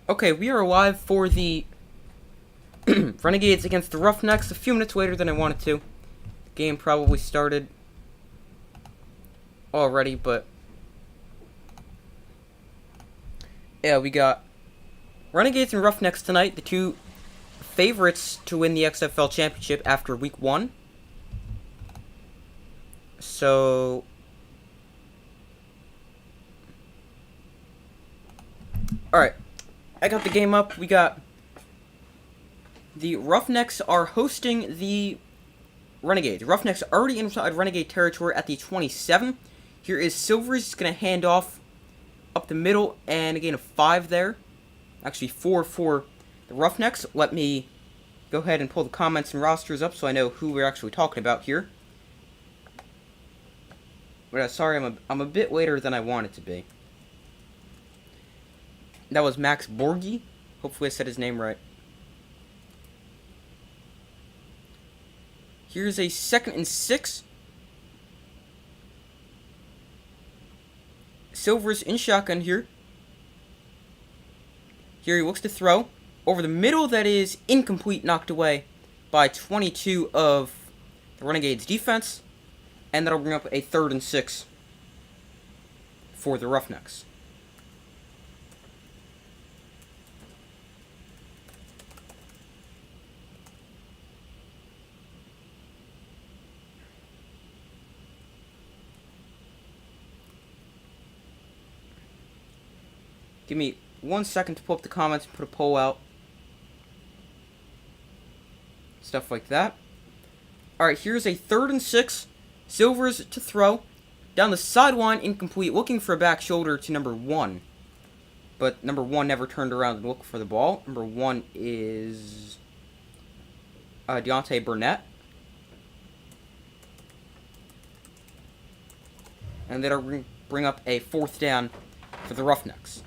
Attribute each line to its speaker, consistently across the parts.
Speaker 1: Okay, we are live for the Renegades against the Roughnecks a few minutes later than I wanted to. The game probably started already, but yeah, we got Renegades and Roughnecks tonight, the two favorites to win the XFL championship after week 1. So alright, I got the game up. We got the Roughnecks are hosting the Renegades. Roughnecks are already inside Renegade territory at the 27. Here is Silvers. He's going to hand off up the middle and a gain of 5 there. Actually 4 for the Roughnecks. Let me go ahead and pull the comments and rosters up so I know who we're actually talking about here. But sorry, I'm a bit later than I wanted to be. That was Max Borgi. Hopefully I said his name right. Here's a 2nd and 6. Silver's in shotgun here. Here he looks to throw. Over the middle, that is incomplete, knocked away by 22 of the Renegades defense. And that'll bring up a 3rd and 6 for the Roughnecks. Give me 1 second to pull up the comments and put a poll out. Stuff like that. Alright, here's a 3rd and 6. Silvers to throw. Down the sideline, incomplete. Looking for a back shoulder to number 1. But number 1 never turned around and looked for the ball. Number 1 is Deontay Burnett. And that'll bring up a 4th down for the Roughnecks.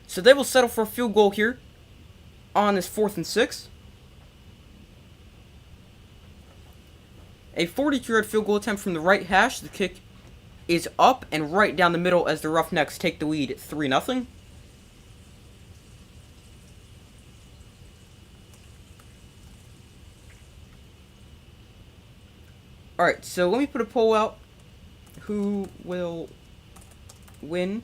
Speaker 1: So they will settle for a field goal here on this 4th and 6. A 42-yard field goal attempt from the right hash. The kick is up and right down the middle as the Roughnecks take the lead 3-0. Alright, so let me put a poll out. Who will win?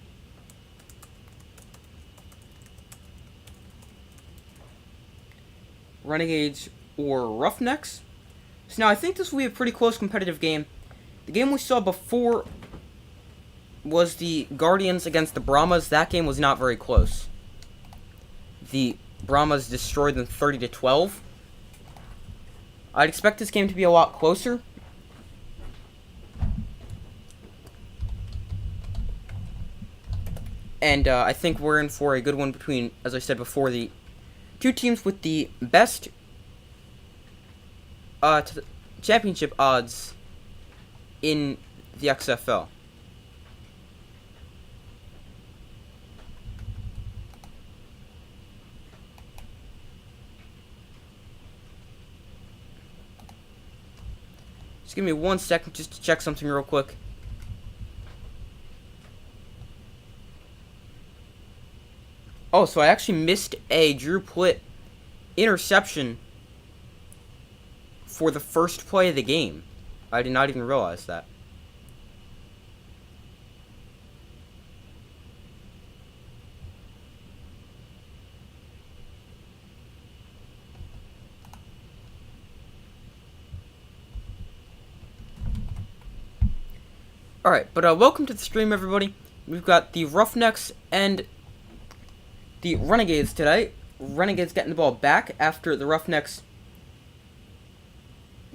Speaker 1: Renegades or Roughnecks? So now I think this will be a pretty close competitive game. The game we saw before was the Guardians against the Brahmas. That game was not very close. The Brahmas destroyed them 30-12. I'd expect this game to be a lot closer. And I think we're in for a good one between, as I said before, the two teams with the best championship odds in the XFL. Just give me 1 second just to check something real quick. Oh, so I actually missed a Drew Plitt interception for the first play of the game. I did not even realize that. Alright, but welcome to the stream, everybody. We've got the Roughnecks and the Renegades today. Renegades getting the ball back after the Roughnecks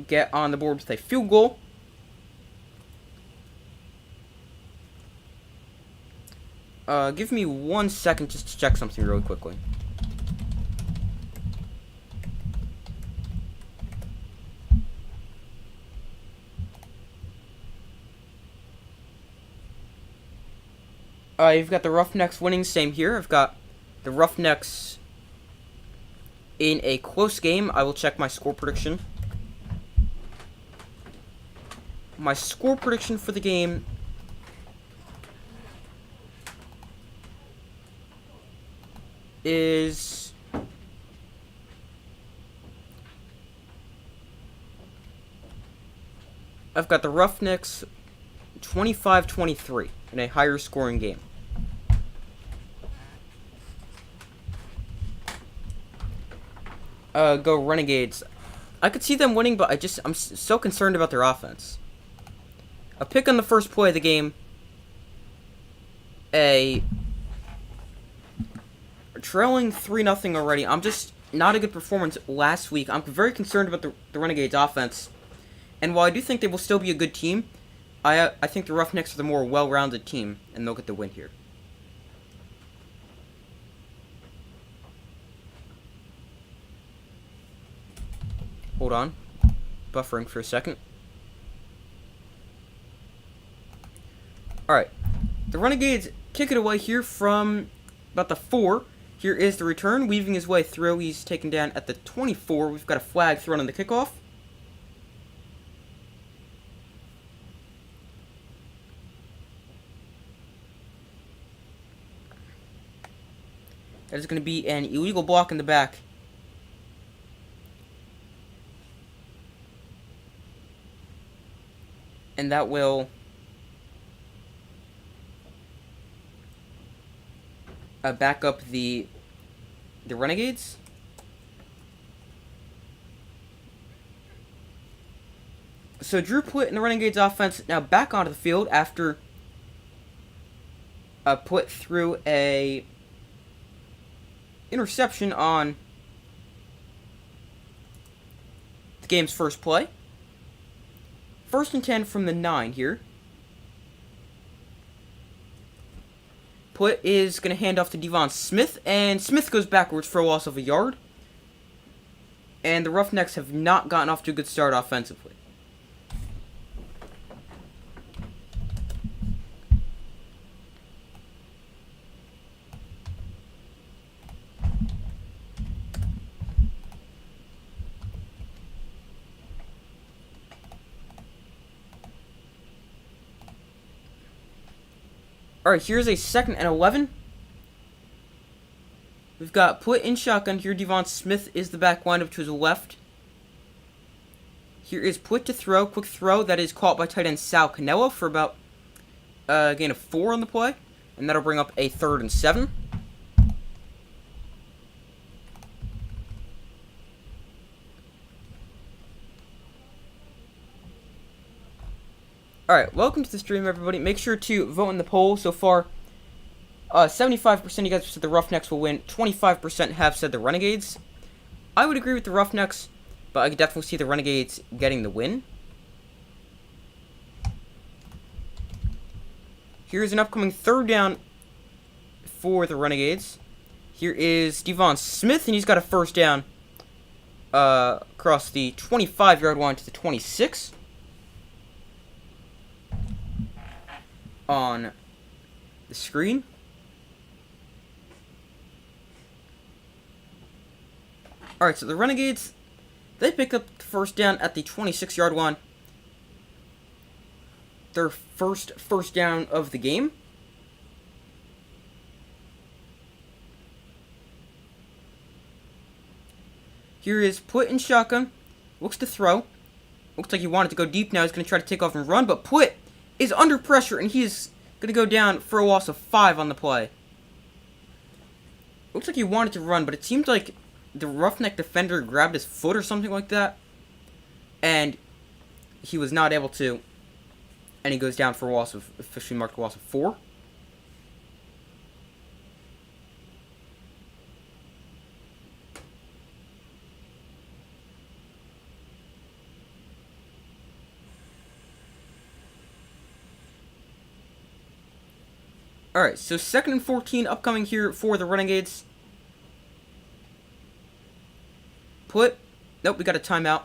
Speaker 1: get on the board with a field goal. Give me 1 second just to check something really quickly. You've got the Roughnecks winning, same here. I've got the Roughnecks in a close game. I will check my score prediction. My score prediction for the game is I've got the Roughnecks 25-23 in a higher scoring game. Go Renegades. I could see them winning, but I'm so concerned about their offense. A pick on the first play of the game. A trailing 3-0 already. I'm just not a good performance last week. I'm very concerned about the Renegades offense. And while I do think they will still be a good team, I think the Roughnecks are the more well-rounded team, and they'll get the win here. Hold on. Buffering for a second. Alright. The Renegades kick it away here from about the 4. Here is the return, weaving his way through. He's taken down at the 24. We've got a flag thrown on the kickoff. That is going to be an illegal block in the back. And that will back up the Renegades. So Drew Plitt and the Renegades offense now back onto the field after Plitt threw a interception on the game's first play. 1st and 10 from the 9 here. Plitt is going to hand off to Devon Smith, and Smith goes backwards for a loss of a yard. And the Roughnecks have not gotten off to a good start offensively. Alright, here's a 2nd and 11. We've got Plitt in shotgun. Here, Devon Smith is the back windup to his left. Here is Plitt to throw. Quick throw. That is caught by tight end Sal Canelo for about a gain of 4 on the play. And that'll bring up a 3rd and 7. Alright, welcome to the stream, everybody. Make sure to vote in the poll. So far, 75% of you guys said the Roughnecks will win. 25% have said the Renegades. I would agree with the Roughnecks, but I could definitely see the Renegades getting the win. Here's an upcoming 3rd down for the Renegades. Here is Devon Smith, and he's got a 1st down across the 25-yard line to the 26. On the screen. Alright, so the Renegades, they pick up the 1st down at the 26-yard line. Their first down of the game. Here is Plitt in shotgun. Looks to throw. Looks like he wanted to go deep now. He's going to try to take off and run, but Plitt is under pressure, and he is going to go down for a loss of 5 on the play. Looks like he wanted to run, but it seemed like the Roughneck defender grabbed his foot or something like that, and he was not able to, and he goes down for a loss of, officially marked a loss of 4. Alright, so 2nd and 14 upcoming here for the Renegades. Plitt. Nope, we got a timeout.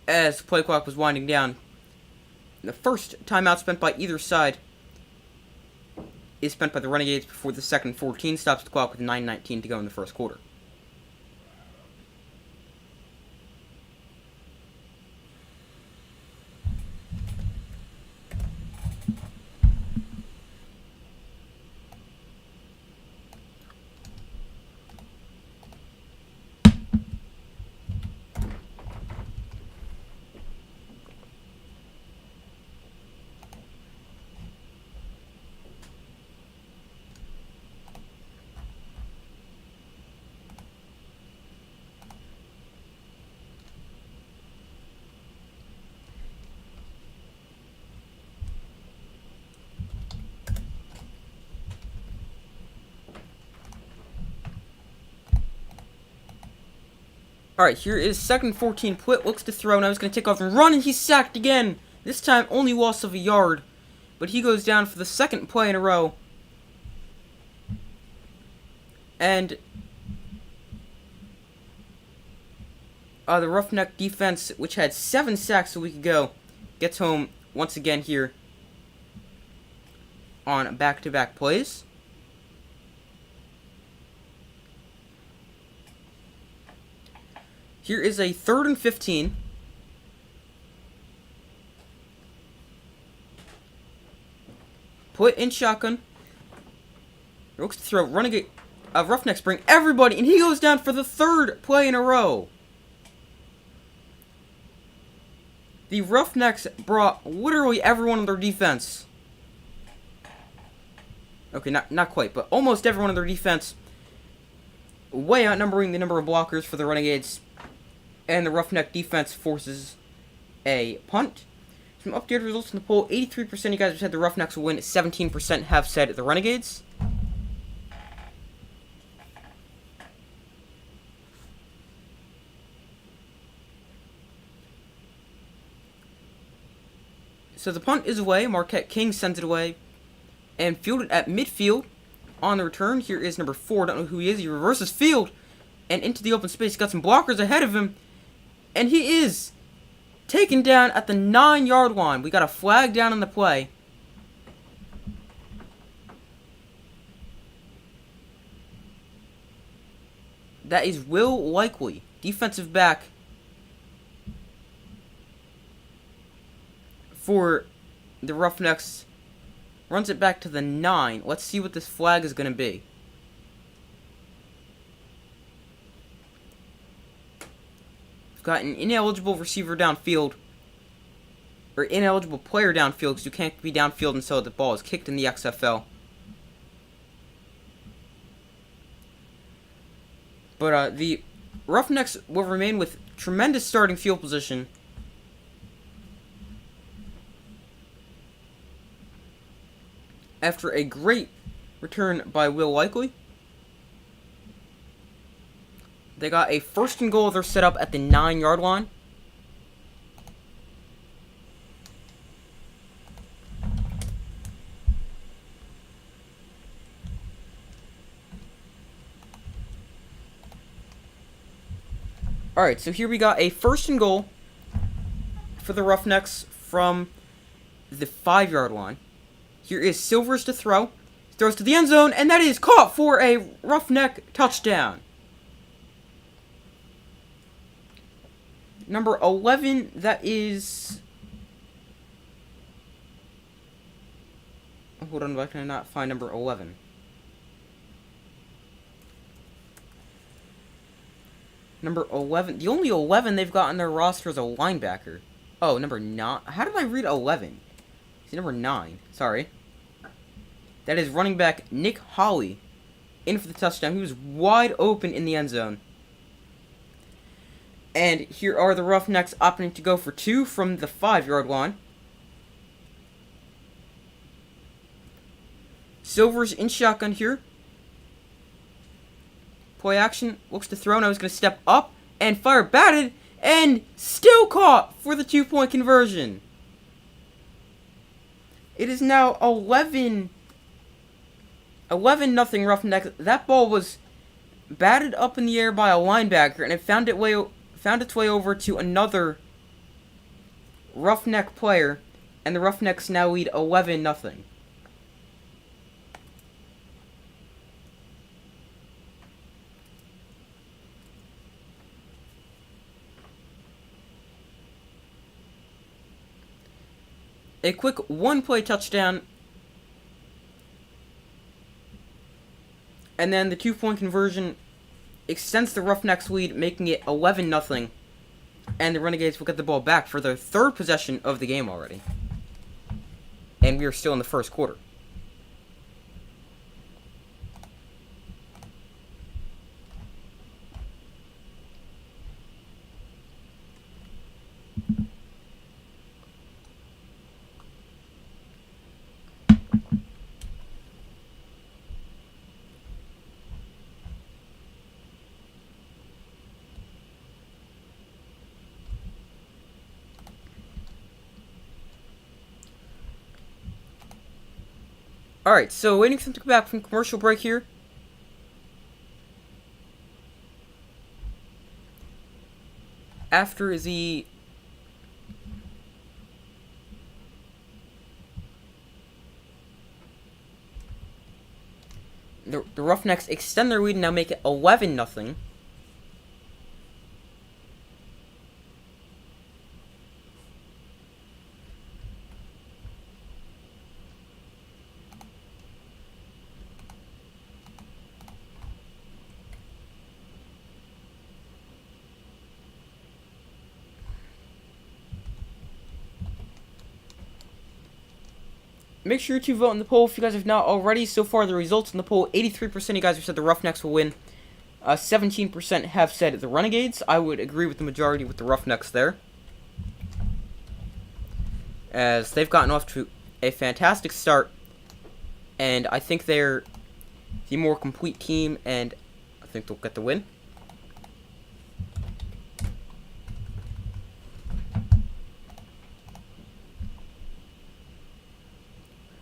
Speaker 1: As the play clock was winding down. The first timeout spent by either side is spent by the Renegades before the 2nd and 14 stops the clock with 9:19 to go in the first quarter. Alright, here is second 14. Pwitt looks to throw. Now he's going to take off and run, and he's sacked again. This time, only loss of a yard. But he goes down for the second play in a row. And the Roughneck defense, which had 7 sacks a week ago, gets home once again here on back-to-back plays. Here is a 3rd and 15. Put in shotgun. Looks to throw. Renegade. Roughnecks bring everybody, and he goes down for the 3rd play in a row. The Roughnecks brought literally everyone on their defense. Okay, not quite, but almost everyone on their defense. Way outnumbering the number of blockers for the Renegades. And the Roughneck defense forces a punt. Some updated results in the poll. 83% of you guys have said the Roughnecks will win. 17% have said the Renegades. So the punt is away. Marquette King sends it away. And fielded at midfield. On the return, here is number 4. Don't know who he is. He reverses field. And into the open space. Got some blockers ahead of him. And he is taken down at the 9-yard line. We got a flag down in the play. That is Will Likely, defensive back for the Roughnecks. Runs it back to the 9. Let's see what this flag is going to be. Got an ineligible receiver downfield, or ineligible player downfield, because you can't be downfield until the ball is kicked in the XFL. But the Roughnecks will remain with tremendous starting field position. After a great return by Will Likely. They got a 1st and goal. They're set up at the 9-yard line. Alright, so here we got a 1st and goal for the Roughnecks from the 5-yard line. Here is Silvers to throw. Throws to the end zone, and that is caught for a Roughneck touchdown. Number 11, that is... Hold on, why can I not find number 11? Number 11, the only 11 they've got on their roster is a linebacker. Oh, number 9. How did I read 11? It's number 9, sorry. That is running back Nick Hawley in for the touchdown. He was wide open in the end zone. And here are the Roughnecks opting to go for 2 from the 5-yard line. Silvers in shotgun here. Play action. Looks to throw. Now he's going to step up and fire. Batted. And still caught for the 2-point conversion. It is now 11-0 Roughnecks. That ball was batted up in the air by a linebacker, and it found its way over to another Roughneck player, and the Roughnecks now lead 11-0. A quick 1-play touchdown, and then the 2-point conversion extends the Roughnecks lead, making it 11-0, and the Renegades will get the ball back for their 3rd possession of the game already. And we are still in the 1st quarter. Alright, so waiting for them to come back from commercial break here. After the Roughnecks extend their lead and now make it 11-0. Make sure to vote in the poll if you guys have not already. So far, the results in the poll, 83% of you guys have said the Roughnecks will win. 17% have said the Renegades. I would agree with the majority with the Roughnecks there, as they've gotten off to a fantastic start, and I think they're the more complete team, and I think they'll get the win.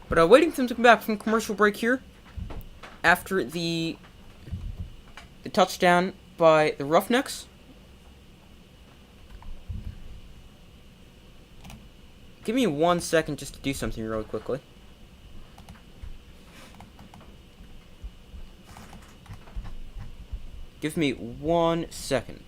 Speaker 1: But waiting for them to come back from commercial break here after the touchdown by the Roughnecks. Give me 1 second just to do something really quickly. Give me 1 second.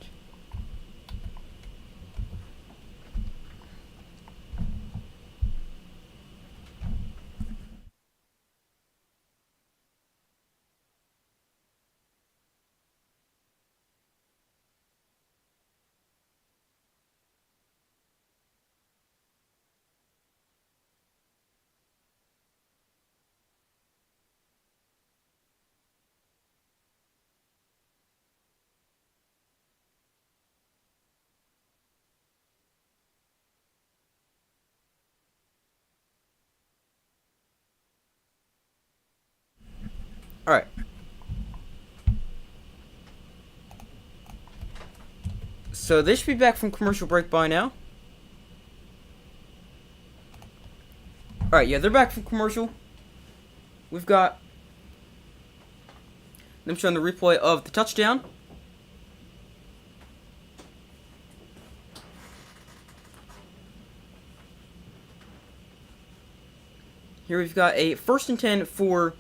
Speaker 1: Alright. So they should be back from commercial break by now. Alright, yeah, they're back from commercial. We've got them showing the replay of the touchdown. Here we've got a 1st and 10 for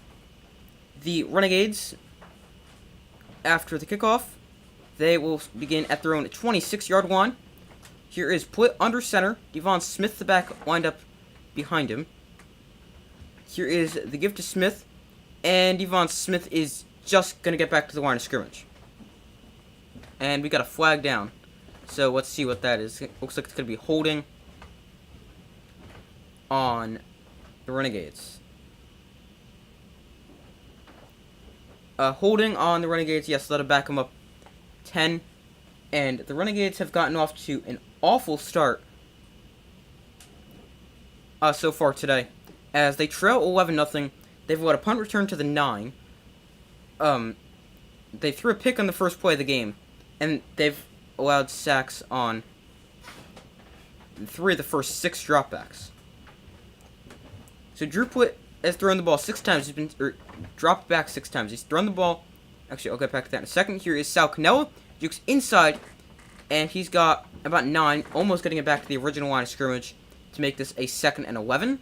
Speaker 1: the Renegades after the kickoff. They will begin at their own 26-yard line. Here is put under center. Devon Smith, the back, lined up behind him. Here is the give to Smith, and Devon Smith is just going to get back to the line of scrimmage. And we got a flag down. So let's see what that is. It looks like it's going to be holding on the Renegades. Holding on the Renegades, yes, let it back them up 10. And the Renegades have gotten off to an awful start so far today, as they trail 11-0. They've let a punt return to the 9. They threw a pick on the first play of the game, and they've allowed sacks on 3 of the first 6 dropbacks. So Drew Plitt has thrown the ball 6 times. He's been dropped back 6 times. He's thrown the ball. Actually, I'll get back to that in a second. Here is Sal Cannella. Jukes inside, and he's got about 9, almost getting it back to the original line of scrimmage to make this a 2nd and 11.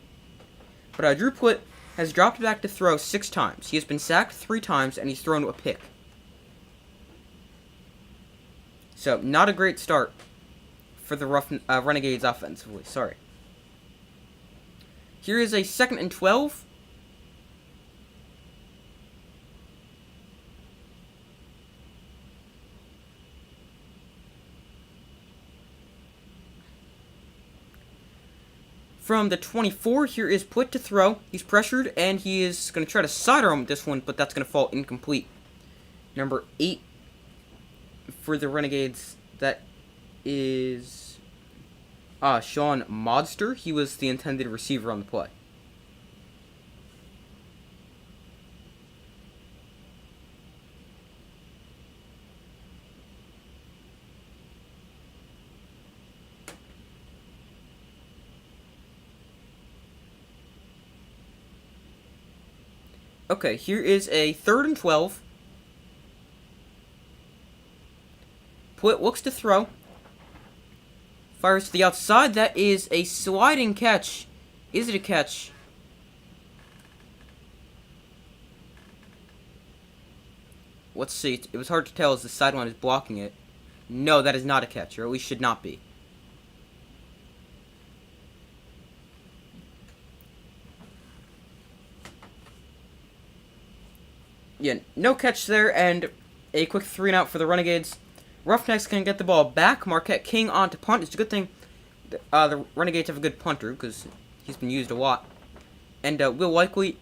Speaker 1: But Drew Plitt has dropped back to throw 6 times. He has been sacked 3 times, and he's thrown a pick. So, not a great start for the Renegades offensively. Sorry. Here is a 2nd and 12. From the 24, here is Plitt to throw. He's pressured, and he is going to try to sidearm this one, but that's going to fall incomplete. Number 8 for the Renegades, that is Sean Modster. He was the intended receiver on the play. Okay, here is a 3rd and 12. Put looks to throw. Fires to the outside. That is a sliding catch. Is it a catch? Let's see. It was hard to tell as the sideline is blocking it. No, that is not a catch, or at least should not be. Yeah, no catch there, and a quick 3-and-out for the Renegades. Roughnecks can get the ball back. Marquette King on to punt. It's a good thing the Renegades have a good punter, because he's been used a lot. And Will Likely,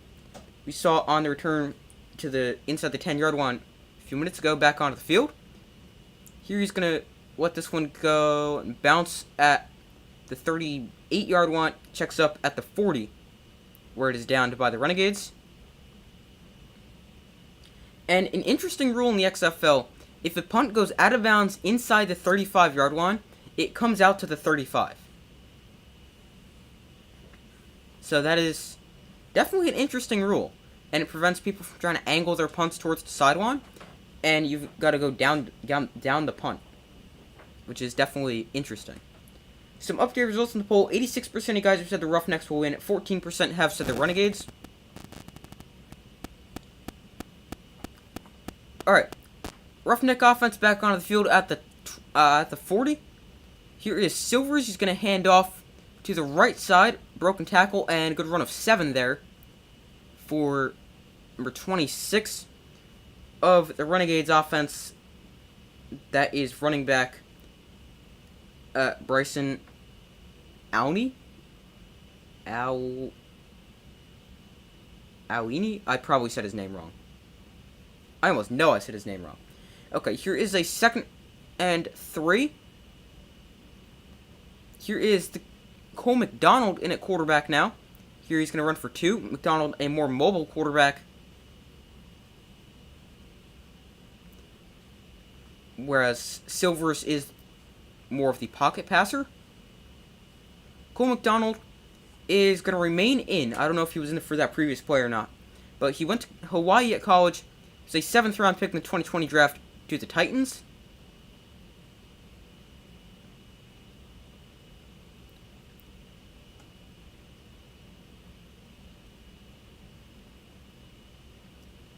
Speaker 1: we saw on the return to the inside the 10-yard line a few minutes ago, back onto the field. Here he's going to let this one go and bounce at the 38-yard line. Checks up at the 40, where it is downed by the Renegades. And an interesting rule in the XFL, if a punt goes out of bounds inside the 35-yard line, it comes out to the 35. So that is definitely an interesting rule. And it prevents people from trying to angle their punts towards the sideline. And you've got to go down the punt, which is definitely interesting. Some updated results in the poll. 86% of you guys have said the Roughnecks will win. 14% have said the Renegades. Alright. Roughneck offense back onto the field at the 40. Here is Silvers. He's going to hand off to the right side. Broken tackle and good run of 7 there for number 26 of the Renegades offense. That is running back Bryson Auni? Alini? I probably said his name wrong. I almost know I said his name wrong. Okay, here is a 2nd and 3. Here is the Cole McDonald in at quarterback now. Here he's going to run for 2. McDonald, a more mobile quarterback. Whereas Silvers is more of the pocket passer. Cole McDonald is going to remain in. I don't know if he was in it for that previous play or not. But he went to Hawaii at college. He was a 7th round pick in the 2020 draft to the Titans.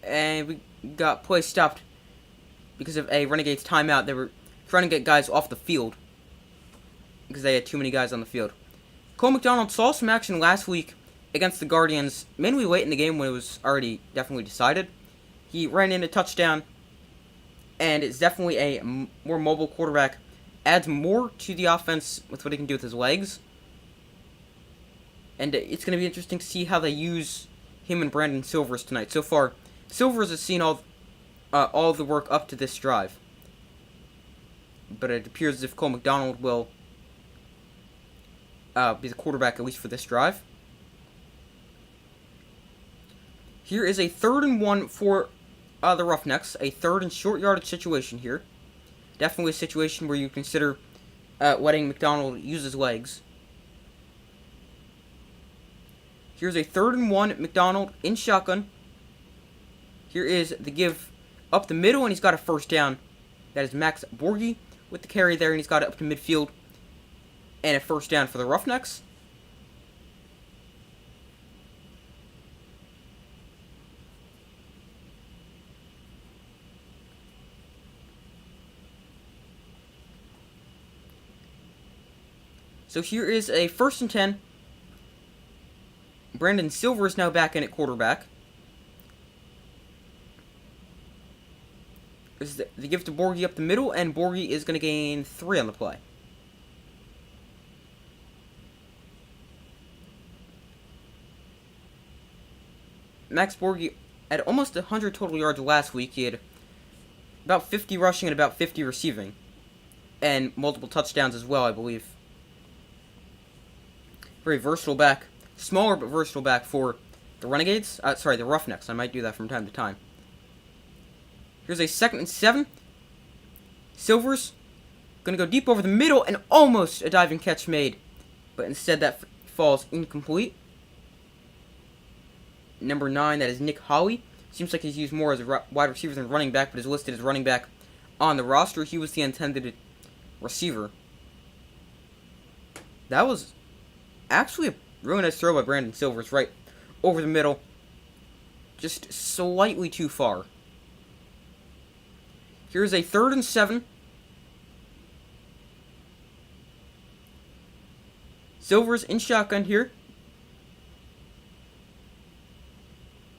Speaker 1: And we got play stopped because of a Renegades timeout. They were trying to get guys off the field because they had too many guys on the field. Cole McDonald saw some action last week against the Guardians, mainly late in the game when it was already definitely decided. He ran in a touchdown, and it's definitely a more mobile quarterback. Adds more to the offense with what he can do with his legs. And it's going to be interesting to see how they use him and Brandon Silvers tonight. So far, Silvers has seen all of the work up to this drive. But it appears as if Cole McDonald will be the quarterback, at least for this drive. Here is a 3rd and 1 for the Roughnecks. A 3rd and short yardage situation here. Definitely a situation where you consider letting McDonald use his legs. Here's a 3rd and 1. McDonald in shotgun. Here is the give up the middle, and he's got a 1st down. That is Max Borghi with the carry there, and he's got it up to midfield. And a 1st down for the Roughnecks. So here is a 1st and 10. Brandon Silvers now back in at quarterback. They give to Borghi up the middle, and Borghi is going to gain 3 on the play. Max Borghi had almost 100 total yards last week. He had about 50 rushing and about 50 receiving. And multiple touchdowns as well, I believe. Very versatile back. Smaller but versatile back for the Renegades. The Roughnecks. I might do that from time to time. Here's a 2nd and 7. Silvers going to go deep over the middle, and almost a diving catch made. But instead that falls incomplete. number 9, that is Nick Holley. Seems like he's used more as a wide receiver than running back, but is listed as running back on the roster. He was the intended receiver. That was actually a really nice throw by Brandon Silvers, right over the middle. Just slightly too far. Here's a 3rd and 7. Silvers in shotgun here.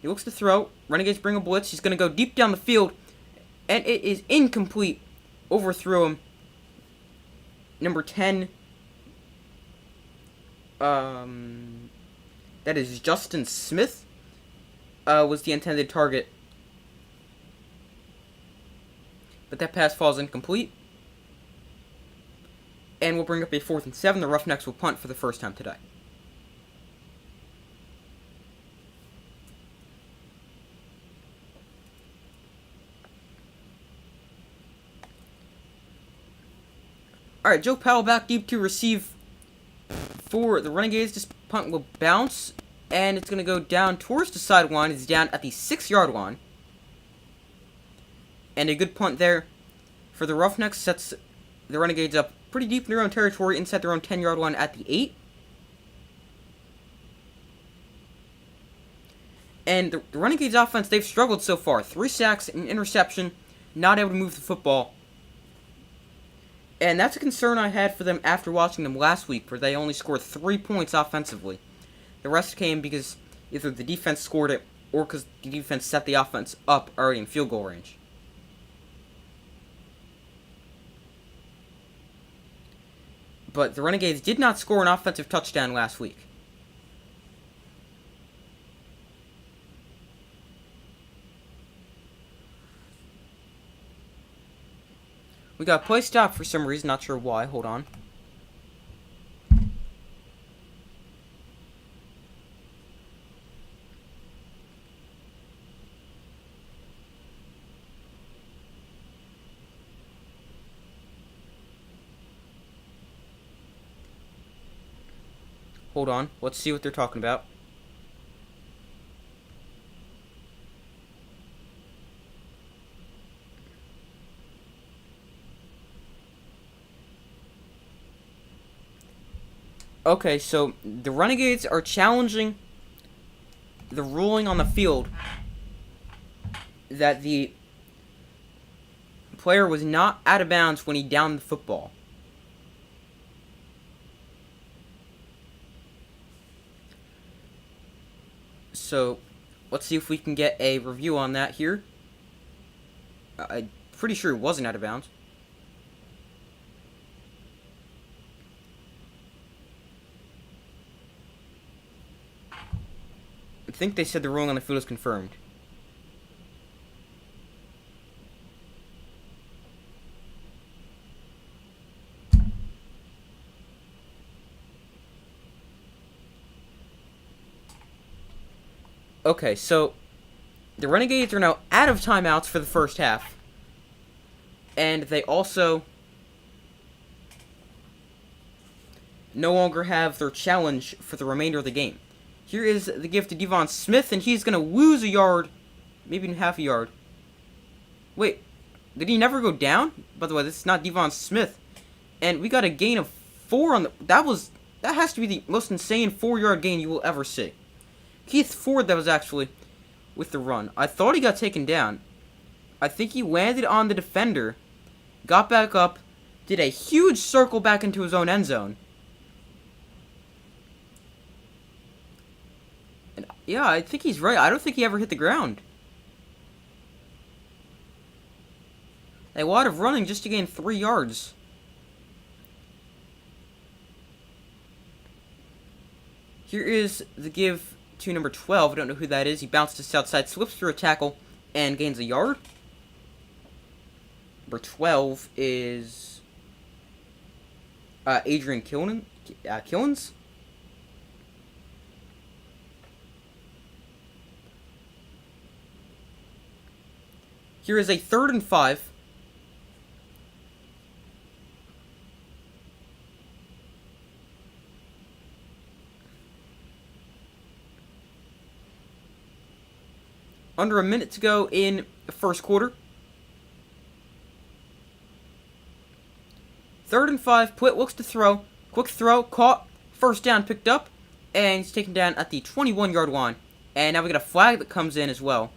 Speaker 1: He looks to throw. Renegades bring a blitz. He's going to go deep down the field. And it is incomplete. Overthrew him. Number 10. That is Justin Smith. Was the intended target. But that pass falls incomplete. And we'll bring up a 4th and 7. The Roughnecks will punt for the first time today. Alright, Joe Powell back deep to receive for the Renegades. This punt will bounce, and it's going to go down towards the sideline. It's down at the 6-yard line. And a good punt there for the Roughnecks sets the Renegades up pretty deep in their own territory, inside their own 10-yard line at the 8. And the Renegades offense, they've struggled so far. 3 sacks, an interception, not able to move the football. And that's a concern I had for them after watching them last week, where they only scored 3 points offensively. The rest came because either the defense scored it, or because the defense set the offense up already in field goal range. But the Renegades did not score an offensive touchdown last week. We got play stop for some reason, not sure why. Hold on. Hold on. Let's see what they're talking about. Okay, so the Renegades are challenging the ruling on the field that the player was not out of bounds when he downed the football. So, let's see if we can get a review on that here. I'm pretty sure it wasn't out of bounds. I think they said the ruling on the field is confirmed. Okay, so the Renegades are now out of timeouts for the first half. And they also no longer have their challenge for the remainder of the game. Here is the give to Devon Smith, and he's going to lose a yard, maybe even half a yard. Wait, did he never go down? By the way, this is not Devon Smith. And we got a gain of 4 on the... That has to be the most insane 4-yard gain you will ever see. Keith Ford, that was actually with the run. I thought he got taken down. I think he landed on the defender, got back up, did a huge circle back into his own end zone. And yeah, I think he's right. I don't think he ever hit the ground. A lot of running just to gain 3 yards. Here is the give to number 12. I don't know who that is. He bounced to outside, slips through a tackle, and gains a yard. Number 12 is Adrian Killens. Here is a 3rd and 5. Under a minute to go in the first quarter. 3rd and 5. Pwitt looks to throw. Quick throw. Caught. First down picked up. And he's taken down at the 21-yard line. And now we got a flag that comes in as well.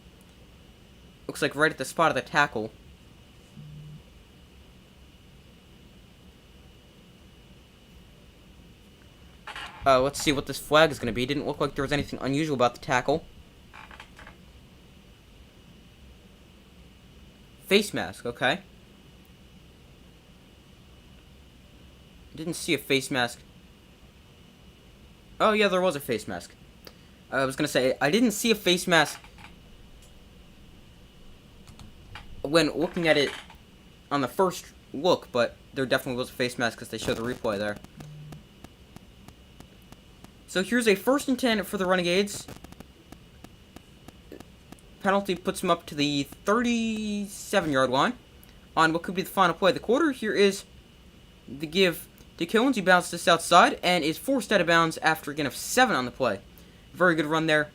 Speaker 1: Looks like right at the spot of the tackle. Let's see what this flag is going to be. Didn't look like there was anything unusual about the tackle. Face mask, okay. Didn't see a face mask. Oh, yeah, there was a face mask. I was going to say, I didn't see a face mask when looking at it on the first look, but there definitely was a face mask because they showed the replay there. So here's a 1st and 10 for the Renegades. Penalty puts them up to the 37-yard line on what could be the final play of the quarter. Here is the give to Killens. He bounced this outside and is forced out of bounds after a gain of 7 on the play. Very good run there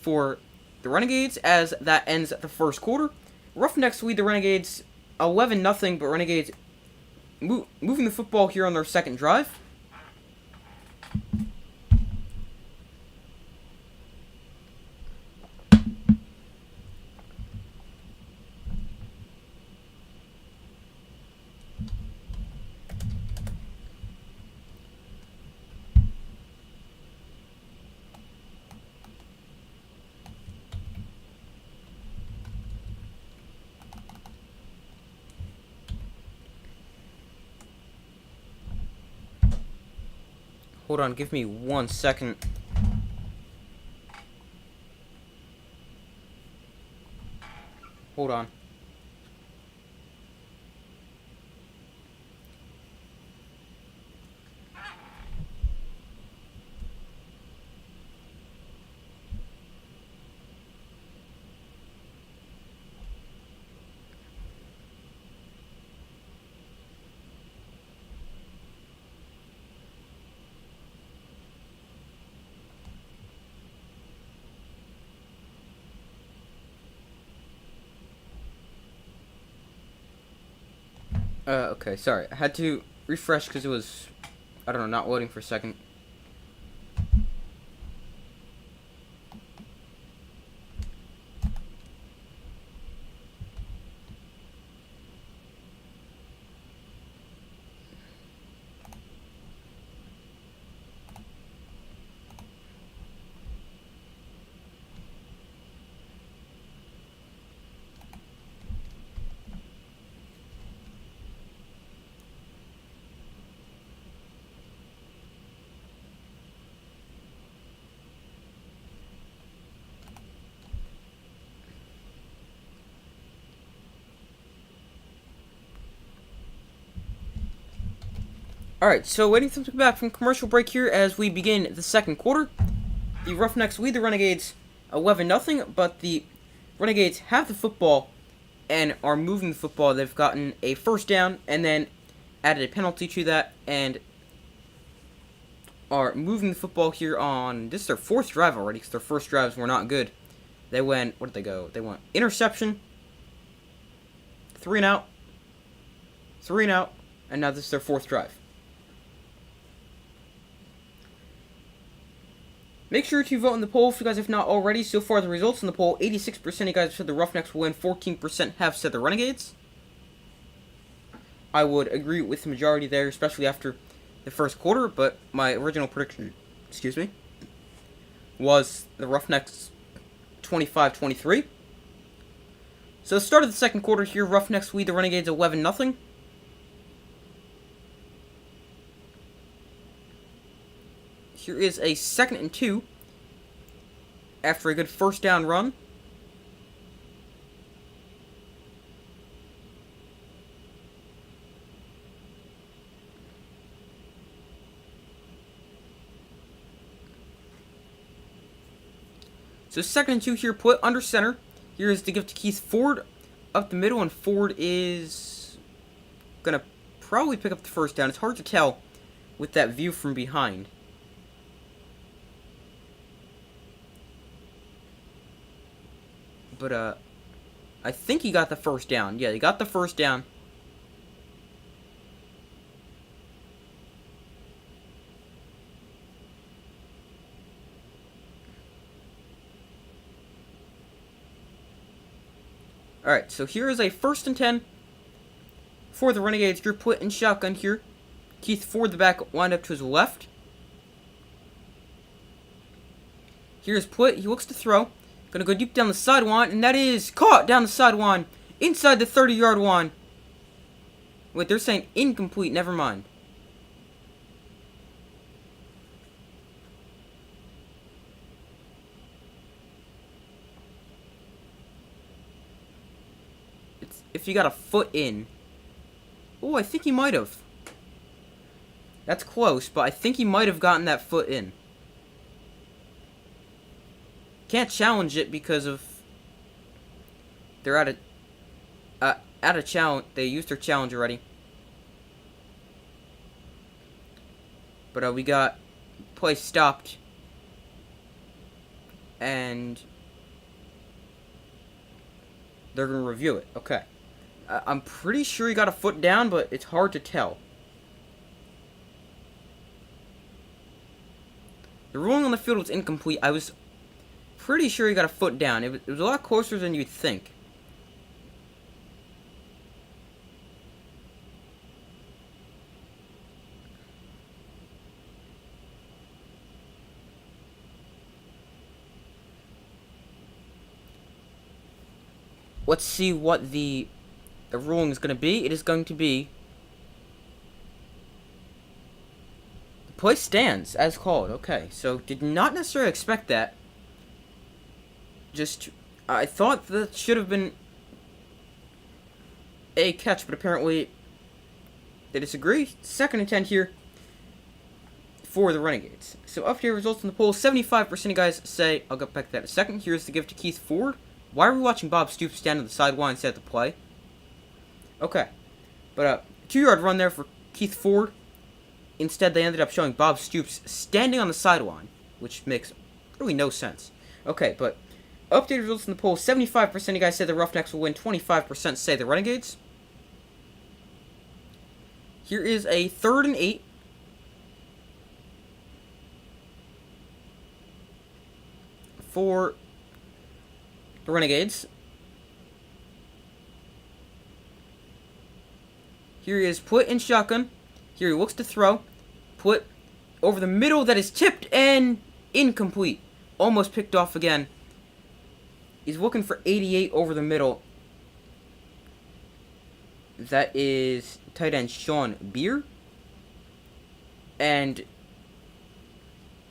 Speaker 1: for the Renegades as that ends the first quarter. Roughnecks lead the Renegades 11-0, but Renegades moving the football here on their second drive. Hold on, give me 1 second. Hold on. Okay, sorry. I had to refresh because it was, I don't know, not loading for a second. Alright, so waiting for them to come back from commercial break here as we begin the second quarter. The Roughnecks lead the Renegades 11-0, but the Renegades have the football and are moving the football. They've gotten a first down and then added a penalty to that and are moving the football here on, this is their 4th drive already because their first drives were not good. They went, where did they go? They went interception, 3 and out, 3 and out, and now this is their 4th drive. Make sure to vote in the poll if you guys have not already. So far, the results in the poll, 86% of you guys have said the Roughnecks will win, 14% have said the Renegades. I would agree with the majority there, especially after the first quarter, but my original prediction, was the Roughnecks 25-23. So the start of the second quarter here, Roughnecks lead the Renegades 11-0. Here is a 2nd and 2 after a good first down run. So 2nd and 2 here, put under center. Here is to give to Keith Ford up the middle, and Ford is going to probably pick up the first down. It's hard to tell with that view from behind. But, I think he got the first down. Yeah, he got the first down. Alright, so here is a 1st and 10 for the Renegades. You're put in shotgun here. Keith Ford, the back, wind up to his left. Here's Put. He looks to throw. Gonna go deep down the sideline, and that is caught down the sideline. Inside the 30-yard line. Wait, they're saying incomplete. Never mind. It's if you got a foot in. Oh, I think he might have. That's close, but I think he might have gotten that foot in. Can't challenge it because of they're out of challenge. They used their challenge already. But we got play stopped, and they're gonna review it. Okay, I'm pretty sure he got a foot down, but it's hard to tell. The ruling on the field was incomplete. I was pretty sure he got a foot down. It was a lot closer than you'd think. Let's see what the ruling is going to be. It is going to be the play stands as called. Okay, so did not necessarily expect that. I thought that should have been a catch, but apparently they disagree. 2nd and 10 here for the Renegades. So updated results in the poll, 75% of guys say, I'll get back to that in a second. Here's the give to Keith Ford. Why are we watching Bob Stoops stand on the sideline instead of the play? Okay. But 2-yard run there for Keith Ford. Instead, they ended up showing Bob Stoops standing on the sideline, which makes really no sense. Okay, but updated results in the poll, 75% of guys say the Roughnecks will win, 25% say the Renegades. Here is a 3rd and 8. For the Renegades. Here he is put in shotgun. Here he looks to throw. Put over the middle, that is tipped and incomplete. Almost picked off again. He's looking for 88 over the middle. That is tight end Sean Beer. And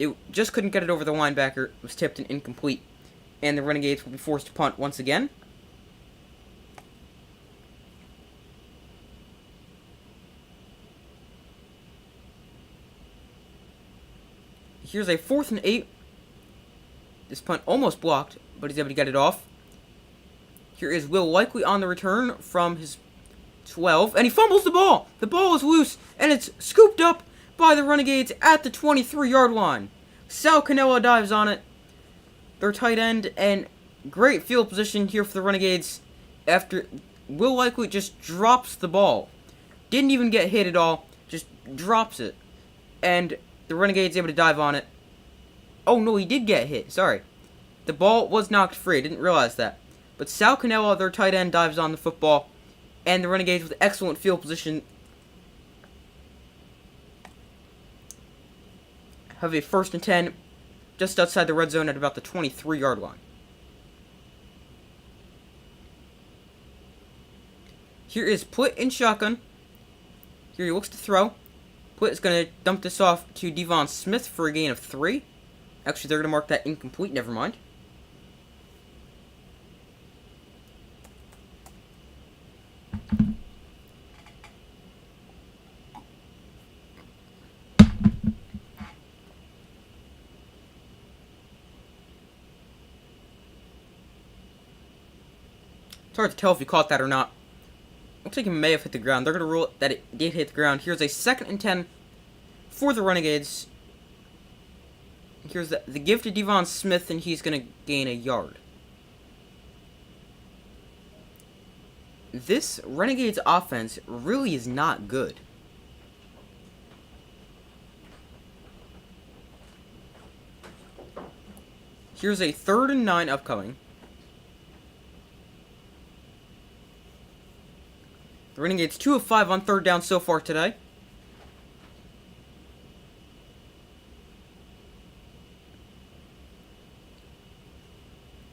Speaker 1: it just couldn't get it over the linebacker. It was tipped and incomplete. And the Renegades will be forced to punt once again. Here's a 4th and 8. This punt almost blocked, but he's able to get it off. Here is Will Likely on the return from his 12, and he fumbles the ball. The ball is loose, and it's scooped up by the Renegades at the 23-yard line. Sal Cannella dives on it. Their tight end, and great field position here for the Renegades after Will Likely just drops the ball. Didn't even get hit at all, just drops it. And the Renegades able to dive on it. Oh no, he did get hit, sorry. The ball was knocked free, I didn't realize that. But Sal Cannella, their tight end, dives on the football. And the Renegades with excellent field position have a 1st and 10 just outside the red zone at about the 23-yard line. Here is Put in shotgun. Here he looks to throw. Put is going to dump this off to Devon Smith for a gain of 3. Actually, they're going to mark that incomplete. Never mind. It's hard to tell if he caught that or not. Looks like he may have hit the ground. They're going to rule that it did hit the ground. Here's a 2nd and 10 for the Renegades. Here's the give to Devon Smith, and he's going to gain a yard. this Renegades offense really is not good. Here's a 3rd and 9 upcoming. The Renegades 2 of 5 on 3rd down so far today.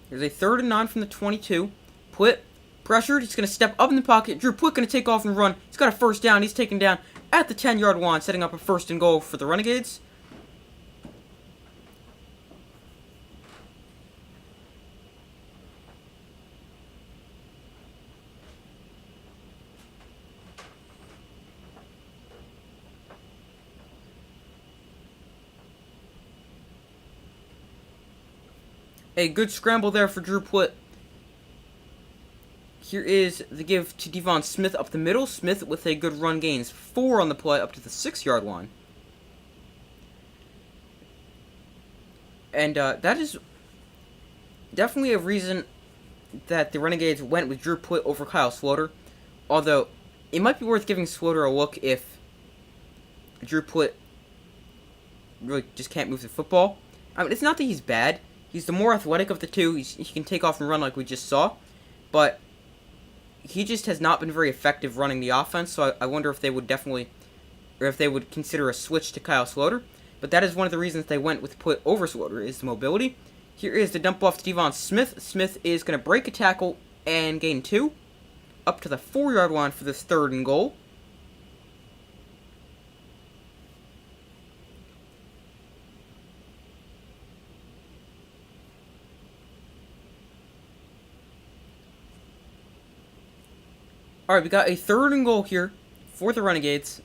Speaker 1: Here's a 3rd and 9 from the 22. Put pressured. He's going to step up in the pocket. Drew Put going to take off and run. He's got a 1st down. He's taken down at the 10-yard line, setting up a 1st and goal for the Renegades. A good scramble there for Drew Put. Here is the give to Devon Smith up the middle. Smith with a good run gains 4 on the play up to the 6-yard line. And that is definitely a reason that the Renegades went with Drew Put over Kyle Sloter. Although, it might be worth giving Sloter a look if Drew Put really just can't move the football. I mean, it's not that he's bad. He's the more athletic of the two. He can take off and run like we just saw. But he just has not been very effective running the offense. So I wonder if they would definitely, or if they would consider a switch to Kyle Sloter. But that is one of the reasons they went with Put over Sloter, is the mobility. Here is the dump off to Devon Smith. Smith is going to break a tackle and gain 2. Up to the 4-yard line for this 3rd and goal. Alright, we got a 3rd and goal here for the Renegades.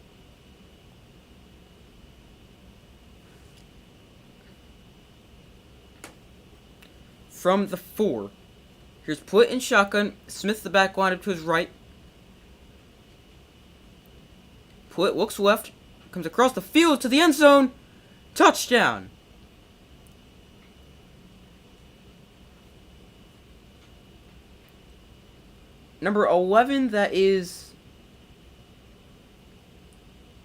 Speaker 1: From the 4. Here's Put in shotgun. Smith the back line up to his right. Put looks left. Comes across the field to the end zone. Touchdown. Number 11, that is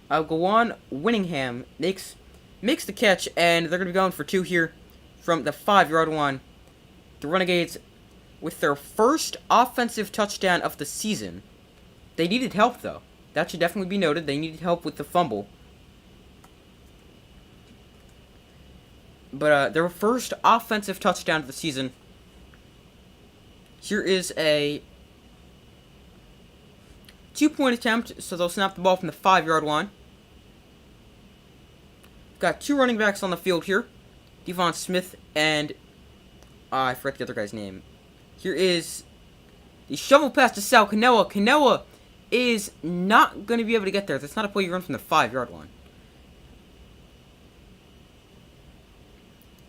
Speaker 1: Gawan Winningham makes the catch, and they're going to be going for 2 here from the 5-yard line. The Renegades, with their first offensive touchdown of the season. They needed help, though. That should definitely be noted. They needed help with the fumble. But their first offensive touchdown of the season. Here is a 2-point attempt, so they'll snap the ball from the 5-yard line. Got 2 running backs on the field here. Devon Smith and I forget the other guy's name. Here is the shovel pass to Sal Canoa. Canoa is not going to be able to get there. That's not a play you run from the 5-yard line.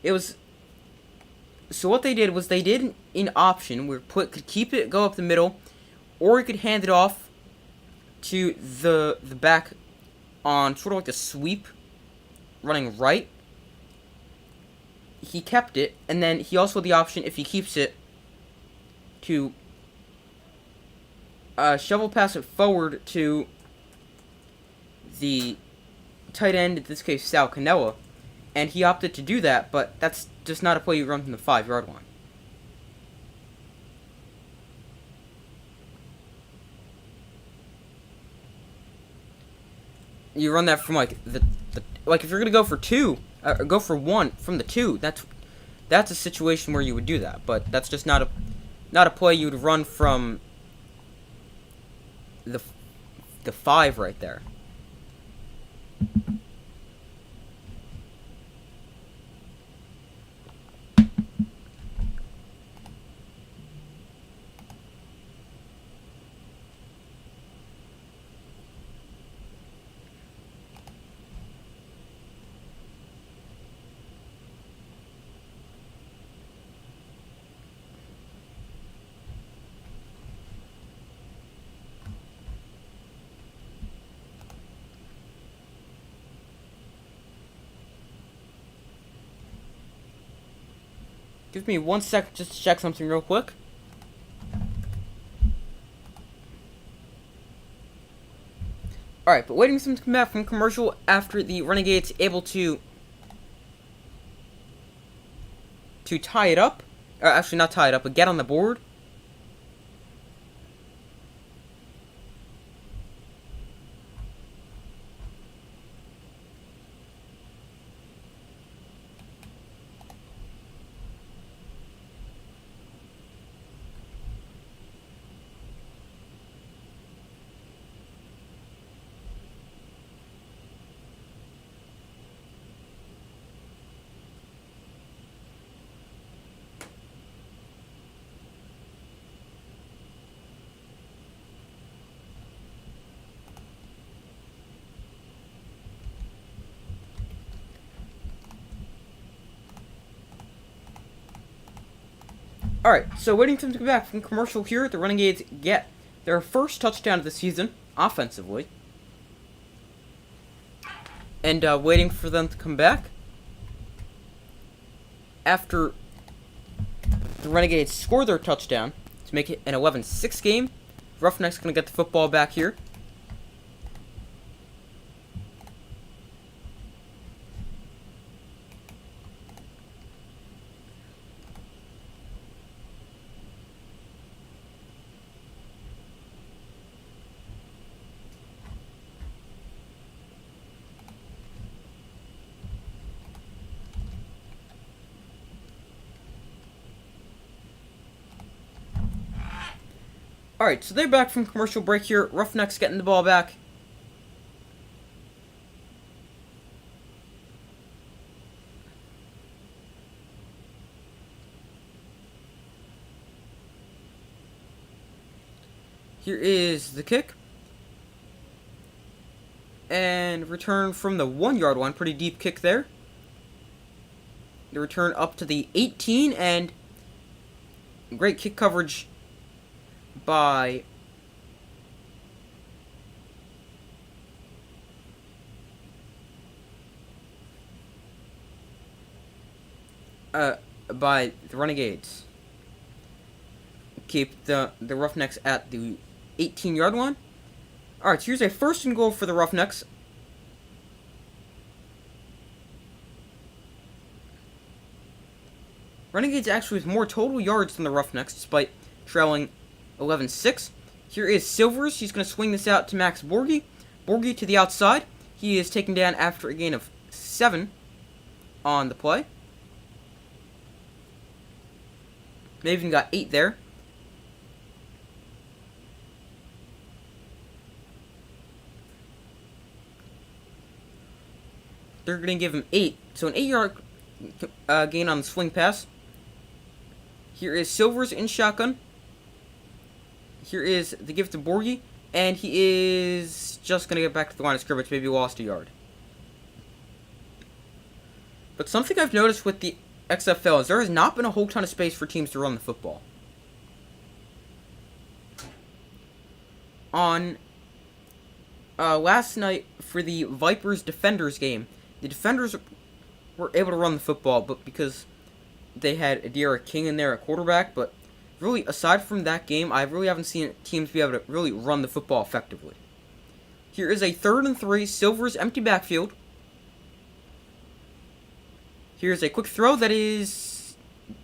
Speaker 1: It was... So what they did was they did an option where Put could keep it, go up the middle, or he could hand it off to the back on sort of like a sweep, running right. He kept it, and then he also had the option, if he keeps it, to shovel pass it forward to the tight end, in this case Sal Canoa, and he opted to do that, but that's just not a play you run from the 5-yard line. You run that from like like if you're gonna go for 2, or go for 1 from the 2. That's a situation where you would do that, but that's just not a play you would run from the 5 right there. Give me 1 sec just to check something real quick. Alright, but waiting for them to come back from commercial after the Renegades able to tie it up. Actually, not tie it up, but get on the board. Alright, so waiting for them to come back from commercial here, the Renegades get their first touchdown of the season, offensively. And waiting for them to come back. After the Renegades score their touchdown to make it an 11-6 game, Roughnecks going to get the football back here. Alright, so they're back from commercial break here. Roughnecks getting the ball back. Here is the kick. And return from the 1-yard line. Pretty deep kick there. The return up to the 18, and great kick coverage by the Renegades. Keep the Roughnecks at the 18-yard line. Alright, so here's a 1st and goal for the Roughnecks. Renegades actually with more total yards than the Roughnecks, despite trailing 11-6. Here is Silvers. He's going to swing this out to Max Borghi. Borghi to the outside. He is taken down after a gain of 7 on the play. They even got 8 there. They're going to give him 8. So an 8-yard gain on the swing pass. Here is Silvers in shotgun. Here is the give to Borghi. And he is just going to get back to the line of scrimmage. Maybe lost a yard. But something I've noticed with the XFL is there has not been a whole ton of space for teams to run the football. On last night for the Vipers-Defenders game, the Defenders were able to run the football, but because they had Adira King in there at quarterback. But really, aside from that game, I really haven't seen teams be able to really run the football effectively. Here is a 3rd and 3, Silvers empty backfield. Here's a quick throw that is...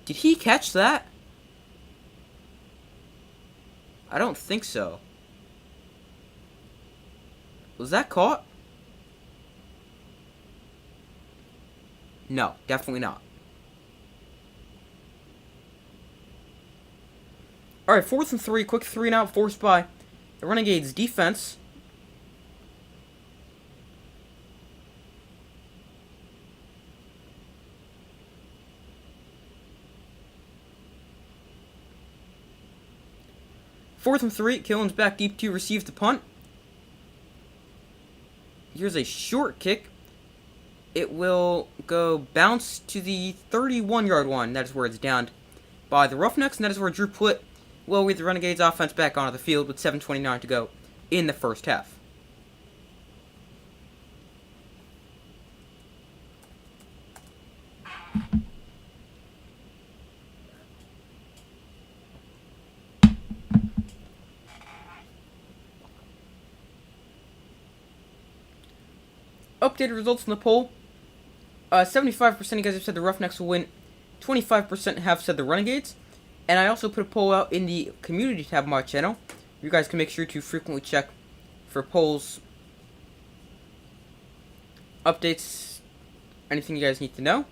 Speaker 1: Did he catch that? I don't think so. Was that caught? No, definitely not. Alright, 4th and 3, quick 3 and out forced by the Renegades defense. Fourth and 3, Killen's back deep to receive the punt. Here's a short kick. It will go bounce to the 31-yard line. That is where it's downed by the Roughnecks, and that is where Drew Plitt will lead the Renegades offense back onto the field with 7:29 to go in the first half. updated results from the poll. 75% of you guys have said the Roughnecks will win. 25% have said the Renegades. And I also put a poll out in the community tab of my channel. You guys can make sure to frequently check for polls, updates, anything you guys need to know.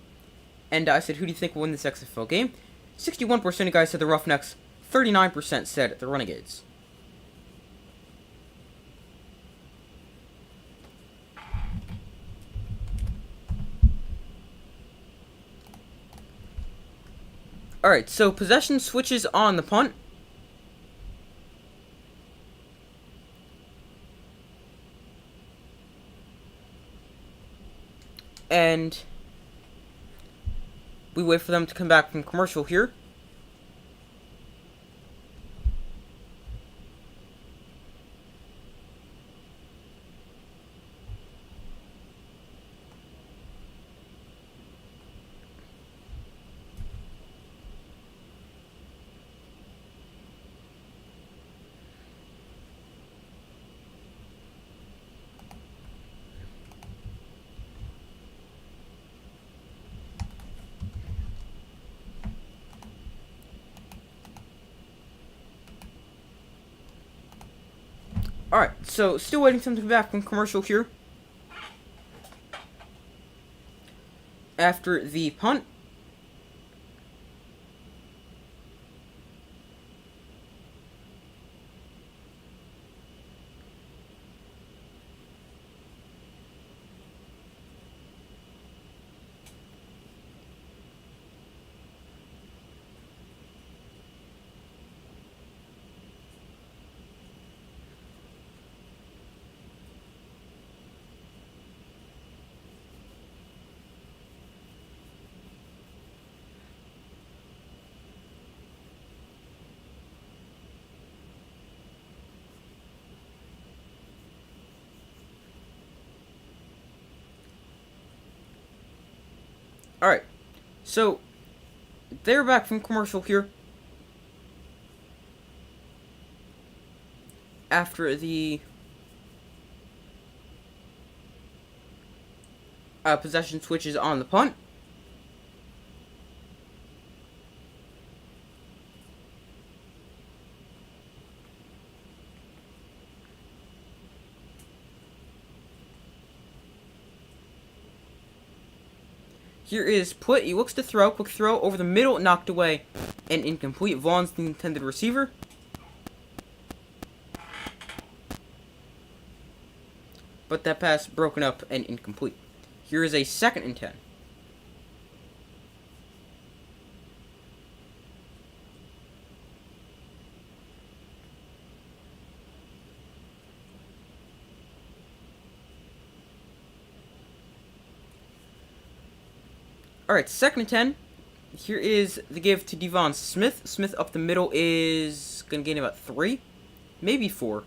Speaker 1: And I said, who do you think will win this XFL game? 61% of you guys said the Roughnecks. 39% said the Renegades. Alright, so possession switches on the punt. And we wait for them to come back from commercial here. Alright, so still waiting for them to come back from commercial here. After the punt. Alright, so they're back from commercial here. After the possession switches on the punt. Here is put. He looks to throw. Quick throw over the middle, knocked away, and incomplete. Vaughn's the intended receiver. But that pass broken up and incomplete. Here is a 2nd and 10. Alright, 2nd and 10. Here is the give to Devon Smith. Smith up the middle is going to gain about 3. Maybe 4.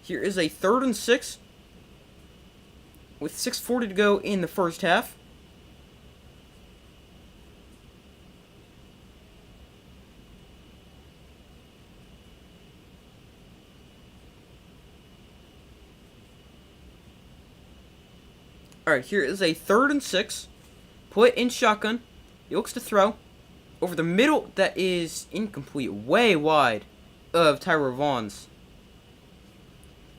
Speaker 1: Here is a 3rd and 6. With 6:40 to go in the first half. Alright, here is a 3rd and 6. Put in shotgun. He looks to throw. Over the middle, that is incomplete. Way wide of Tyra Vaughn's.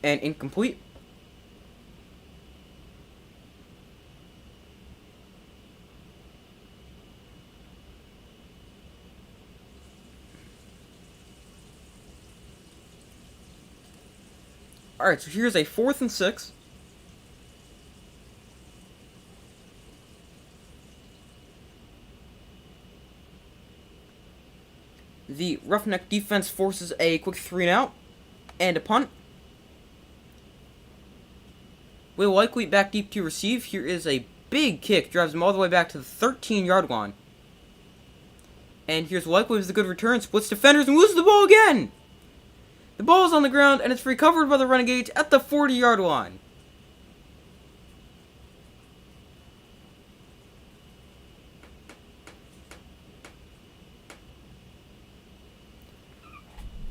Speaker 1: And incomplete. Alright, so here's a 4th and 6. The Roughneck defense forces a quick 3 and out. And a punt. Will likely back deep to receive. Here is a big kick. Drives him all the way back to the 13-yard line. And here's likely with a good return. Splits defenders and loses the ball again. The ball is on the ground and it's recovered by the Renegades at the 40-yard line.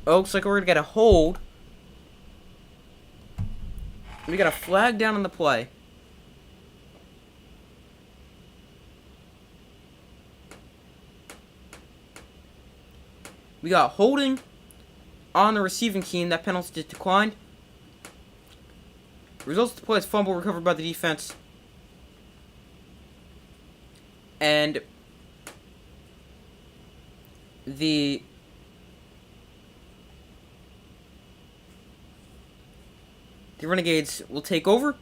Speaker 1: Oh, looks like we're going to get a hold. We got a flag down on the play. We got holding on the receiving team. That penalty declined. Results of the play is fumble recovered by the defense. And the Renegades will take over.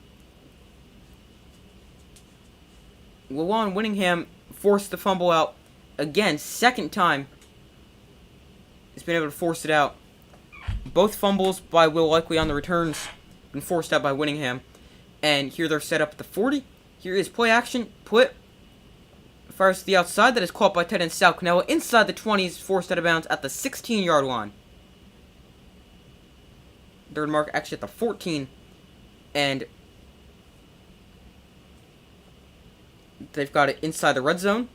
Speaker 1: Lawan Winningham forced the fumble out again, second time. He's been able to force it out. Both fumbles by Will Likely on the returns been forced out by Winningham. And here they're set up at the 40. Here is play action. Put fires to the outside. That is caught by tight end Sal Canella. Inside the 20s, forced out of bounds at the 16-yard line. Third mark actually at the 14. And they've got it inside the red zone.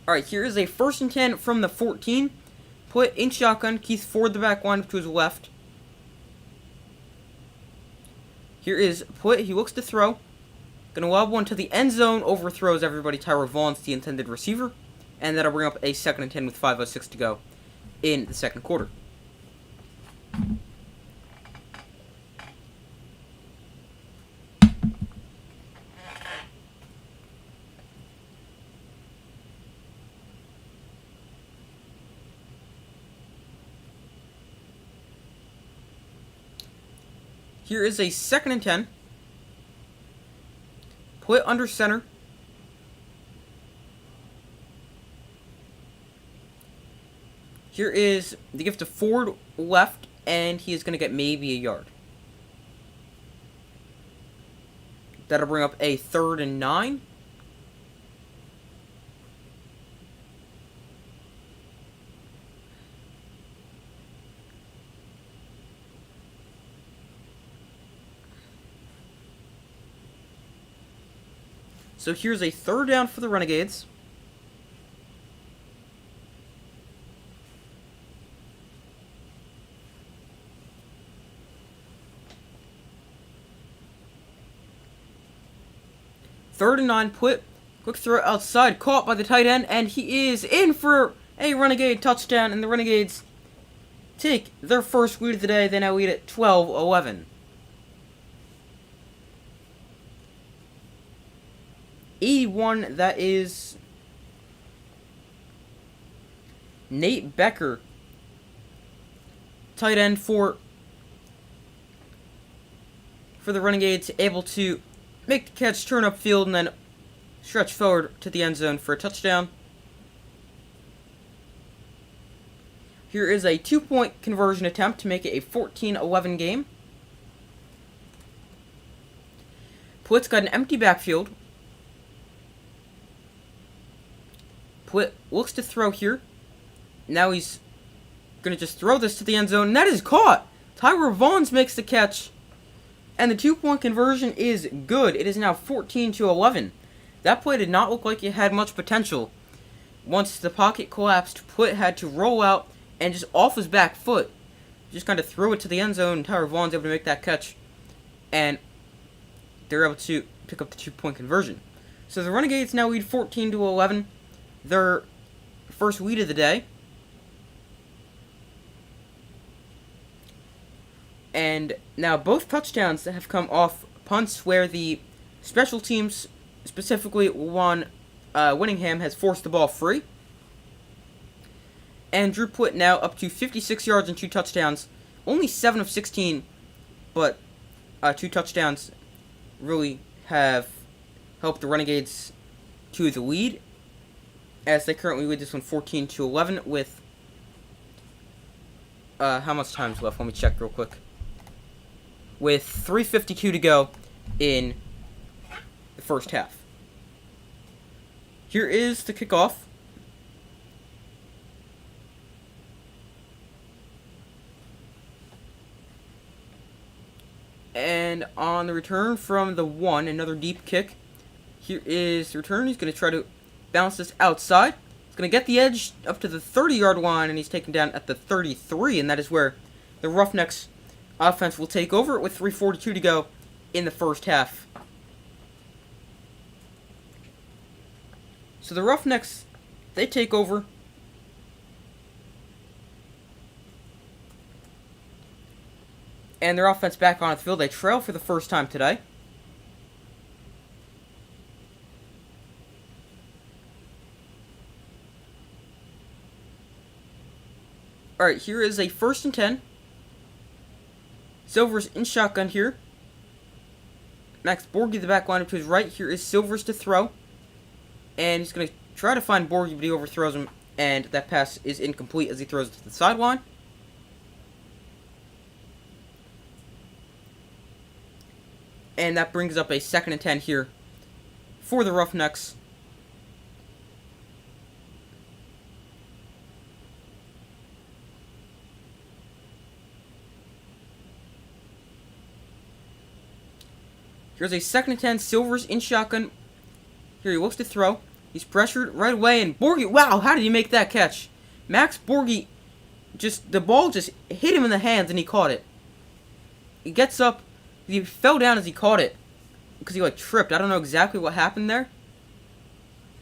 Speaker 1: Alright, here is a 1st and 10 from the 14. Put in shotgun. Keith Ford, the back, lined up to his left. Here is Put. He looks to throw. Gonna lob one to the end zone. Overthrows everybody. Tyra Vaughn's the intended receiver. And that'll bring up a 2nd and 10 with 5:06 to go in the second quarter. Here is a 2nd and 10. Put under center. Here is the gift to Ford left, and he is going to get maybe a yard. That'll bring up a 3rd and 9. So here's a 3rd down for the Renegades. Third and 9, Put. Quick throw outside, caught by the tight end, and he is in for a Renegade touchdown, and the Renegades take their first lead of the day. They now lead at 12-11. 81, that is Nate Becker, tight end for the Renegades, able to make the catch, turn upfield, and then stretch forward to the end zone for a touchdown. Here is a 2-point conversion attempt to make it a 14-11 game. Putt's got an empty backfield. Putt looks to throw here. Now he's going to just throw this to the end zone, and that is caught! Tyra Vaughn's makes the catch, and the 2-point conversion is good. It is now 14-11. That play did not look like it had much potential. Once the pocket collapsed, Putt had to roll out and just off his back foot, just kind of throw it to the end zone, and Tyra Vaughn's able to make that catch, and they're able to pick up the 2-point conversion. So the Renegades now lead 14-11. Their first lead of the day. And now both touchdowns have come off punts where the special teams, specifically Winningham, has forced the ball free. And Drew Putt now up to 56 yards and 2 touchdowns. Only 7 of 16, but 2 touchdowns really have helped the Renegades to the lead, as they currently lead this one 14-11 with how much time's left? Let me check real quick. With 3:52 to go in the first half. Here is the kickoff. And on the return from the 1, another deep kick. Here is the return. He's going to try to bounce this outside. He's going to get the edge up to the 30-yard line, and he's taken down at the 33, and that is where the Roughnecks offense will take over with 3:42 to go in the first half. So the Roughnecks, they take over. And their offense back on the field. They trail for the first time today. Alright, here is a 1st and 10. Silver's in shotgun here. Max Borghi, the back line up to his right. Here is Silvers to throw. And he's going to try to find Borghi, but he overthrows him. And that pass is incomplete as he throws it to the sideline. And that brings up a 2nd and 10 here for the Roughnecks. Here's a 2nd and 10. Silvers in shotgun. Here he looks to throw. He's pressured right away, and Borghi, wow, how did he make that catch? Max Borghi, the ball just hit him in the hands, and he caught it. He gets up. He fell down as he caught it because he tripped. I don't know exactly what happened there.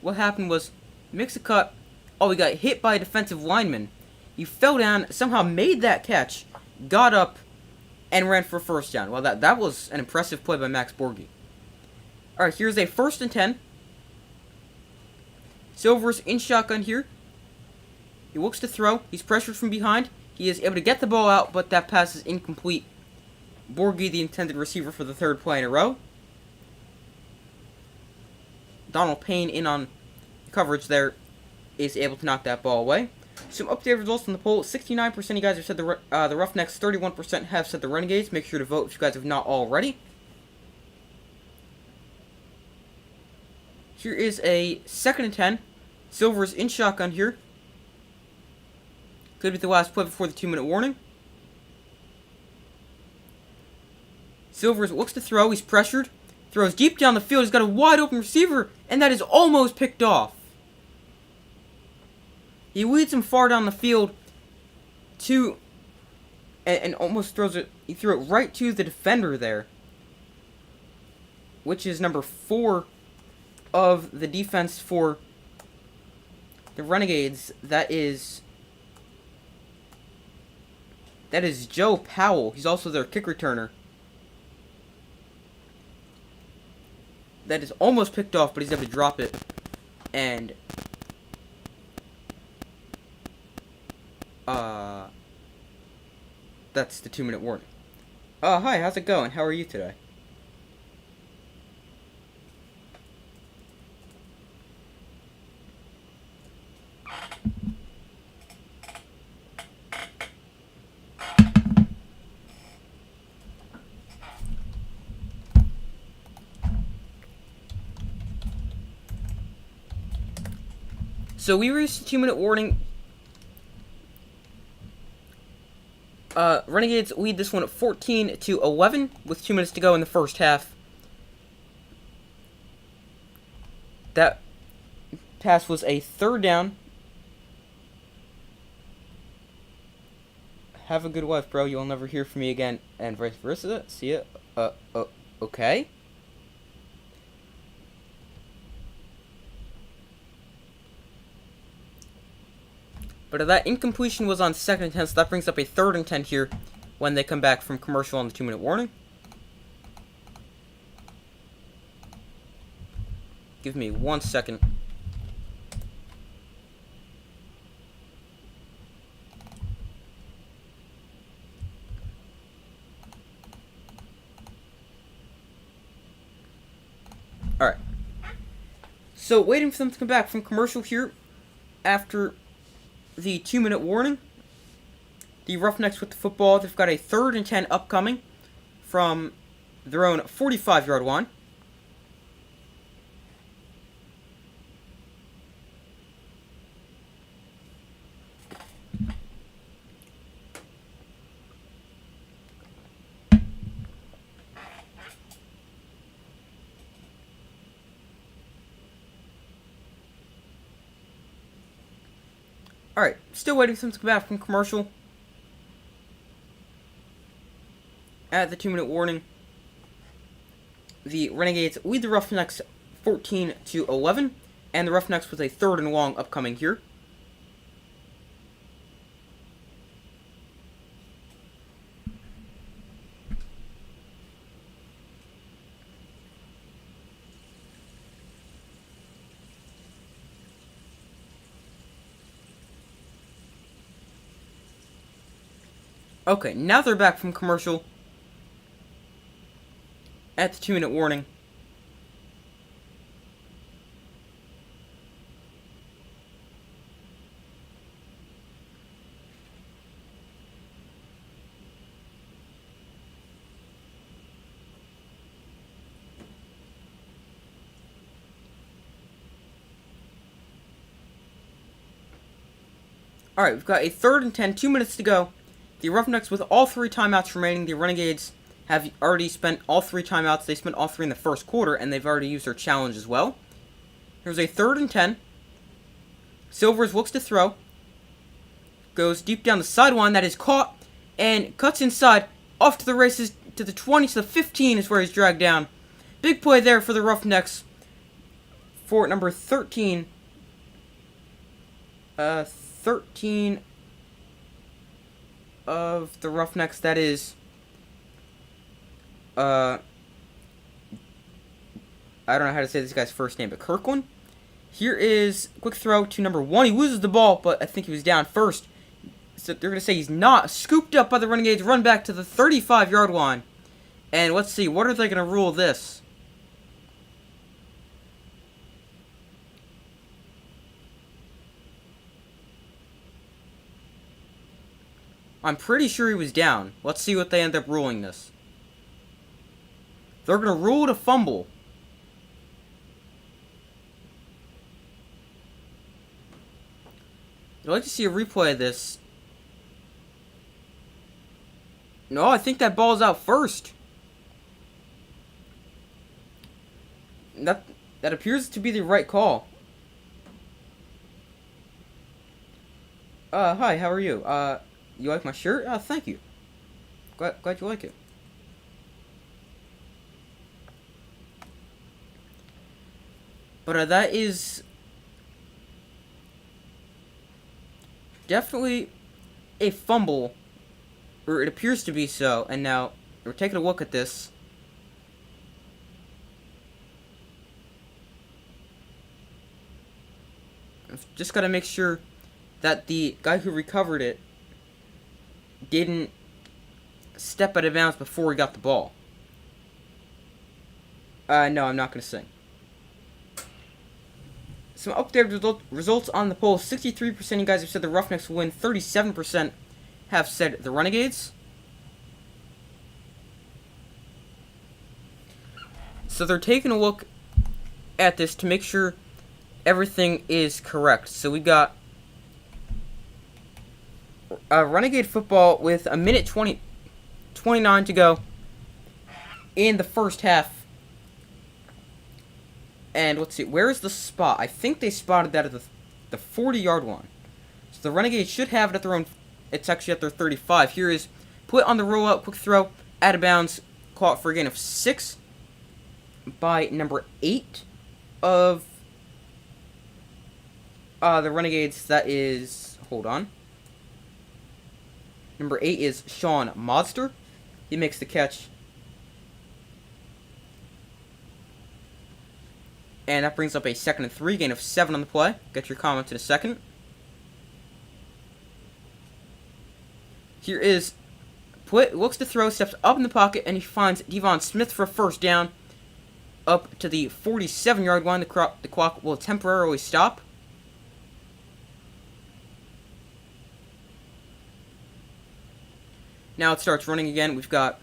Speaker 1: What happened was mix a cut. Oh, he got hit by a defensive lineman. He fell down, somehow made that catch, got up, and ran for a 1st down. Well, that was an impressive play by Max Borghi. All right, here's a 1st and 10. Silver's in shotgun here. He looks to throw. He's pressured from behind. He is able to get the ball out, but that pass is incomplete. Borghi, the intended receiver for the 3rd play in a row. Donald Payne in on coverage there is able to knock that ball away. Some updated results from the poll. 69% of you guys have said the Roughnecks. 31% have said the Renegades. Make sure to vote if you guys have not already. Here is a 2nd and 10. Silver's in shotgun here. Could be the last play before the 2-minute warning. Silvers looks to throw. He's pressured. Throws deep down the field. He's got a wide open receiver, and that is almost picked off. He leads him far down the field and almost throws it. He threw it right to the defender there, which is number 4 of the defense for the Renegades. That is Joe Powell. He's also their kick returner. That is almost picked off, but he's able to drop it. And that's the 2-minute warning. Hi, how's it going? How are you today? So we reached the 2-minute warning. Renegades lead this one at 14-11 with 2 minutes to go in the first half. That pass was a 3rd down. Have a good life, bro. You'll never hear from me again, and vice versa. See ya. Okay. But that incompletion was on 2nd and 10, so that brings up a 3rd and 10 here when they come back from commercial on the 2-minute warning. Give me 1 second. Alright. So, waiting for them to come back from commercial here after the 2-minute warning. The Roughnecks with the football. They've got a 3rd and 10 upcoming from their own 45-yard line. Alright, still waiting for them to come back from commercial. At the 2-minute warning, the Renegades lead the Roughnecks 14-11, and the Roughnecks with a 3rd and long upcoming here. Okay, now they're back from commercial. At the 2-minute warning. Alright, we've got a 3rd and 10, 2 minutes to go. The Roughnecks with all 3 timeouts remaining. The Renegades have already spent all 3 timeouts. They spent all 3 in the first quarter, and they've already used their challenge as well. Here's a 3rd and 10. Silvers looks to throw. Goes deep down the sideline. That is caught. And cuts inside. Off to the races to the 20 to the 15 is where he's dragged down. Big play there for the Roughnecks. For number 13. 13 of the Roughnecks, that is, I don't know how to say this guy's first name, but Kirkland. Here is quick throw to number 1. He loses the ball, but I think he was down first. So they're going to say he's not. Scooped up by the Renegades, run back to the 35-yard line. And let's see, what are they going to rule this? I'm pretty sure he was down. Let's see what they end up ruling this. They're going to rule it a fumble. I'd like to see a replay of this. No, I think that ball's out first. That appears to be the right call. Hi, how are you? You like my shirt? Oh, thank you. Glad you like it. But that is definitely a fumble, or it appears to be so. And now we're taking a look at this. I've just got to make sure that the guy who recovered it didn't step out of bounds before he got the ball. No, I'm not going to sing. Some updated results on the poll. 63% of you guys have said the Roughnecks will win. 37% have said the Renegades. So they're taking a look at this to make sure everything is correct. So we got Renegade football with a minute 29 to go in the first half. And let's see, where is the spot? I think they spotted that at the 40-yard line. So the Renegades should have it at their own. It's actually at their 35. Here is put on the rollout, quick throw, out of bounds, caught for a gain of 6 by number 8 of the Renegades. That is, hold on. Number 8 is Sean Modster. He makes the catch. And that brings up a 2nd and 3, gain of 7 on the play. Get your comments in a second. Here is Put looks to throw, steps up in the pocket, and he finds Devon Smith for a first down. Up to the 47-yard line. The clock will temporarily stop. Now it starts running again. We've got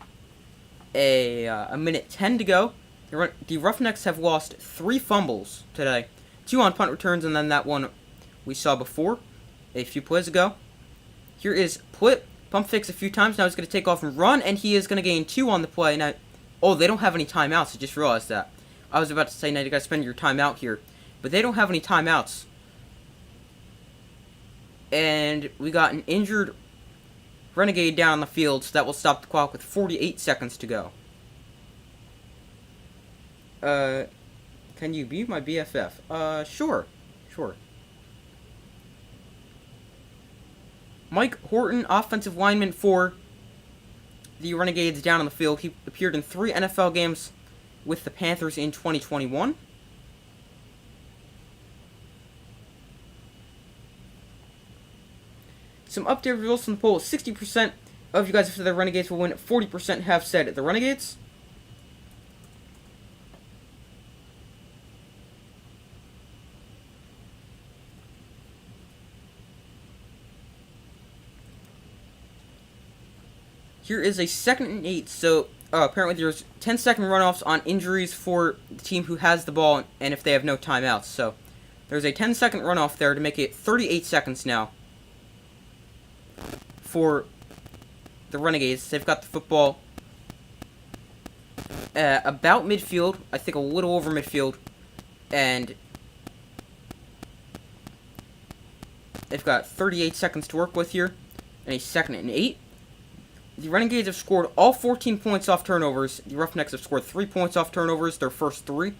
Speaker 1: a minute 10 to go. The Roughnecks have lost 3 fumbles today. 2 on punt returns, and then that one we saw before, a few plays ago. Here is Plitt. Pump fakes a few times. Now he's going to take off and run, and he is going to gain 2 on the play. Now, oh, they don't have any timeouts. I just realized that. I was about to say, now you got to spend your timeout here. But they don't have any timeouts. And we got an injured Renegade down on the field, so that will stop the clock with 48 seconds to go. Can you be my BFF? Sure. Mike Horton, offensive lineman for the Renegades down on the field. He appeared in 3 NFL games with the Panthers in 2021. Some updated results from the poll. 60% of you guys have said the Renegades will win. 40% have said the Renegades. Here is a 2nd and 8. So apparently there's 10-second runoffs on injuries for the team who has the ball, and if they have no timeouts. So there's a 10-second runoff there to make it 38 seconds now for the Renegades. They've got the football about midfield, I think a little over midfield, and they've got 38 seconds to work with here, and a 2nd and 8. The Renegades have scored all 14 points off turnovers. The Roughnecks have scored 3 points off turnovers, their first 3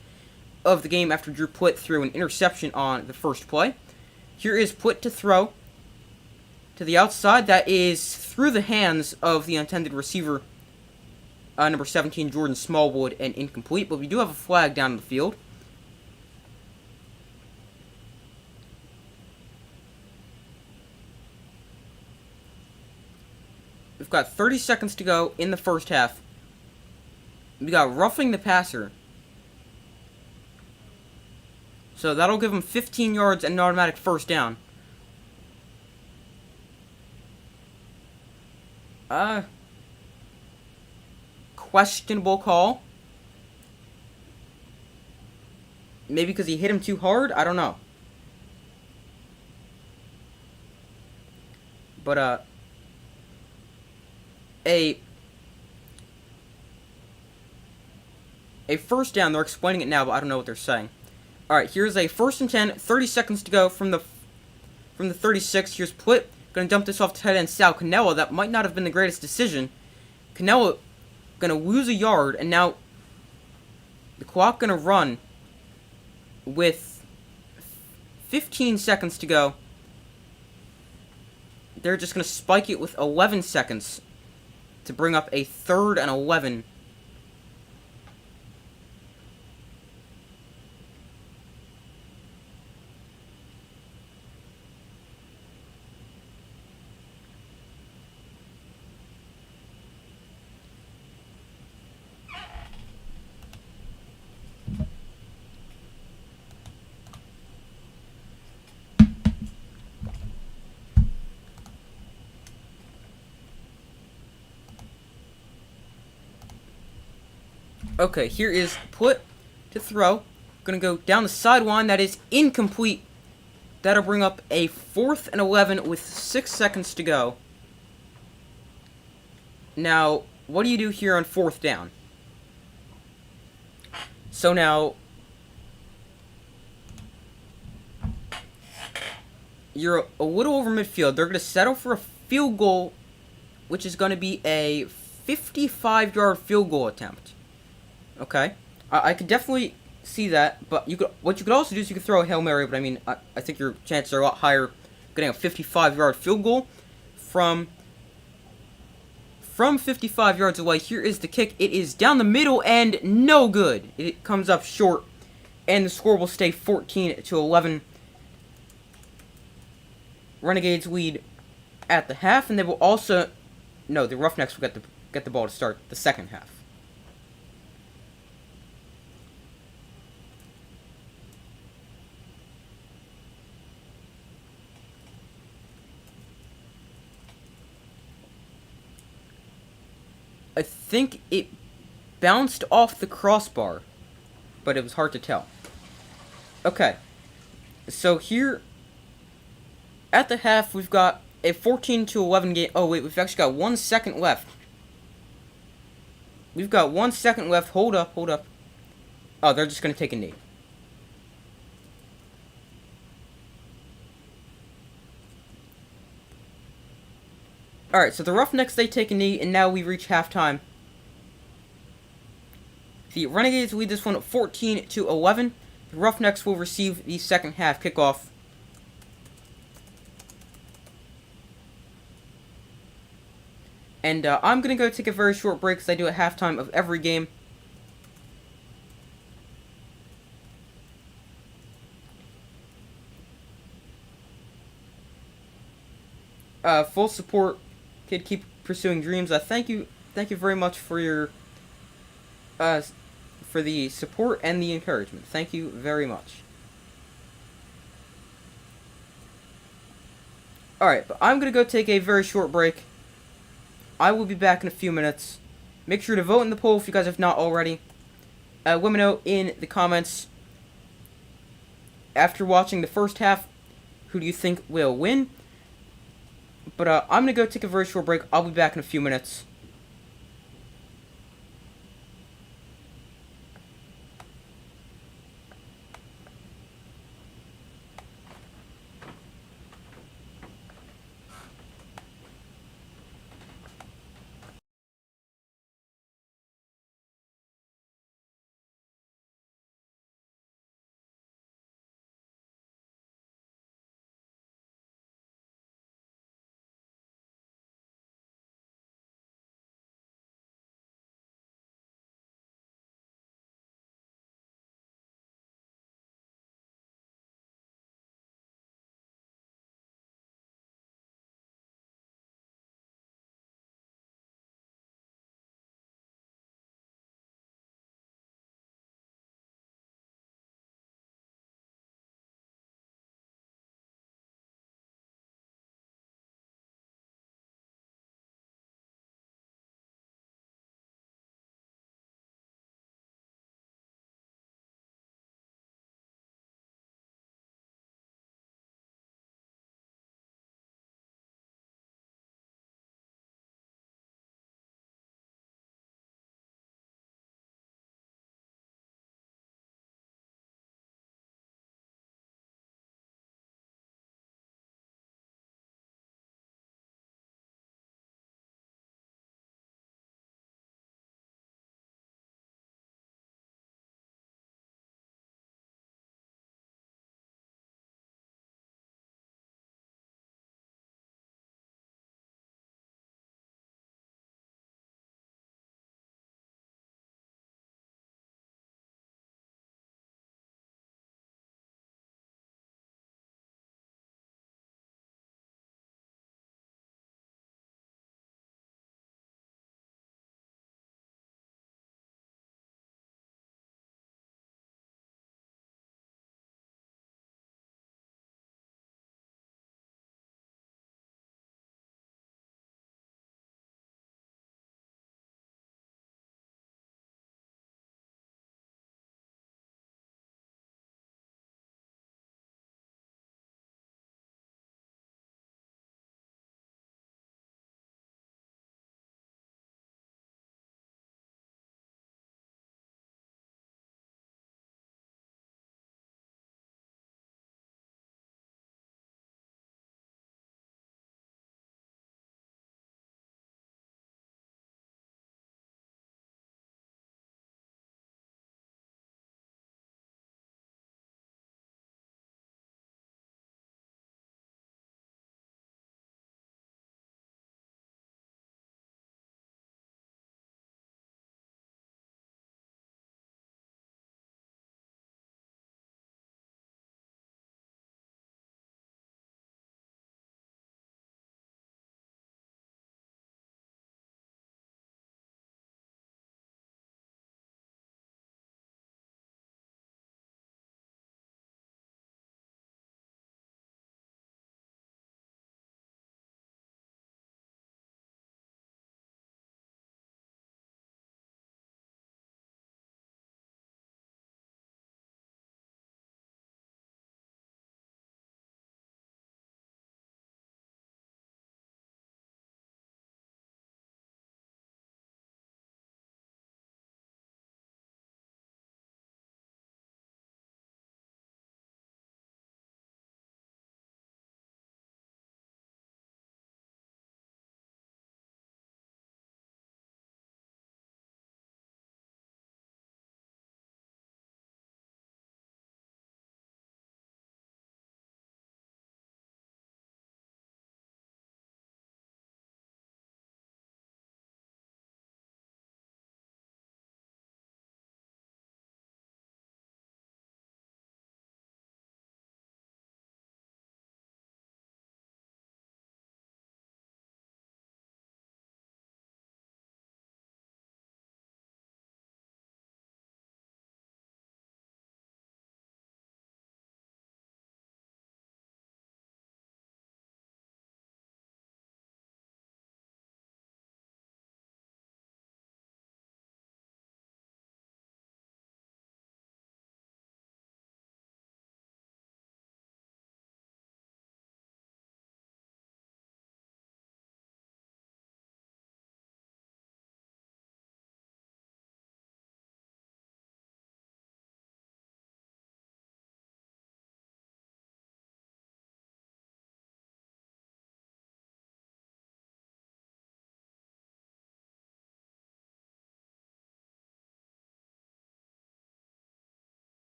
Speaker 1: of the game, after Drew Plitt threw an interception on the first play. Here is Plitt to throw to the outside. That is through the hands of the intended receiver, number 17, Jordan Smallwood, and incomplete. But we do have a flag down in the field. We've got 30 seconds to go in the first half. We got roughing the passer. So that'll give him 15 yards and an automatic first down. Questionable call. Maybe because he hit him too hard? I don't know. But, a first down. They're explaining it now, but I don't know what they're saying. Alright, here's a 1st and 10. 30 seconds to go from the 36. Here's Plitt. Going to dump this off to tight end Sal Cannella. That might not have been the greatest decision. Cannella going to lose a yard, and now the clock going to run with 15 seconds to go. They're just going to spike it with 11 seconds to bring up a 3rd and 11. Okay, here is Plitt to throw. Gonna go down the sideline. That is incomplete. That'll bring up a 4th and 11 with 6 seconds to go. Now, what do you do here on 4th down? So now, you're a little over midfield. They're going to settle for a field goal, which is going to be a 55-yard field goal attempt. Okay, I could definitely see that, but what you could also do is you could throw a Hail Mary, but I mean, I think your chances are a lot higher getting a 55-yard field goal from 55 yards away. Here is the kick. It is down the middle and no good. It comes up short, and the score will stay 14-11. Renegades lead at the half, and they will also... No, the Roughnecks will get the ball to start the second half. I think it bounced off the crossbar, but it was hard to tell. Okay, so here at the half, we've got a 14-11 game. Oh wait, we've actually got 1 second left. We've got 1 second left. Hold up. Oh, they're just gonna take a knee. Alright, so the Roughnecks, they take a knee, and now we reach halftime. The Renegades lead this one 14-11. The Roughnecks will receive the second half kickoff. And I'm going to go take a very short break, as I do at halftime of every game. Full support, kid, keep pursuing dreams. Thank you very much for your for the support and the encouragement. Thank you very much. Alright, but I'm gonna go take a very short break. I will be back in a few minutes. Make sure to vote in the poll if you guys have not already. Let me know in the comments, after watching the first half, who do you think will win? But I'm gonna go take a very short break. I'll be back in a few minutes.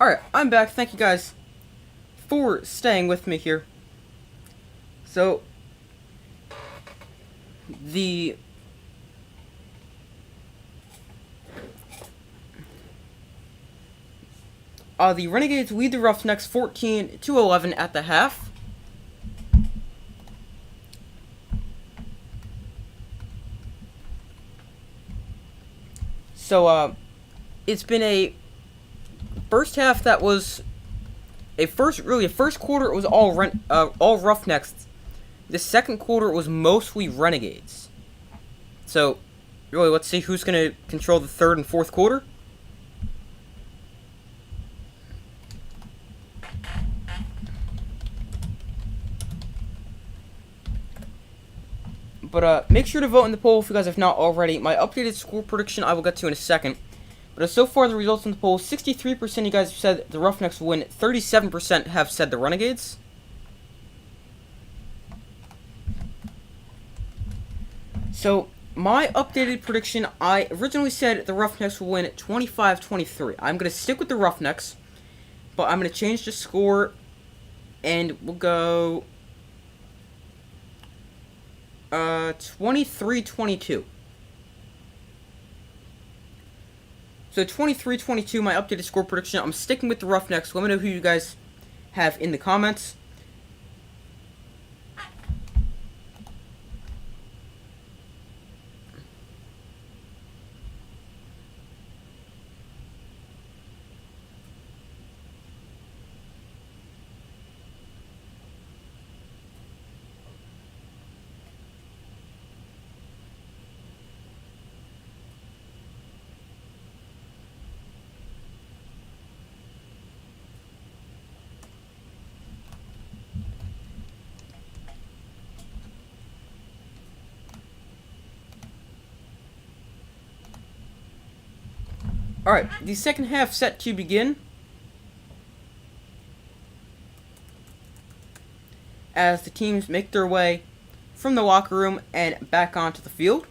Speaker 1: Alright, I'm back. Thank you guys for staying with me here. So, the Renegades lead the Roughnecks 14-11 at the half. So, it's been a first half that was a first quarter. It was all Roughnecks. The second quarter was mostly Renegades. So, really, let's see who's going to control the third and fourth quarter. But make sure to vote in the poll if you guys have not already. My updated score prediction I will get to in a second. But so far the results in the poll, 63% of you guys have said the Roughnecks will win, 37% have said the Renegades. So, my updated prediction, I originally said the Roughnecks will win 25-23. I'm going to stick with the Roughnecks, but I'm going to change the score, and we'll go 23-22. So 23-22, my updated score prediction. I'm sticking with the Roughnecks. Let me know who you guys have in the comments. Alright, the second half set to begin. As the teams make their way from the locker room and back onto the field.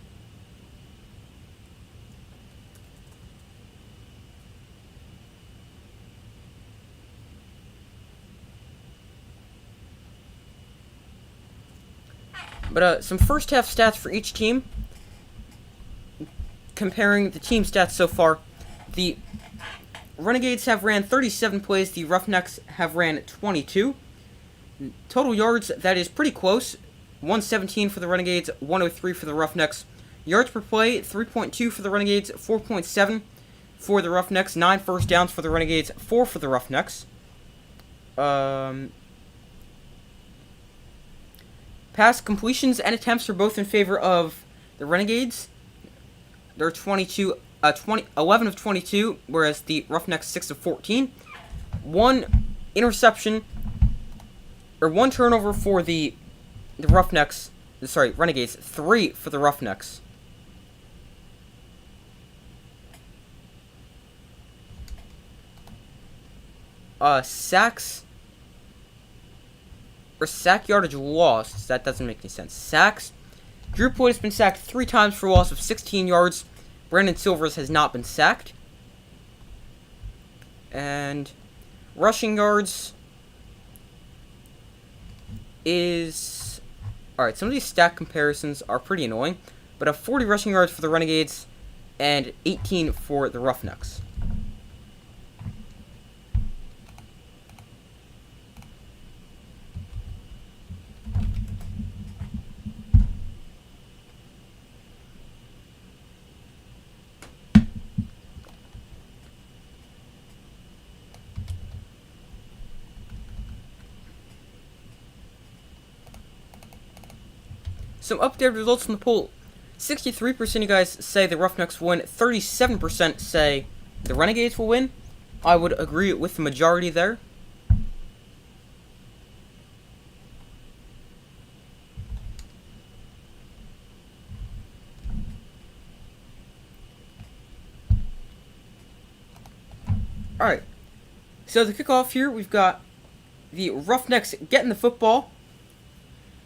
Speaker 1: But some first half stats for each team. Comparing the team stats so far. The Renegades have ran 37 plays. The Roughnecks have ran 22. Total yards, that is pretty close. 117 for the Renegades, 103 for the Roughnecks. Yards per play, 3.2 for the Renegades, 4.7 for the Roughnecks. 9 first downs for the Renegades, 4 for the Roughnecks. Pass completions and attempts are both in favor of the Renegades. They're 11 of 22, whereas the Roughnecks 6 of 14. One interception, or one turnover for the Roughnecks. Sorry, Renegades. 3 for the Roughnecks. Sacks or sack yardage lost. That doesn't make any sense. Sacks. Drew Boyd has been sacked 3 times for a loss of 16 yards. Brandon Silvers has not been sacked. And rushing yards is... Alright, some of these stat comparisons are pretty annoying. But 40 rushing yards for the Renegades and 18 for the Roughnecks. Some updated results from the poll. 63% of you guys say the Roughnecks will win. 37% say the Renegades will win. I would agree with the majority there. Alright. So to kick off here, we've got the Roughnecks getting the football.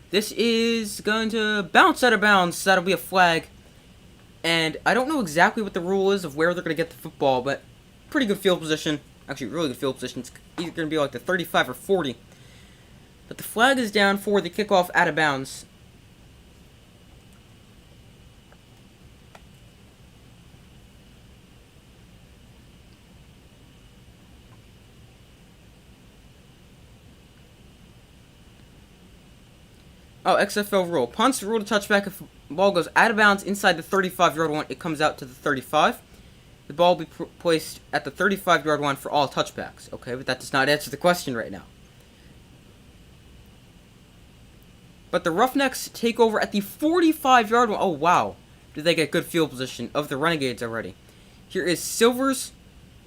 Speaker 1: This is going to bounce out of bounds, so that'll be a flag. And I don't know exactly what the rule is of where they're going to get the football, but pretty good field position. Actually, really good field position. It's either going to be like the 35 or 40. But the flag is down for the kickoff out of bounds. Oh, XFL rule. Punts rule to touchback if the ball goes out of bounds inside the 35-yard line. It comes out to the 35. The ball will be placed at the 35-yard line for all touchbacks. Okay, but that does not answer the question right now. But the Roughnecks take over at the 45-yard line. Oh, wow. Did they get good field position of the Renegades already? Here is Silver's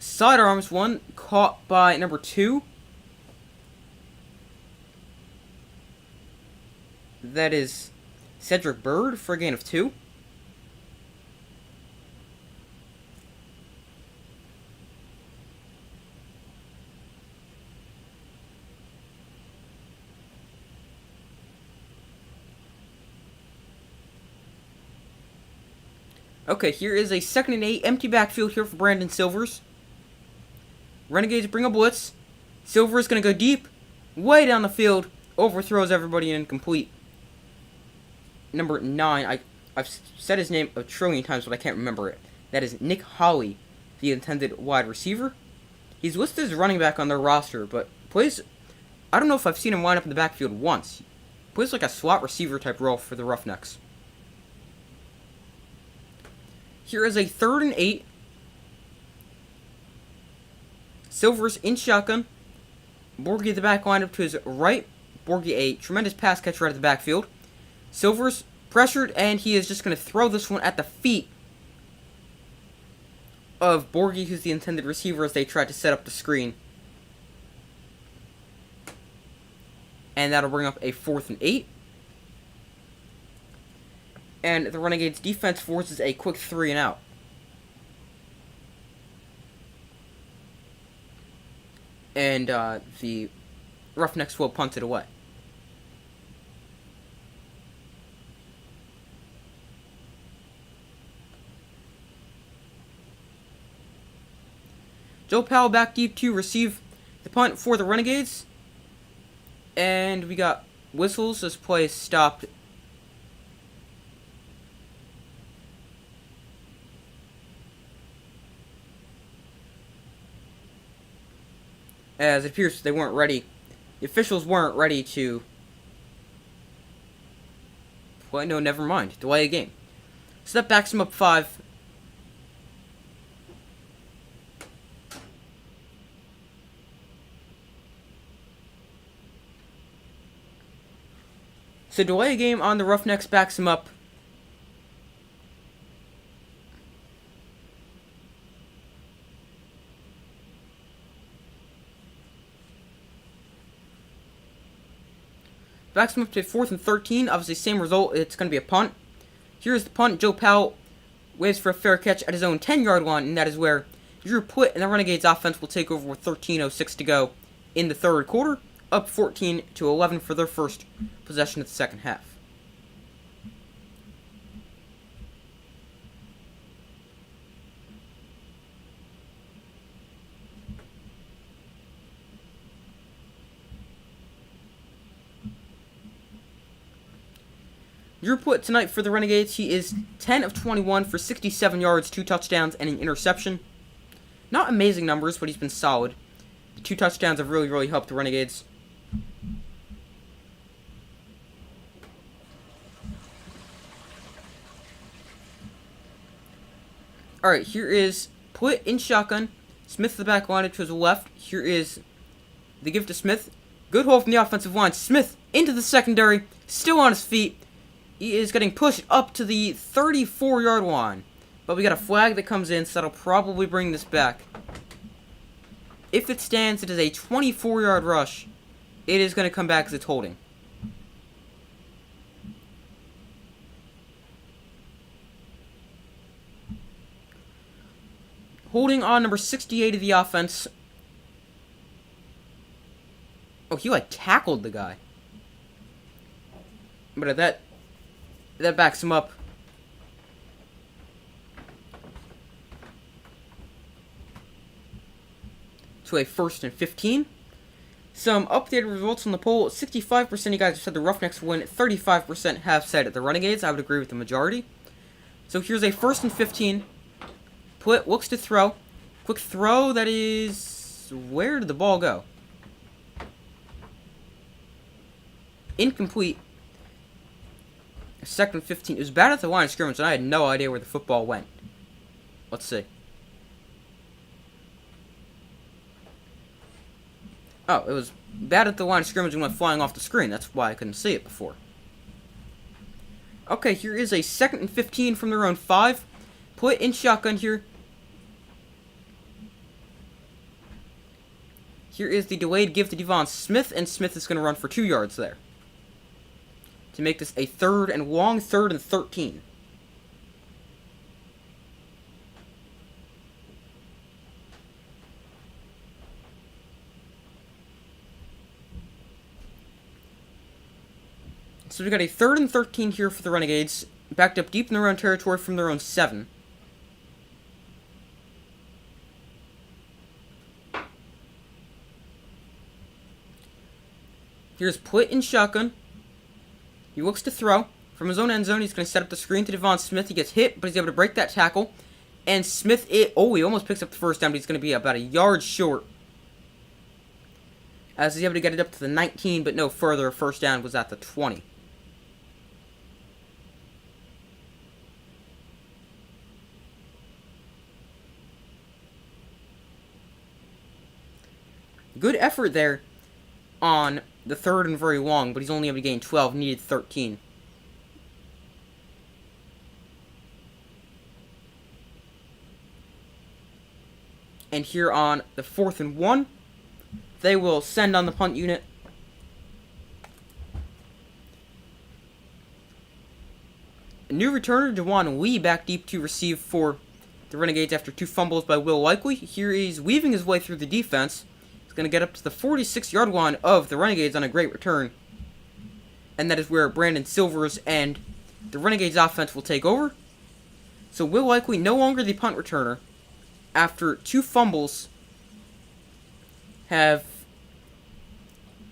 Speaker 1: sidearms. One caught by number 2. That is Cedric Bird for a gain of 2. Okay, here is a 2nd and 8, empty backfield here for Brandon Silvers. Renegades bring a blitz. Silvers going to go deep, way down the field, overthrows everybody and incomplete. Number 9, I've said his name a trillion times, but I can't remember it. That is Nick Holly, the intended wide receiver. He's listed as running back on their roster, but plays, I don't know if I've seen him line up in the backfield once. Plays like a slot receiver type role for the Roughnecks. Here is a 3rd and 8. Silvers in shotgun. Borgie the back line up to his right. Borgie a tremendous pass catcher out of the backfield. Silvers pressured, and he is just going to throw this one at the feet of Borgie, who's the intended receiver, as they tried to set up the screen. And that'll bring up a 4th and 8. And the Renegades defense forces a quick 3 and out. And the Roughnecks will punt it away. Joe Powell back deep to receive the punt for the Renegades. And we got whistles. This play stopped. As it appears they weren't ready. The officials weren't ready to play. No, never mind. Delay a game. So that backs him up 5. So delay a game on the Roughnecks backs him up. Backs him up to 4th and 13. Obviously, same result. It's going to be a punt. Here's the punt. Joe Powell waits for a fair catch at his own 10-yard line, and that is where Drew Plitt and the Renegades offense will take over with 13:06 to go in the 3rd quarter, up 14-11 for their first possession of the 2nd half. Drew Plitt tonight for the Renegades. He is 10 of 21 for 67 yards, 2 touchdowns, and an interception. Not amazing numbers, but he's been solid. The 2 touchdowns have really, really helped the Renegades. Alright, here is Plitt in shotgun. Smith the back line to his left. Here is the give to Smith. Good hold from the offensive line. Smith into the secondary. Still on his feet. He is getting pushed up to the 34-yard line. But we got a flag that comes in, so that'll probably bring this back. If it stands, it is a 24-yard rush. It is going to come back as it's holding. Holding on number 68 of the offense. Oh, he like tackled the guy. But that backs him up. to a 1st and 15. Some updated results on the poll. 65% of you guys have said the Roughnecks will win. 35% have said the Renegades. I would agree with the majority. So here's a 1st and 15. Put looks to throw. Quick throw. That is... Where did the ball go? Incomplete. 2nd and 15. It was bad at the line of scrimmage, and I had no idea where the football went. Let's see. Oh, it was bad at the line of scrimmage and went flying off the screen. That's why I couldn't see it before. Okay, here is a 2nd and 15 from their own 5. Put in shotgun here. Here is the delayed give to Devon Smith, and Smith is going to run for 2 yards there. To make this a 3rd and long, 3rd and 13. So we got a 3rd and 13 here for the Renegades, backed up deep in their own territory from their own 7. Here's Put in shotgun. He looks to throw. From his own end zone, he's going to set up the screen to Devon Smith. He gets hit, but he's able to break that tackle. And Smith, he almost picks up the 1st down, but he's going to be about a yard short. As he's able to get it up to the 19, but no further. 1st down was at the 20. Good effort there on the 3rd and very long, but he's only able to gain 12, needed 13. And here on the 4th and 1, they will send on the punt unit. A new returner, Jawan Lee, back deep to receive for the Renegades after 2 fumbles by Will Likely. Here he's weaving his way through the defense. Going to get up to the 46-yard line of the Renegades on a great return. And that is where Brandon Silvers and the Renegades offense will take over. So Will Likely no longer the punt returner after 2 fumbles have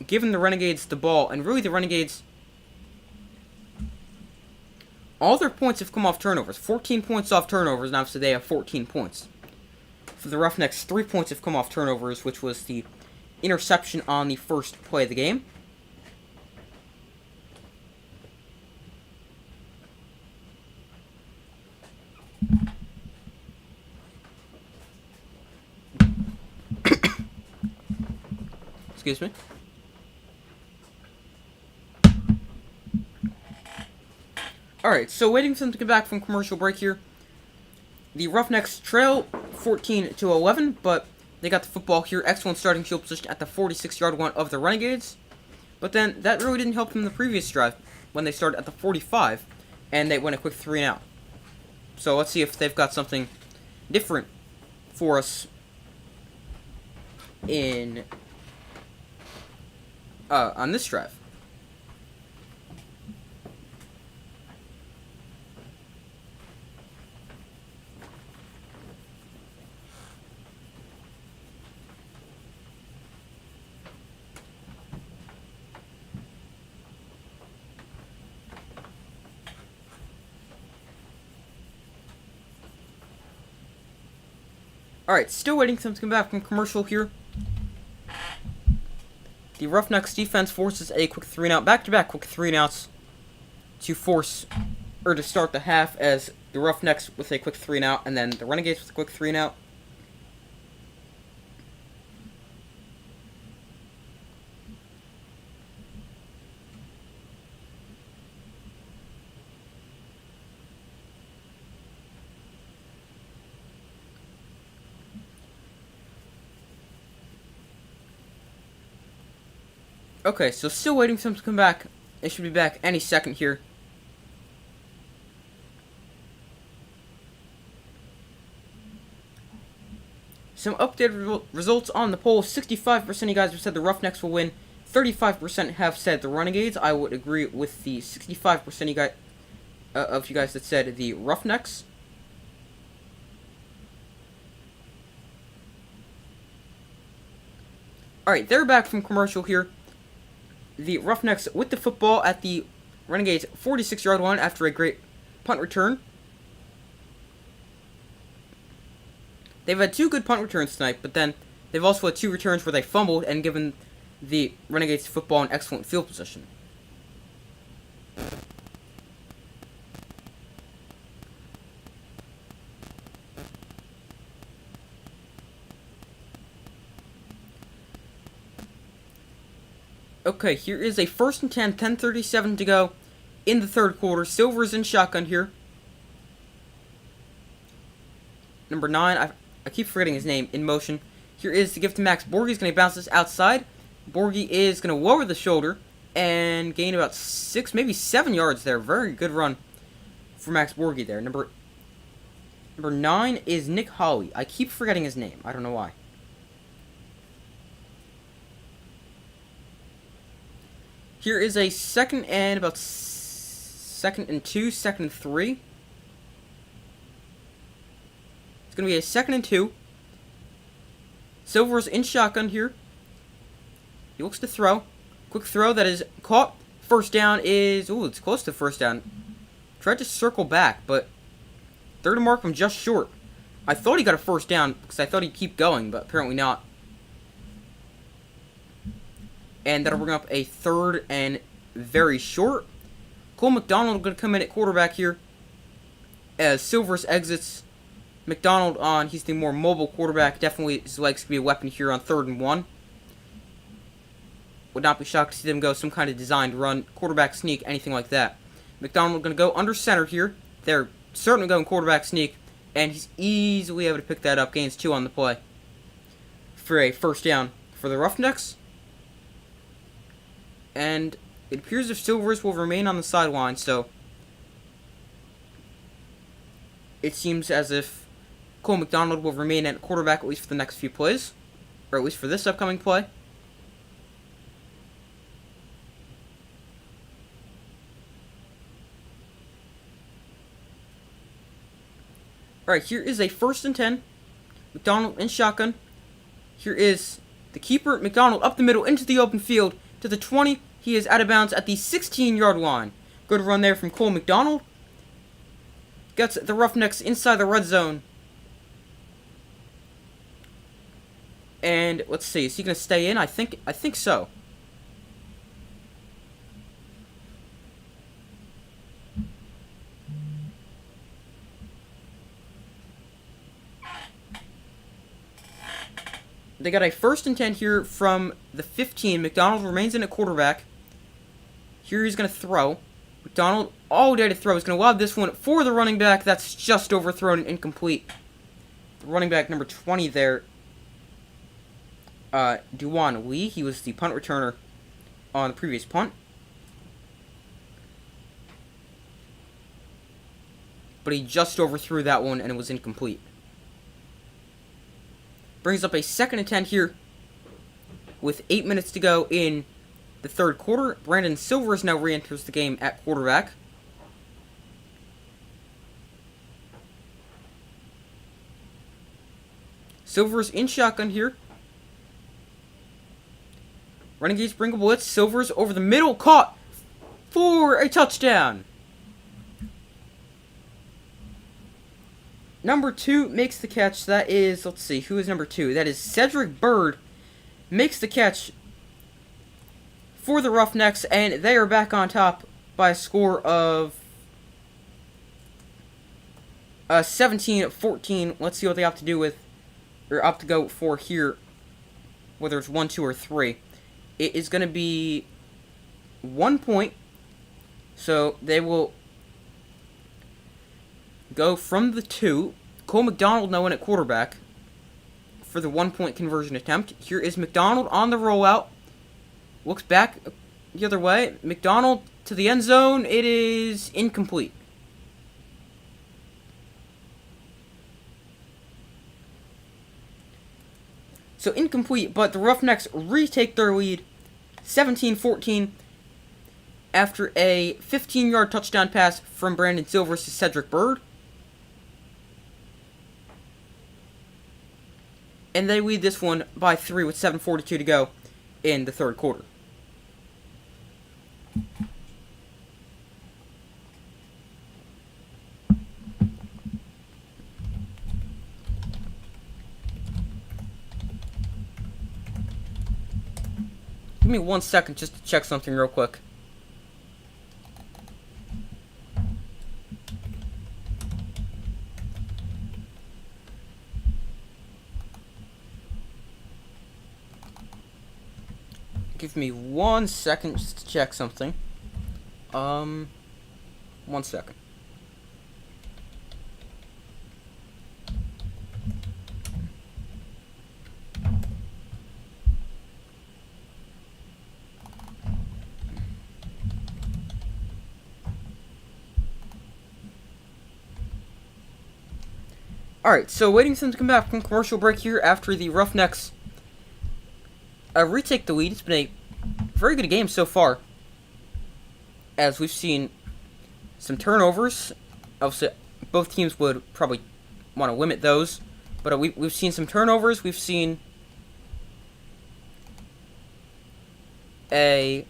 Speaker 1: given the Renegades the ball. And really the Renegades, all their points have come off turnovers. 14 points off turnovers, and obviously they have 14 points. For the Roughnecks, 3 points have come off turnovers, which was the interception on the 1st play of the game. Excuse me. Alright, so waiting for them to come back from commercial break here. The Roughnecks trail 14-11, but they got the football here. Excellent starting field position at the 46-yard line of the Renegades. But then that really didn't help them in the previous drive when they started at the 45, and they went a quick 3 and out. So let's see if they've got something different for us in on this drive. Alright, still waiting for them to come back from commercial here. The Roughnecks defense forces a quick 3 and out, back-to-back quick 3 and outs to force, or to start the half, as the Roughnecks with a quick 3 and out, and then the Renegades with a quick 3 and out. Okay, so still waiting for them to come back. They should be back any second here. Some updated results on the poll. 65% of you guys have said the Roughnecks will win. 35% have said the Renegades. I would agree with the 65% of you guys that said the Roughnecks. Alright, they're back from commercial here. The Roughnecks with the football at the Renegades 46-yard line after a great punt return. They've had 2 good punt returns tonight, but then they've also had 2 returns where they fumbled and given the Renegades football in excellent field position. Okay, here is a 1st and 10, 10:37 to go in the third quarter. Silver's in shotgun here. Number 9, I keep forgetting his name, in motion. Here is the give to Max Borghi. He's going to bounce this outside. Borghi is going to lower the shoulder and gain about 6, maybe 7 yards there. Very good run for Max Borghi there. Number 9 is Nick Hawley. I keep forgetting his name. I don't know why. Here is a 2nd and about 2nd and 2, 2nd and 3. It's going to be a 2nd and 2. Silver's in shotgun here. He looks to throw. Quick throw that is caught. First down is... Ooh, it's close to first down. Tried to circle back, but third and mark him just short. I thought he got a first down because I thought he'd keep going, but apparently not. And that'll bring up a 3rd and very short. Cole McDonald going to come in at quarterback here as Silvers exits. McDonald on, he's the more mobile quarterback. Definitely his legs could be a weapon here on 3rd and 1. Would not be shocked to see them go some kind of designed run, quarterback sneak, anything like that. McDonald going to go under center here. They're certainly going quarterback sneak, and he's easily able to pick that up. Gains 2 on the play for a first down for the Roughnecks. And it appears if Silvers will remain on the sideline, so it seems as if Cole McDonald will remain at quarterback at least for the next few plays, or at least for this upcoming play. Alright, here is a 1st and 10. McDonald in shotgun. Here is the keeper, McDonald, up the middle into the open field to the 20. He is out of bounds at the 16-yard line. Good run there from Cole McDonald. Gets the Roughnecks inside the red zone. And let's see, is he going to stay in? I think so. They got a 1st and 10 here from the 15. McDonald remains in at quarterback. Here he's going to throw. McDonald all day to throw. He's going to lob this one for the running back. That's just overthrown and incomplete. The running back number 20 there, Duwan Lee. He was the punt returner on the previous punt. But he just overthrew that one and it was incomplete. Brings up a 2nd and 10 here with 8 minutes to go in the third quarter. Brandon Silvers now re-enters the game at quarterback. Silvers in shotgun here. Renegades bring a blitz. Silvers over the middle, caught for a touchdown. Number 2 makes the catch. That is, let's see, who is number 2? That is Cedric Bird. Makes the catch for the Roughnecks, and they are back on top by a score of 17-14. Let's see what they have to do with, or opt to go for here, whether it's 1, 2, or 3. It is going to be 1 point, so they will go from the 2. Cole McDonald now in at quarterback for the 1-point conversion attempt. Here is McDonald on the rollout. Looks back the other way. McDonald to the end zone. It is incomplete. So incomplete, but the Roughnecks retake their lead 17-14 after a 15-yard touchdown pass from Brandon Silvers to Cedric Bird. and they lead this one by 3 with 7:42 to go in the third quarter. Give me 1 second just to check something real quick. Give me 1 second just to check something. 1 second. Alright, so waiting for them to come back from commercial break here after the Roughnecks retake the lead. It's been a very good game so far, as we've seen some turnovers. Obviously, both teams would probably want to limit those, but we've seen some turnovers. We've seen a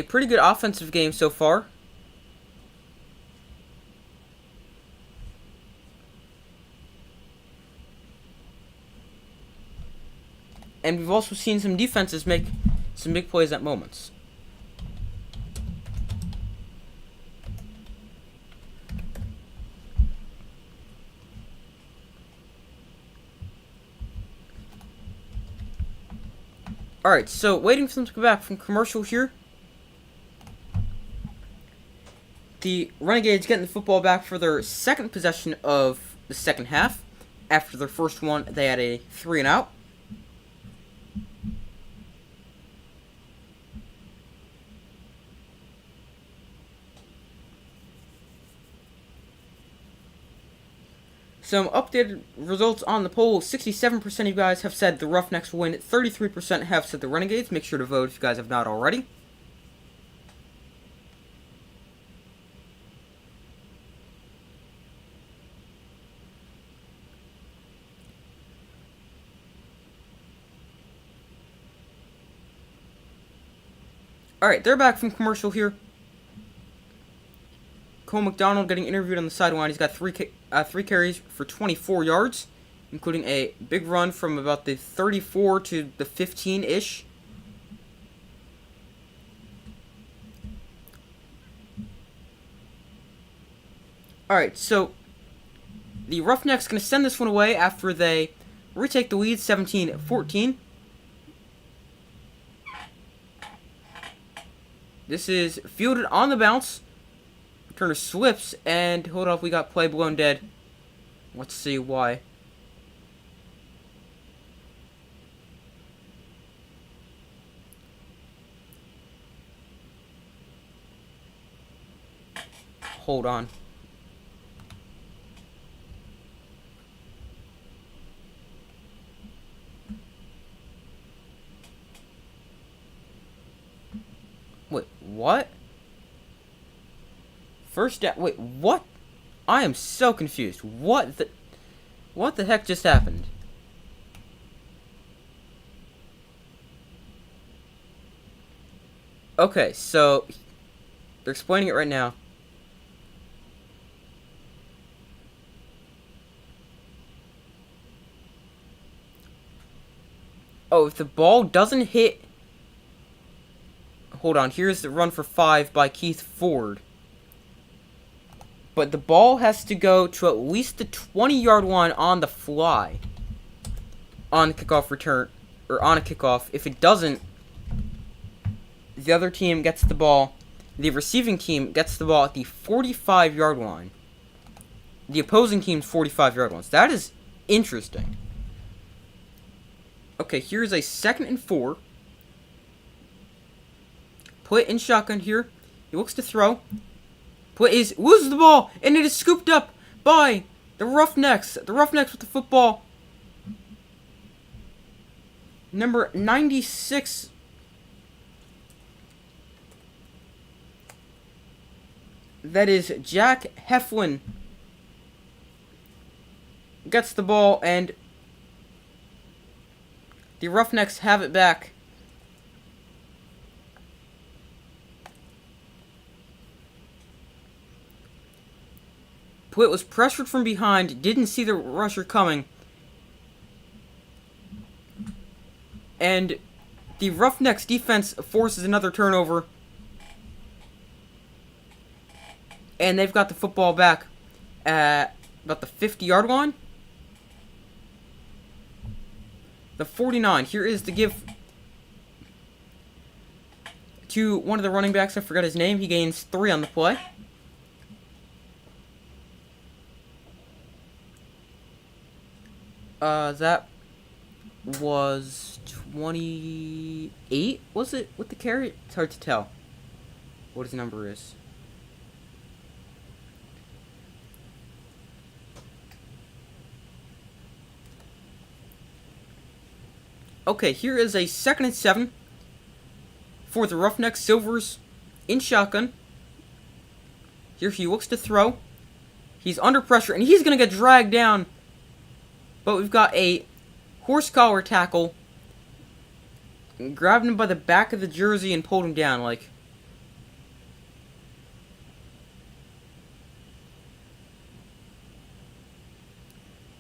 Speaker 1: pretty good offensive game so far. And we've also seen some defenses make some big plays at moments. Alright, so waiting for them to come back from commercial here. The Renegades getting the football back for their second possession of the second half. After their first one, they had a 3-and-out. Some updated results on the poll. 67% of you guys have said the Roughnecks will win. 33% have said the Renegades. Make sure to vote if you guys have not already. Alright, they're back from commercial here. Cole McDonald getting interviewed on the sideline. He's got three carries for 24 yards, including a big run from about the 34 to the 15-ish. Alright, so the Roughnecks going to send this one away after they retake the lead 17-14. This is fielded on the bounce. Returner slips, and hold off, we got play blown dead. Let's see why. Hold on. Wait, what? First down. Wait, what? I am so confused. What the heck just happened? Okay, so they're explaining it right now. Oh, if the ball doesn't hit... Hold on, here's the run for 5 by Keith Ford. But the ball has to go to at least the 20-yard line on the fly. On the kickoff return, or on a kickoff. If it doesn't, the other team gets the ball. The receiving team gets the ball at the 45-yard line. The opposing team's 45-yard line. That is interesting. Okay, here's a 2nd and 4. Put in shotgun here. He looks to throw. Loses the ball, and it is scooped up by the Roughnecks. The Roughnecks with the football. Number 96. that is Jack Heflin, gets the ball, and the Roughnecks have it back. Pwitt was pressured from behind, didn't see the rusher coming, and the Roughnecks defense forces another turnover, and they've got the football back at about the 50-yard line. The 49. Here is the give to one of the running backs. I forgot his name. He gains 3 on the play. That was 28, was it, with the carry? It's hard to tell what his number is. Okay, here is a 2nd and 7 for the Roughnecks. Silvers in shotgun. Here he looks to throw. He's under pressure, and he's going to get dragged down. But we've got a horse collar tackle. Grabbed him by the back of the jersey and pulled him down, like.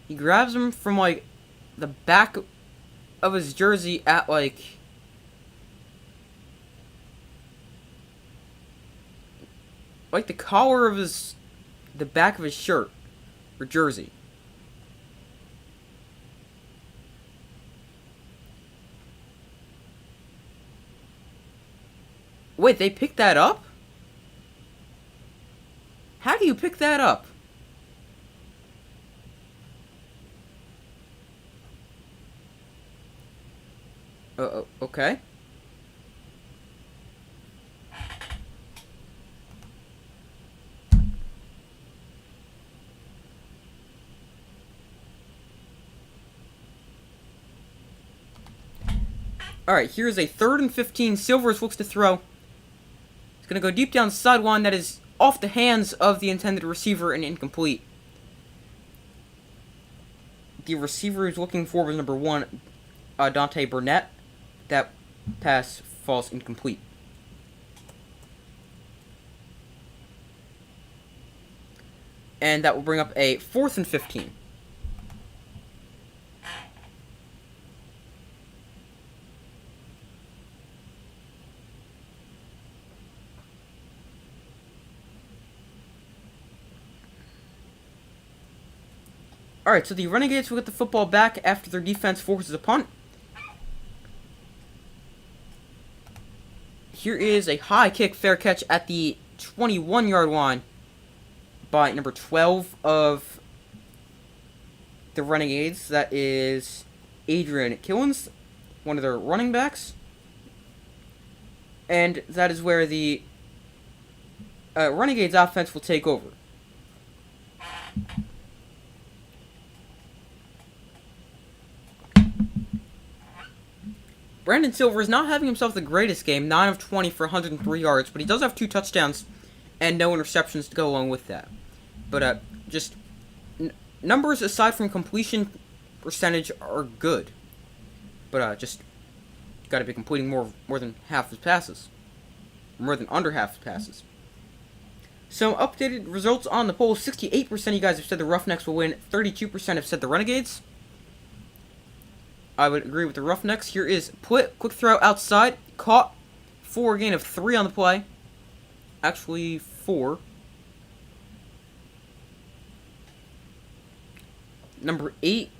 Speaker 1: He grabs him from, like, the back of his jersey at, like, the collar of the back of his shirt or jersey. Wait, they picked that up? How do you pick that up? Okay. Alright, here's a 3rd and 15. Silvers looks to throw. He's going to go deep down the sideline. That is off the hands of the intended receiver and incomplete. The receiver he's looking for was number 1, Dante Burnett. That pass falls incomplete. And that will bring up a 4th and 15. Alright, so the Renegades will get the football back after their defense forces a punt. Here is a high kick, fair catch at the 21-yard line by number 12 of the Renegades. That is Adrian Killens, one of their running backs. And that is where the Renegades offense will take over. Brandon Silver is not having himself the greatest game, 9 of 20 for 103 yards, but he does have 2 touchdowns and no interceptions to go along with that. But just numbers aside from completion percentage are good, but just got to be completing more than half his passes, more than under half his passes. So updated results on the poll: 68% of you guys have said the Roughnecks will win, 32% have said the Renegades. I would agree with the Roughnecks. Here is Pwitt, quick throw outside, caught for a gain of 3 on the play. Actually, 4. Number 8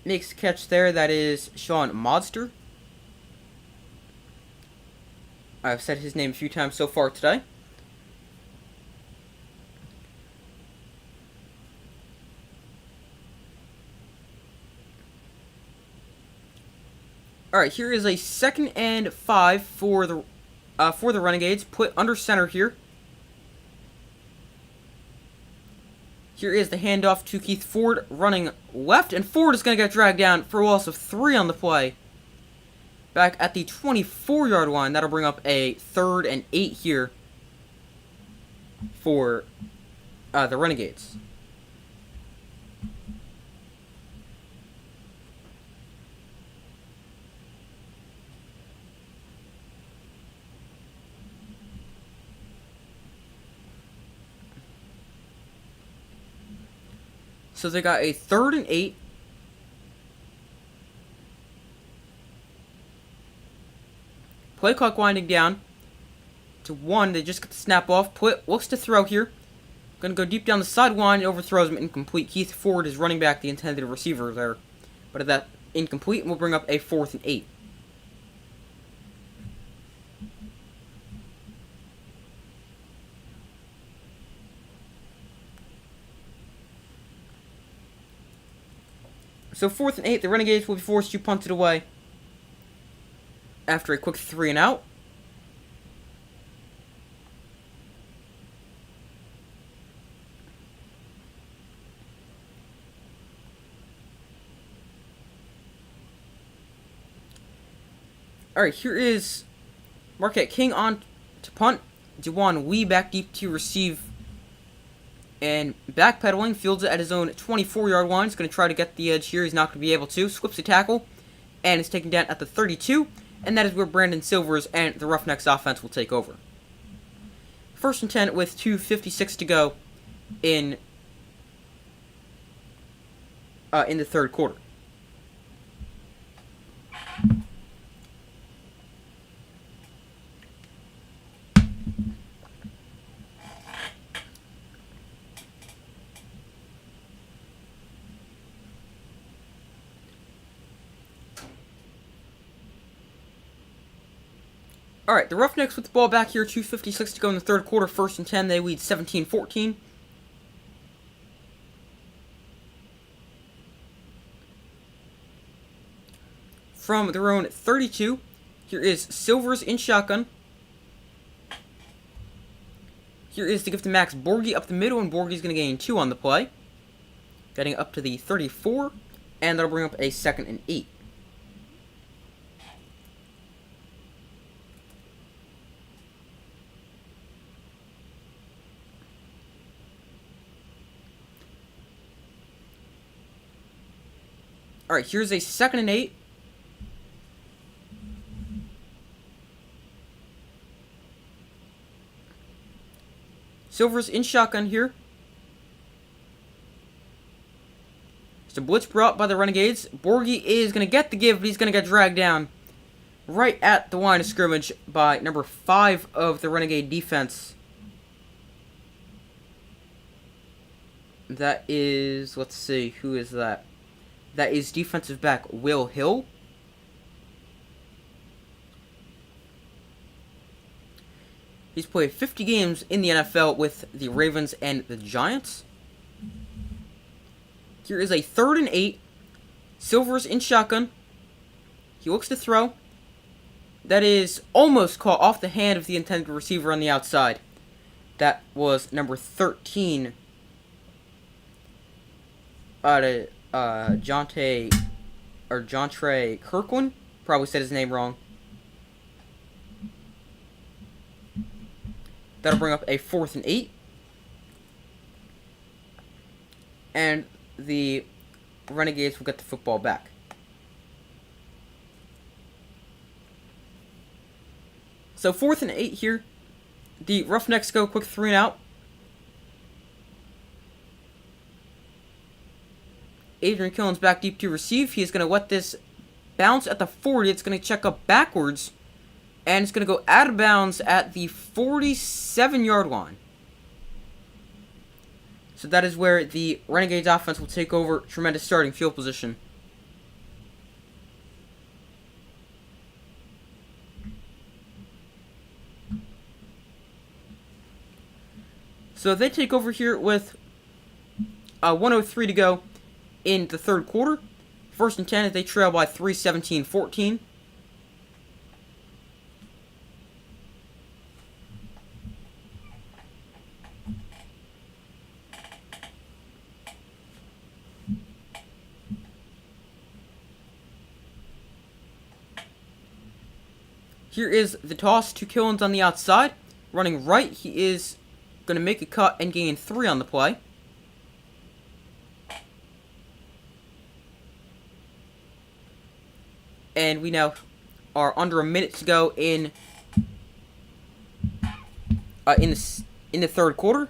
Speaker 1: makes a catch there. That is Sean Modster. I've said his name a few times so far today. Alright, here is a 2nd and 5 for the Renegades. Put under center here. Here is the handoff to Keith Ford running left, and Ford is going to get dragged down for a loss of 3 on the play. Back at the 24-yard line, that'll bring up a 3rd and 8 here for the Renegades. So they got a 3rd and 8. Play clock winding down to 1. They just get the snap off. Looks to throw here. Going to go deep down the sideline and overthrows him incomplete. Keith Ford is running back, the intended receiver there. But that incomplete, and we'll bring up a 4th and 8. So 4th and 8, the Renegades will be forced to punt it away after a quick 3 and out. Alright, here is Marquette King on to punt. Dewan Wee back deep to receive. And backpedaling, fields it at his own 24-yard line. He's going to try to get the edge here. He's not going to be able to. Slips a tackle and is taken down at the 32. And that is where Brandon Silvers and the Roughnecks offense will take over. 1st and 10 with 2:56 to go in the 3rd quarter. Alright, the Roughnecks with the ball back here, 2:56 to go in the 3rd quarter, 1st and 10, they lead 17-14. From their own 32, here is Silvers in shotgun. Here is to give to Max Borgie up the middle, and Borgie's going to gain 2 on the play. Getting up to the 34, and that'll bring up a 2nd and 8. Alright, here's a 2nd and 8. Silver's in shotgun here. It's a blitz brought by the Renegades. Borgie is going to get the give, but he's going to get dragged down right at the line of scrimmage by number 5 of the Renegade defense. That is, let's see, who is that? That is defensive back Will Hill. He's played 50 games in the NFL with the Ravens and the Giants. Here is a 3rd and 8. Silvers in shotgun. He looks to throw. That is almost caught off the hand of the intended receiver on the outside. That was number 13. Jontre Kirkland. Probably said his name wrong. That'll bring up a 4th and 8. And the Renegades will get the football back. So 4th and 8 here. The Roughnecks go quick 3 and out. Adrian Killen's back deep to receive. He's going to let this bounce at the 40. It's going to check up backwards. And it's going to go out of bounds at the 47-yard line. So that is where the Renegades offense will take over tremendous starting field position. So they take over here with 1:03 to go in the 3rd quarter. 1st and 10 as they trail by 3, 17-14. Here is the toss to Killens on the outside. Running right, he is going to make a cut and gain 3 on the play. And we now are under a minute to go in the third quarter.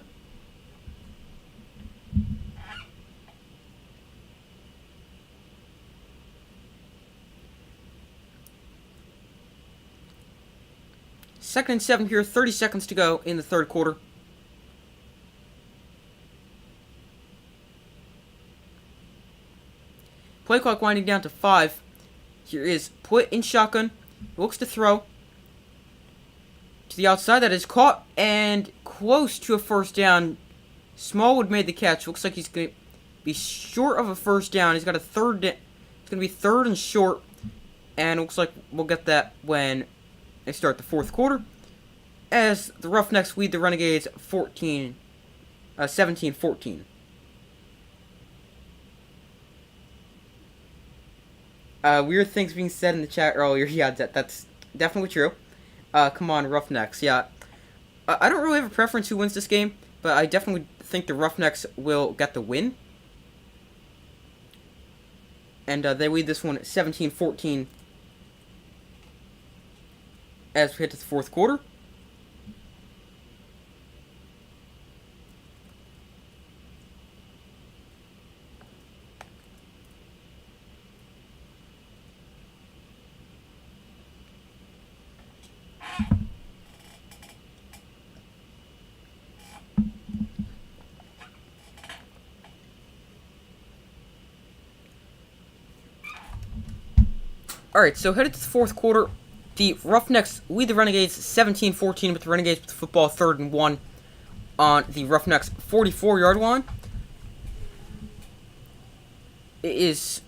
Speaker 1: Second and 7 here, 30 seconds to go in the third quarter. Play clock winding down to 5. Here is put in shotgun. Looks to throw to the outside. That is caught and close to a first down. Smallwood made the catch. Looks like he's going to be short of a first down. He's got a third. It's going to be third and short. And it looks like we'll get that when they start the fourth quarter, as the Roughnecks lead the Renegades 17-14. Weird things being said in the chat earlier. Yeah, that's definitely true. Come on, Roughnecks. Yeah. I don't really have a preference who wins this game, but I definitely think the Roughnecks will get the win. And they lead this one 17-14 as we hit to the fourth quarter. Alright, so headed to the fourth quarter. The Roughnecks lead the Renegades 17-14, with the Renegades with the football 3rd and 1 on the Roughnecks 44-yard line. It is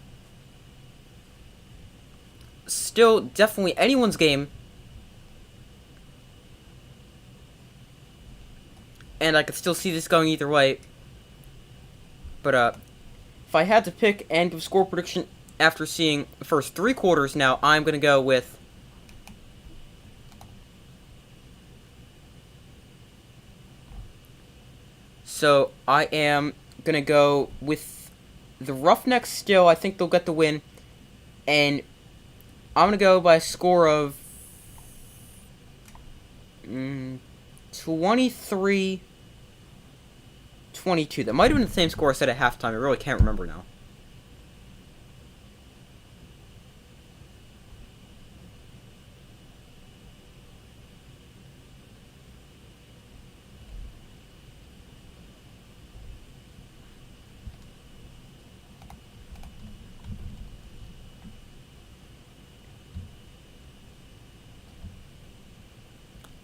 Speaker 1: still definitely anyone's game. And I could still see this going either way. But if I had to pick and give a score prediction after seeing the first 3 quarters now, I'm going to go with So I am going to go with the Roughnecks still. I think they'll get the win. And I'm going to go by a score of 23-22. That might have been the same score I said at halftime. I really can't remember now.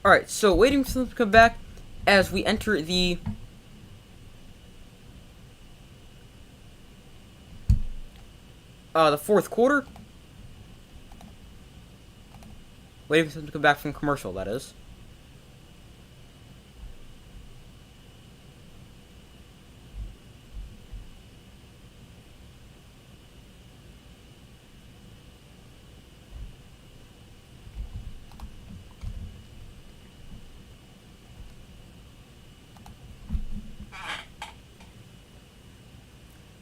Speaker 1: Alright, so waiting for them to come back as we enter the fourth quarter. Waiting for them to come back from commercial, that is.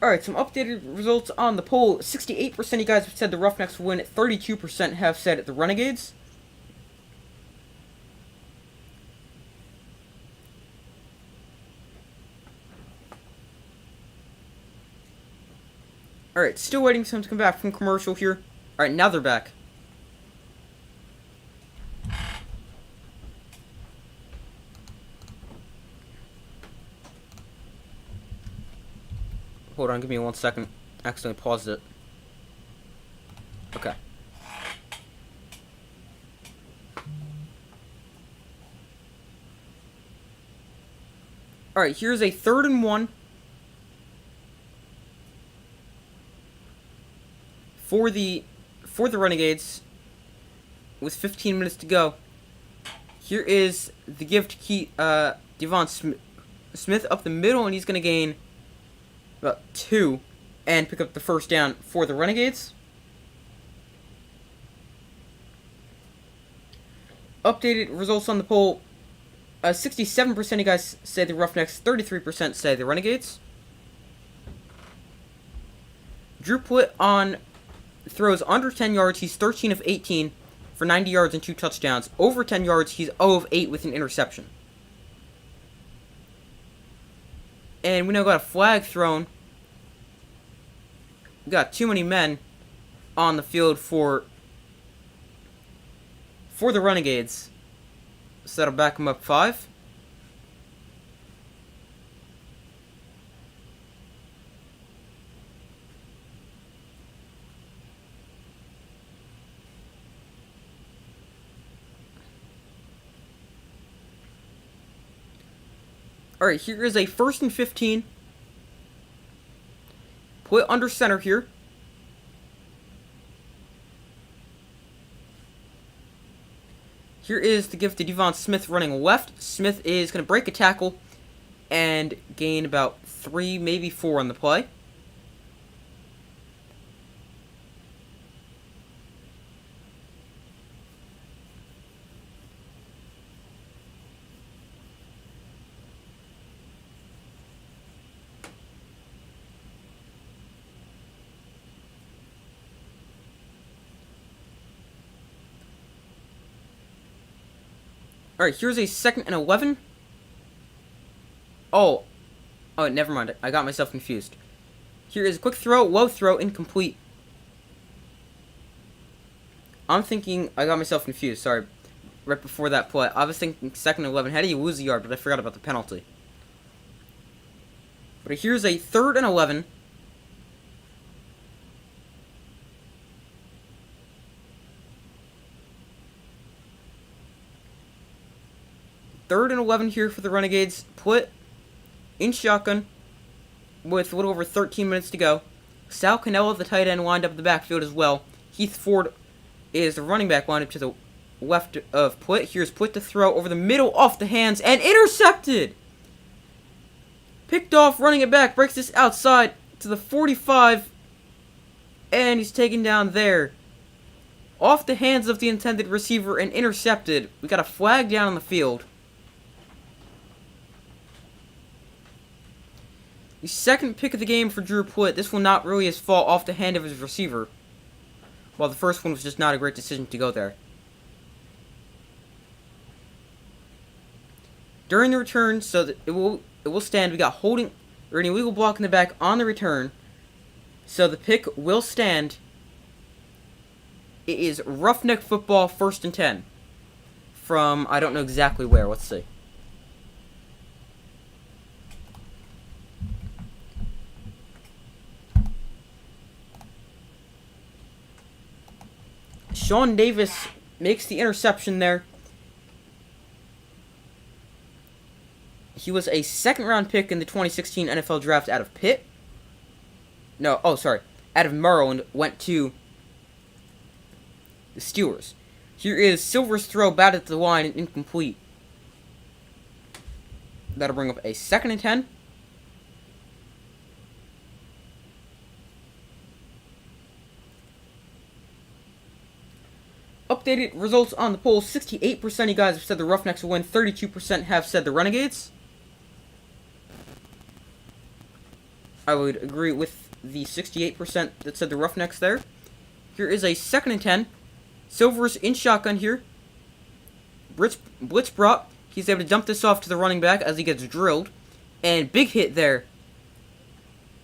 Speaker 1: Alright, some updated results on the poll. 68% of you guys have said the Roughnecks will win. 32% have said the Renegades. Alright, still waiting for them to come back from commercial here. Alright, now they're back. Hold on, give me 1 second. Accidentally paused it. Okay. Alright, here's a 3rd and 1 for the Renegades with 15 minutes to go. Here is the give to Devon Smith up the middle, and he's going to gain about 2 and pick up the first down for the Renegades. Updated results on the poll. 67% of you guys say the Roughnecks, 33% say the Renegades. Drew Plitt on throws under 10 yards. He's 13 of 18 for 90 yards and 2 touchdowns. Over 10 yards, he's 0 of 8 with an interception. And we now got a flag thrown. We got too many men on the field for the Renegades. So that'll back them up 5. Alright, here is a 1st and 15. Put under center here. Here is the give to Devon Smith running left. Smith is going to break a tackle and gain about 3, maybe 4 on the play. Alright, here's a 2nd and 11. Oh, never mind. I got myself confused. Here is a quick throw, low throw, incomplete. I'm thinking I got myself confused. Sorry. Right before that play. I was thinking 2nd and 11. How do you lose a yard? But I forgot about the penalty. But here's a 3rd and 11. Third and 11 here for the Renegades. Put in shotgun with a little over 13 minutes to go. Sal Cannella, the tight end, lined up in the backfield as well. Heath Ford is the running back, lined up to the left of Put. Here's Put to throw over the middle, off the hands, and intercepted! Picked off, running it back, breaks this outside to the 45, and he's taken down there. Off the hands of the intended receiver and intercepted. We got a flag down on the field. The 2nd pick of the game for Drew Plitt. This will not really fall off the hand of his receiver. While the first one was just not a great decision to go there. During the return, so that it will stand, we got holding or an illegal block in the back on the return. So the pick will stand. It is Roughneck football, 1st and 10. From, I don't know exactly where. Let's see. Sean Davis makes the interception there. He was a 2nd-round pick in the 2016 NFL Draft out of Pitt. No, out of Maryland, went to the Steelers. Here is Silver's throw, batted to the line and incomplete. That'll bring up a 2nd and 10. Updated results on the poll. 68% of you guys have said the Roughnecks will win. 32% have said the Renegades. I would agree with the 68% that said the Roughnecks there. Here is a 2nd and 10. Silver's in shotgun here. Blitz brought. He's able to dump this off to the running back as he gets drilled. And big hit there.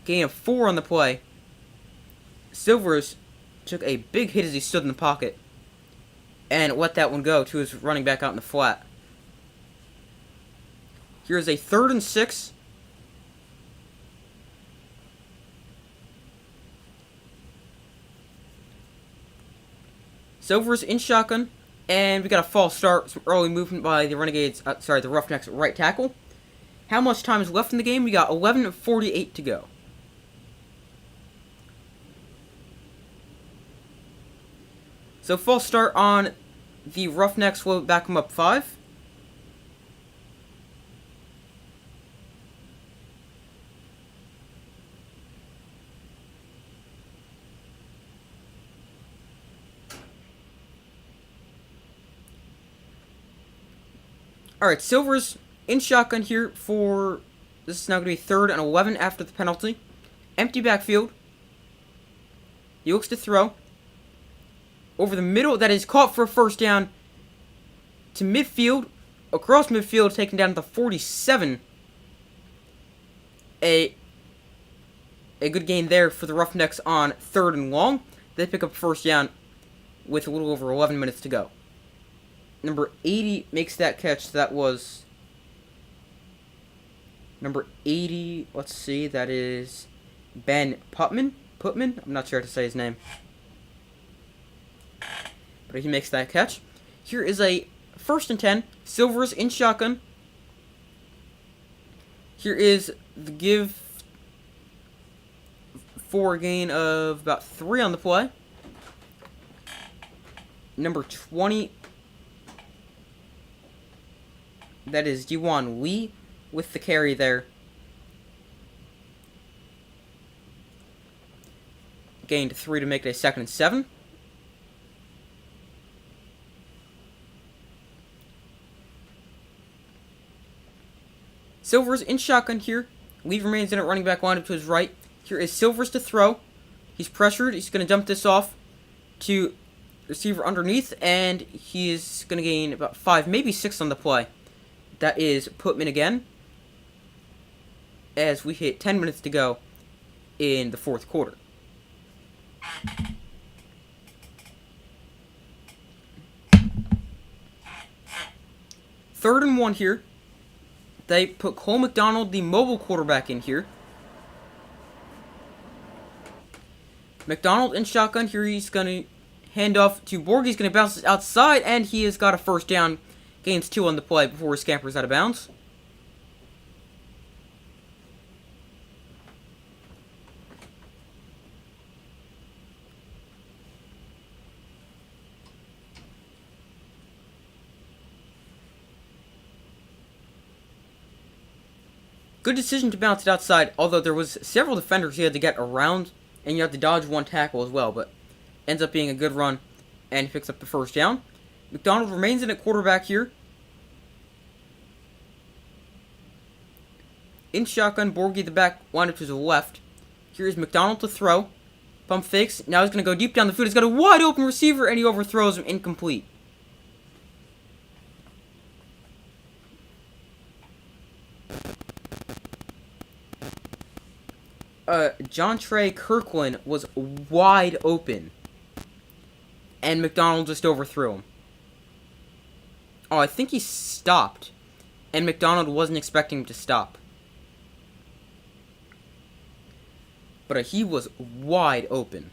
Speaker 1: Gain of 4 on the play. Silvers took a big hit as he stood in the pocket. And let that one go to his running back out in the flat. Here's a 3rd and 6. Silver's in shotgun. And we got a false start. Some early movement by the Renegades. The Roughnecks right tackle. How much time is left in the game? We got 11:48 to go. So false start on the Roughnecks will back them up 5. Alright, Silver's in shotgun here for... This is now going to be 3rd and 11 after the penalty. Empty backfield. He looks to throw. Over the middle, that is caught for a first down. To midfield. Across midfield, taken down to the 47. A good gain there for the Roughnecks on 3rd and long. They pick up first down with a little over 11 minutes to go. Number 80 makes that catch. That was number 80. Let's see. That is Ben Putman. I'm not sure how to say his name. But he makes that catch. Here is a 1st and 10. Silver's in shotgun. Here is the give for a gain of about 3 on the play. Number 20. That is Jiwan Lee with the carry there. Gained 3 to make it a 2nd and 7. Silver's in shotgun here. Lee remains in at running back lineup to his right. Here is Silver's to throw. He's pressured. He's going to dump this off to receiver underneath, and he is going to gain about 5, maybe 6 on the play. That is Putman again, as we hit 10 minutes to go in the 4th quarter. 3rd and 1 here. They put Cole McDonald, the mobile quarterback, in here. McDonald in shotgun here. He's going to hand off to Borg. He's going to bounce it outside, and he has got a first down. Gains 2 on the play before he scampers out of bounds. Good decision to bounce it outside, although there was several defenders he had to get around, and you have to dodge 1 tackle as well, but ends up being a good run, and he picks up the first down. McDonald remains in at quarterback here. In shotgun, Borgie the back, lined to the left. Here is McDonald to throw. Pump fakes. Now he's going to go deep down the field. He's got a wide open receiver, and he overthrows him, incomplete. John Trey Kirkland was wide open, and McDonald just overthrew him. Oh, I think he stopped, and McDonald wasn't expecting him to stop. But he was wide open.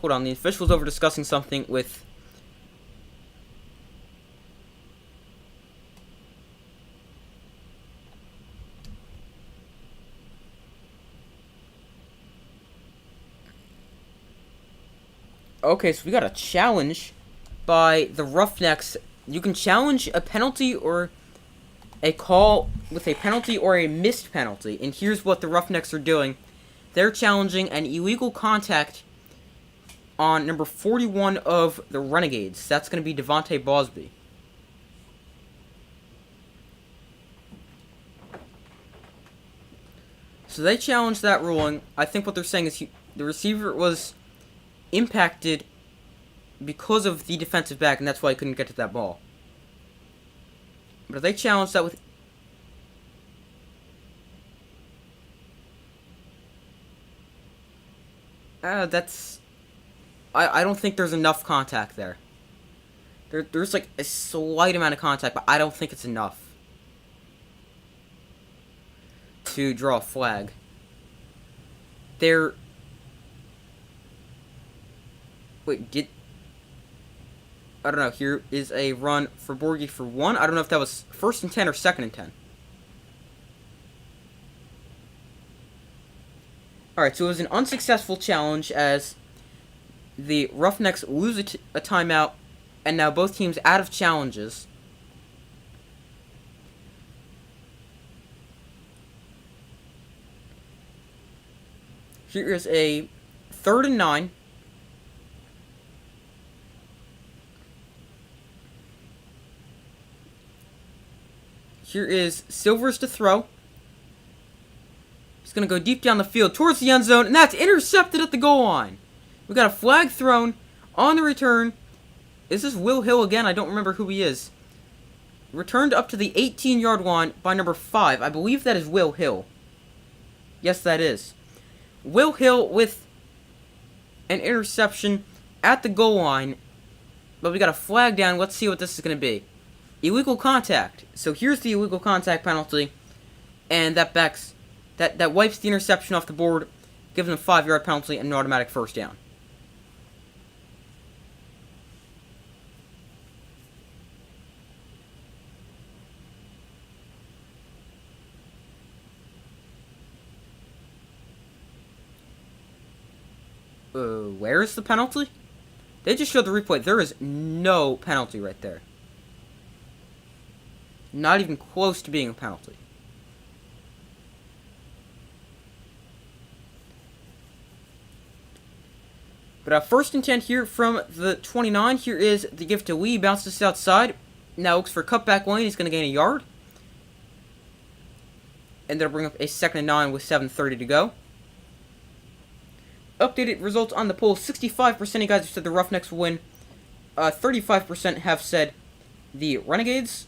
Speaker 1: Hold on, the official's over discussing something with... Okay, so we got a challenge by the Roughnecks. You can challenge a penalty or a call with a penalty or a missed penalty. And here's what the Roughnecks are doing. They're challenging an illegal contact on number 41 of the Renegades. That's going to be Devontae Bosby. So they challenged that ruling. I think what they're saying is the receiver was impacted because of the defensive back, and that's why he couldn't get to that ball. But if they challenged that with... that's... I don't think there's enough contact there. There's like a slight amount of contact, but I don't think it's enough to draw a flag. Wait, I don't know. Here is a run for Borgie for 1. I don't know if that was 1st and 10 or 2nd and 10. Alright, so it was an unsuccessful challenge as the Roughnecks lose a timeout And now both teams out of challenges. Here is a 3rd and 9. Here is Silvers to throw. He's going to go deep down the field towards the end zone, and that's intercepted at the goal line. We got a flag thrown on the return. Is this Will Hill again? I don't remember who he is. Returned up to the 18-yard line by number 5. I believe that is Will Hill. Yes, that is. Will Hill with an interception at the goal line. But we got a flag down. Let's see what this is going to be. Illegal contact. So here's the illegal contact penalty. And that wipes the interception off the board, gives them a 5-yard penalty and an automatic first down. Where's the penalty? They just showed the replay. There is no penalty right there. Not even close to being a penalty. But 1st and 10 here from the 29. Here is the give to Lee. Bounces this outside. Now looks for cutback lane. He's going to gain a yard. And that'll bring up a 2nd and 9 with 7:30 to go. Updated results on the poll. 65% of you guys have said the Roughnecks will win. 35% have said the Renegades.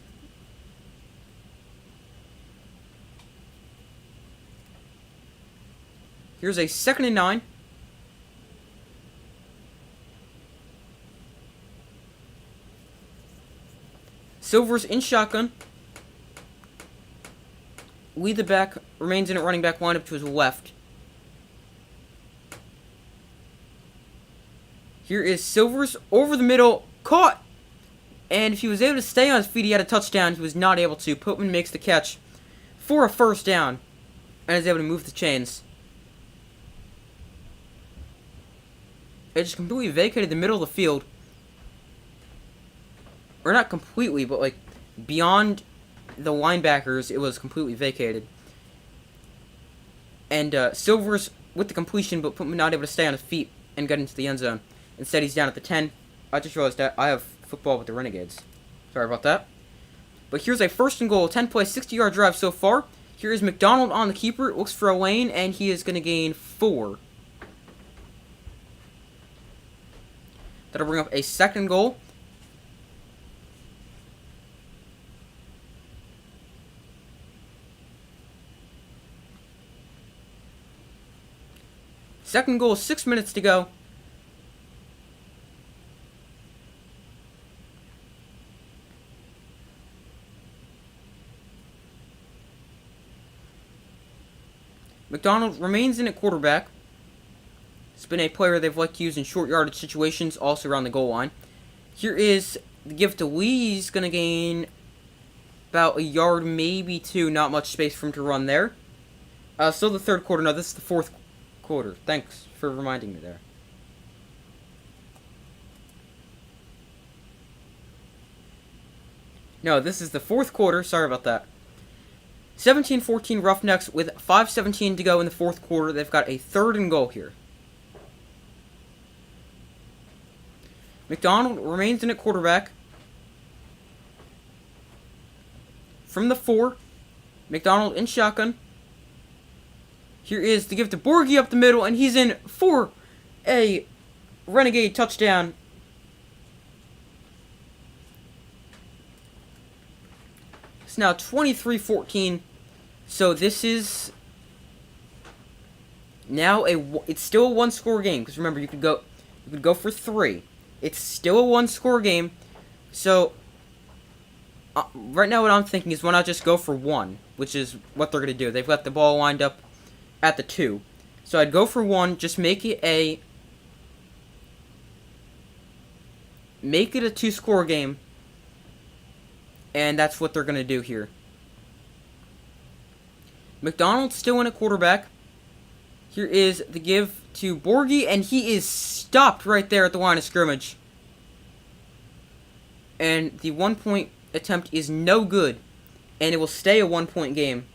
Speaker 1: Here's a 2nd and 9. Silvers in shotgun. Lee the back remains in at running back lineup to his left. Here is Silvers over the middle, caught! And if he was able to stay on his feet, he had a touchdown. He was not able to. Putman makes the catch for a first down and is able to move the chains. It just completely vacated the middle of the field. Or not completely, but like beyond the linebackers, it was completely vacated. And Silvers with the completion, but Putman not able to stay on his feet and get into the end zone. Instead, he's down at the 10. I just realized that I have football with the Renegades. Sorry about that. But here's a 1st and goal, 10-play, 60-yard drive so far. Here is McDonald on the keeper. Looks for a lane, and he is going to gain 4. That'll bring up a 2nd goal. Second goal, 6 minutes to go. McDonald remains in at quarterback. It's been a player they've liked to use in short yardage situations, also around the goal line. Here is the give to Lee. He's going to gain about a yard, maybe 2. Not much space for him to run there. Still the 3rd quarter. No, this is the 4th quarter. Thanks for reminding me there. No, this is the 4th quarter. Sorry about that. 17-14 Roughnecks with 5:17 to go in the 4th quarter. They've got a 3rd and goal here. McDonald remains in at quarterback. From the 4, McDonald in shotgun. Here is the give to Borgie up the middle, and he's in for a Renegade touchdown. It's now 23-14. So this is now it's still a 1-score game, because remember you could go for 3. It's still a 1-score game. So right now what I'm thinking is why not just go for 1, which is what they're going to do. They've got the ball lined up at the 2. So I'd go for 1, just make it a 2-score game. And that's what they're going to do here. McDonald's still in at quarterback. Here is the give to Borgie, and he is stopped right there at the line of scrimmage. And the 1-point attempt is no good. And it will stay a 1-point game.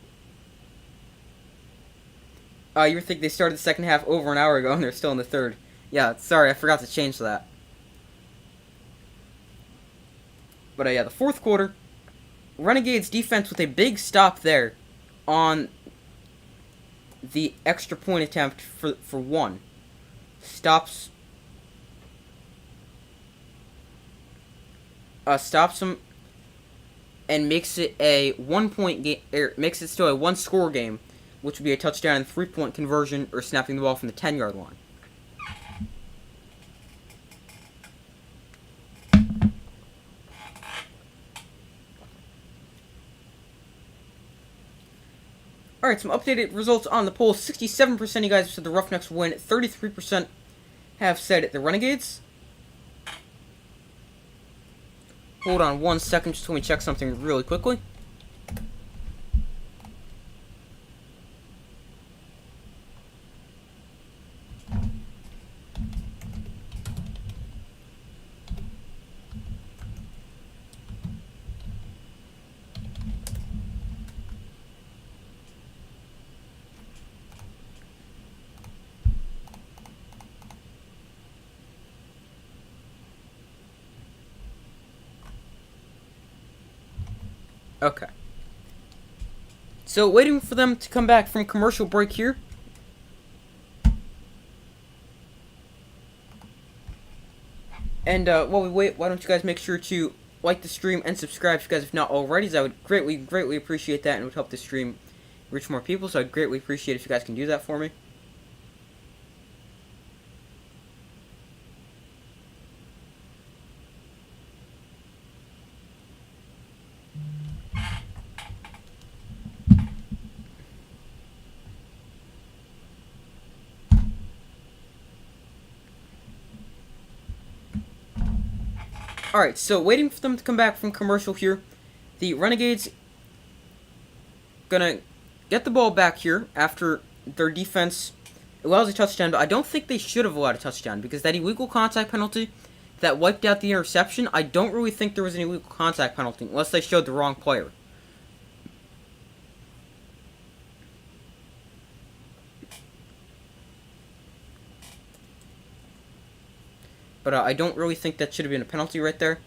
Speaker 1: You would think they started the second half over an hour ago and they're still in the third. Yeah, sorry, I forgot to change that. But yeah, the fourth quarter, Renegades defense with a big stop there on the extra point attempt for one. Stops him and makes it a 1-point game, makes it still a 1-score game, which would be a touchdown and 3-point conversion or snapping the ball from the 10-yard line. Alright, some updated results on the poll. 67% of you guys said the Roughnecks win. 33% have said the Renegades. Hold on 1 second, just let me check something really quickly. Okay. So, waiting for them to come back from commercial break here. And while we wait, why don't you guys make sure to like the stream and subscribe if you guys have not already, as I would greatly appreciate that, and it would help the stream reach more people, so I'd greatly appreciate if you guys can do that for me. Alright, so waiting for them to come back from commercial here. The Renegades gonna get the ball back here after their defense allows a touchdown, but I don't think they should have allowed a touchdown because that illegal contact penalty that wiped out the interception, I don't really think there was an illegal contact penalty unless they showed the wrong player. But I don't really think that should have been a penalty right there.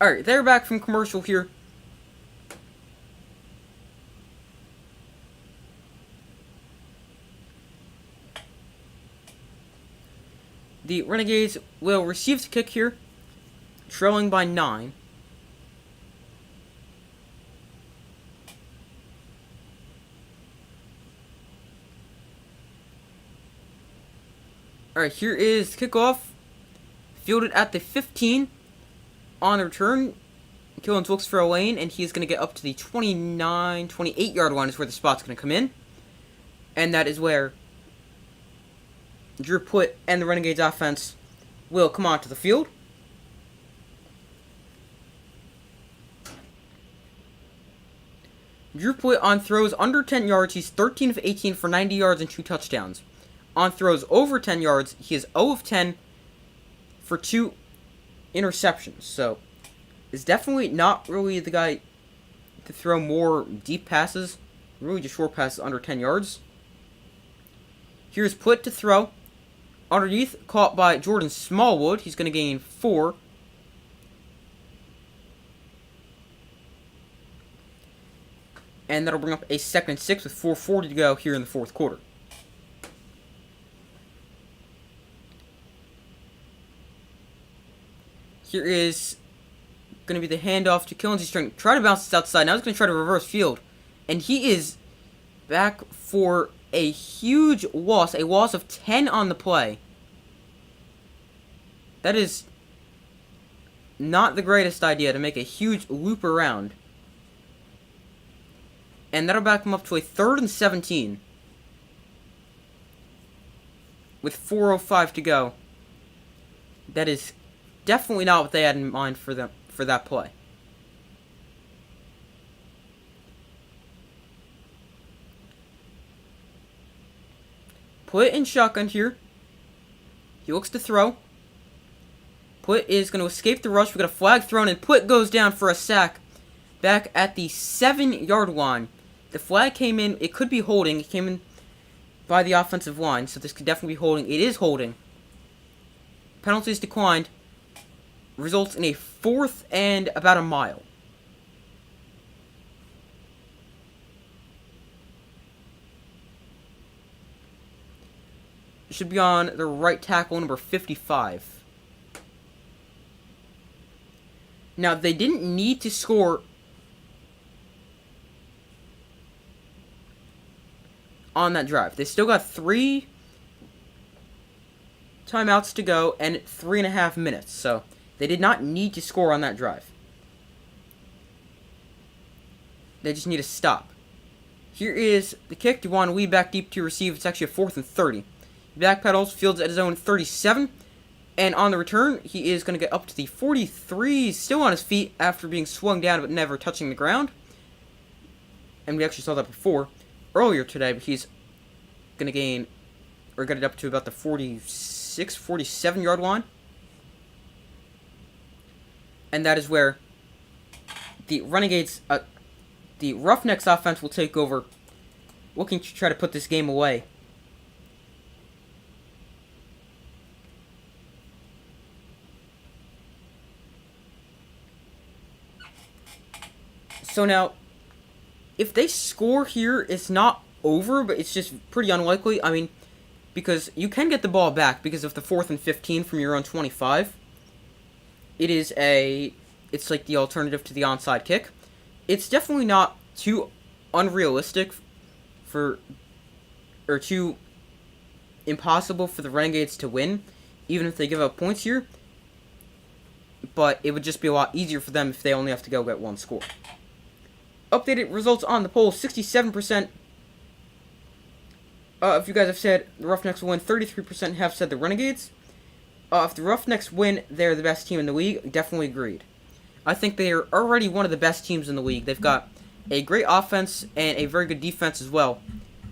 Speaker 1: Alright, they're back from commercial here. The Renegades will receive the kick here, trailing by 9. Alright, here is kickoff. Fielded at the 15. On the return, Killens looks for a lane, and he's going to get up to the 29, 28-yard line is where the spot's going to come in. And that is where Drew Putt and the Renegades offense will come onto the field. Drew Putt on throws under 10 yards, he's 13 of 18 for 90 yards and 2 touchdowns. On throws over 10 yards, he is 0 of 10 for 2 interceptions. So, is definitely not really the guy to throw more deep passes. Really just short passes under 10 yards. Here's Putt to throw. Underneath, caught by Jordan Smallwood. He's going to gain 4. And that'll bring up a 2nd and 6 with 4:40 to go here in the fourth quarter. Here is going to be the handoff to Killens. He's trying to try to bounce this outside. Now he's going to try to reverse field. And he is back for a huge loss. A loss of 10 on the play. That is not the greatest idea to make a huge loop around. And that'll back them up to a 3rd and 17. With 4:05 to go. That is definitely not what they had in mind for that play. Put in shotgun here. He looks to throw. Put is going to escape the rush. We got a flag thrown, and Put goes down for a sack back at the 7-yard line. The flag came in. It could be holding. It came in by the offensive line, so this could definitely be holding. It is holding. Penalties declined. Results in a 4th and about a mile. Should be on the right tackle, number 55. Now, they didn't need to score on that drive. They still got 3 timeouts to go and 3.5 minutes. So, they did not need to score on that drive. They just need to stop. Here is the kick. Dewan Lee back deep to receive. It's actually a 4th and 30. Backpedals, fields at his own 37. And on the return, he is going to get up to the 43. Still on his feet after being swung down but never touching the ground. And we actually saw that before, earlier today, but he's going to gain, or get it up to about the 46, 47 yard line. And that is where the Renegades, the Roughnecks offense will take over, looking to try to put this game away. So now, if they score here, it's not over, but it's just pretty unlikely. I mean, because you can get the ball back because of the 4th and 15 from your own 25. It's like the alternative to the onside kick. It's definitely not too unrealistic or too impossible for the Renegades to win, even if they give up points here. But it would just be a lot easier for them if they only have to go get one score. Updated results on the poll, 67% if you guys have said the Roughnecks will win, 33% have said the Renegades. If the Roughnecks win, they're the best team in the league. Definitely agreed. I think they are already one of the best teams in the league. They've got a great offense and a very good defense as well.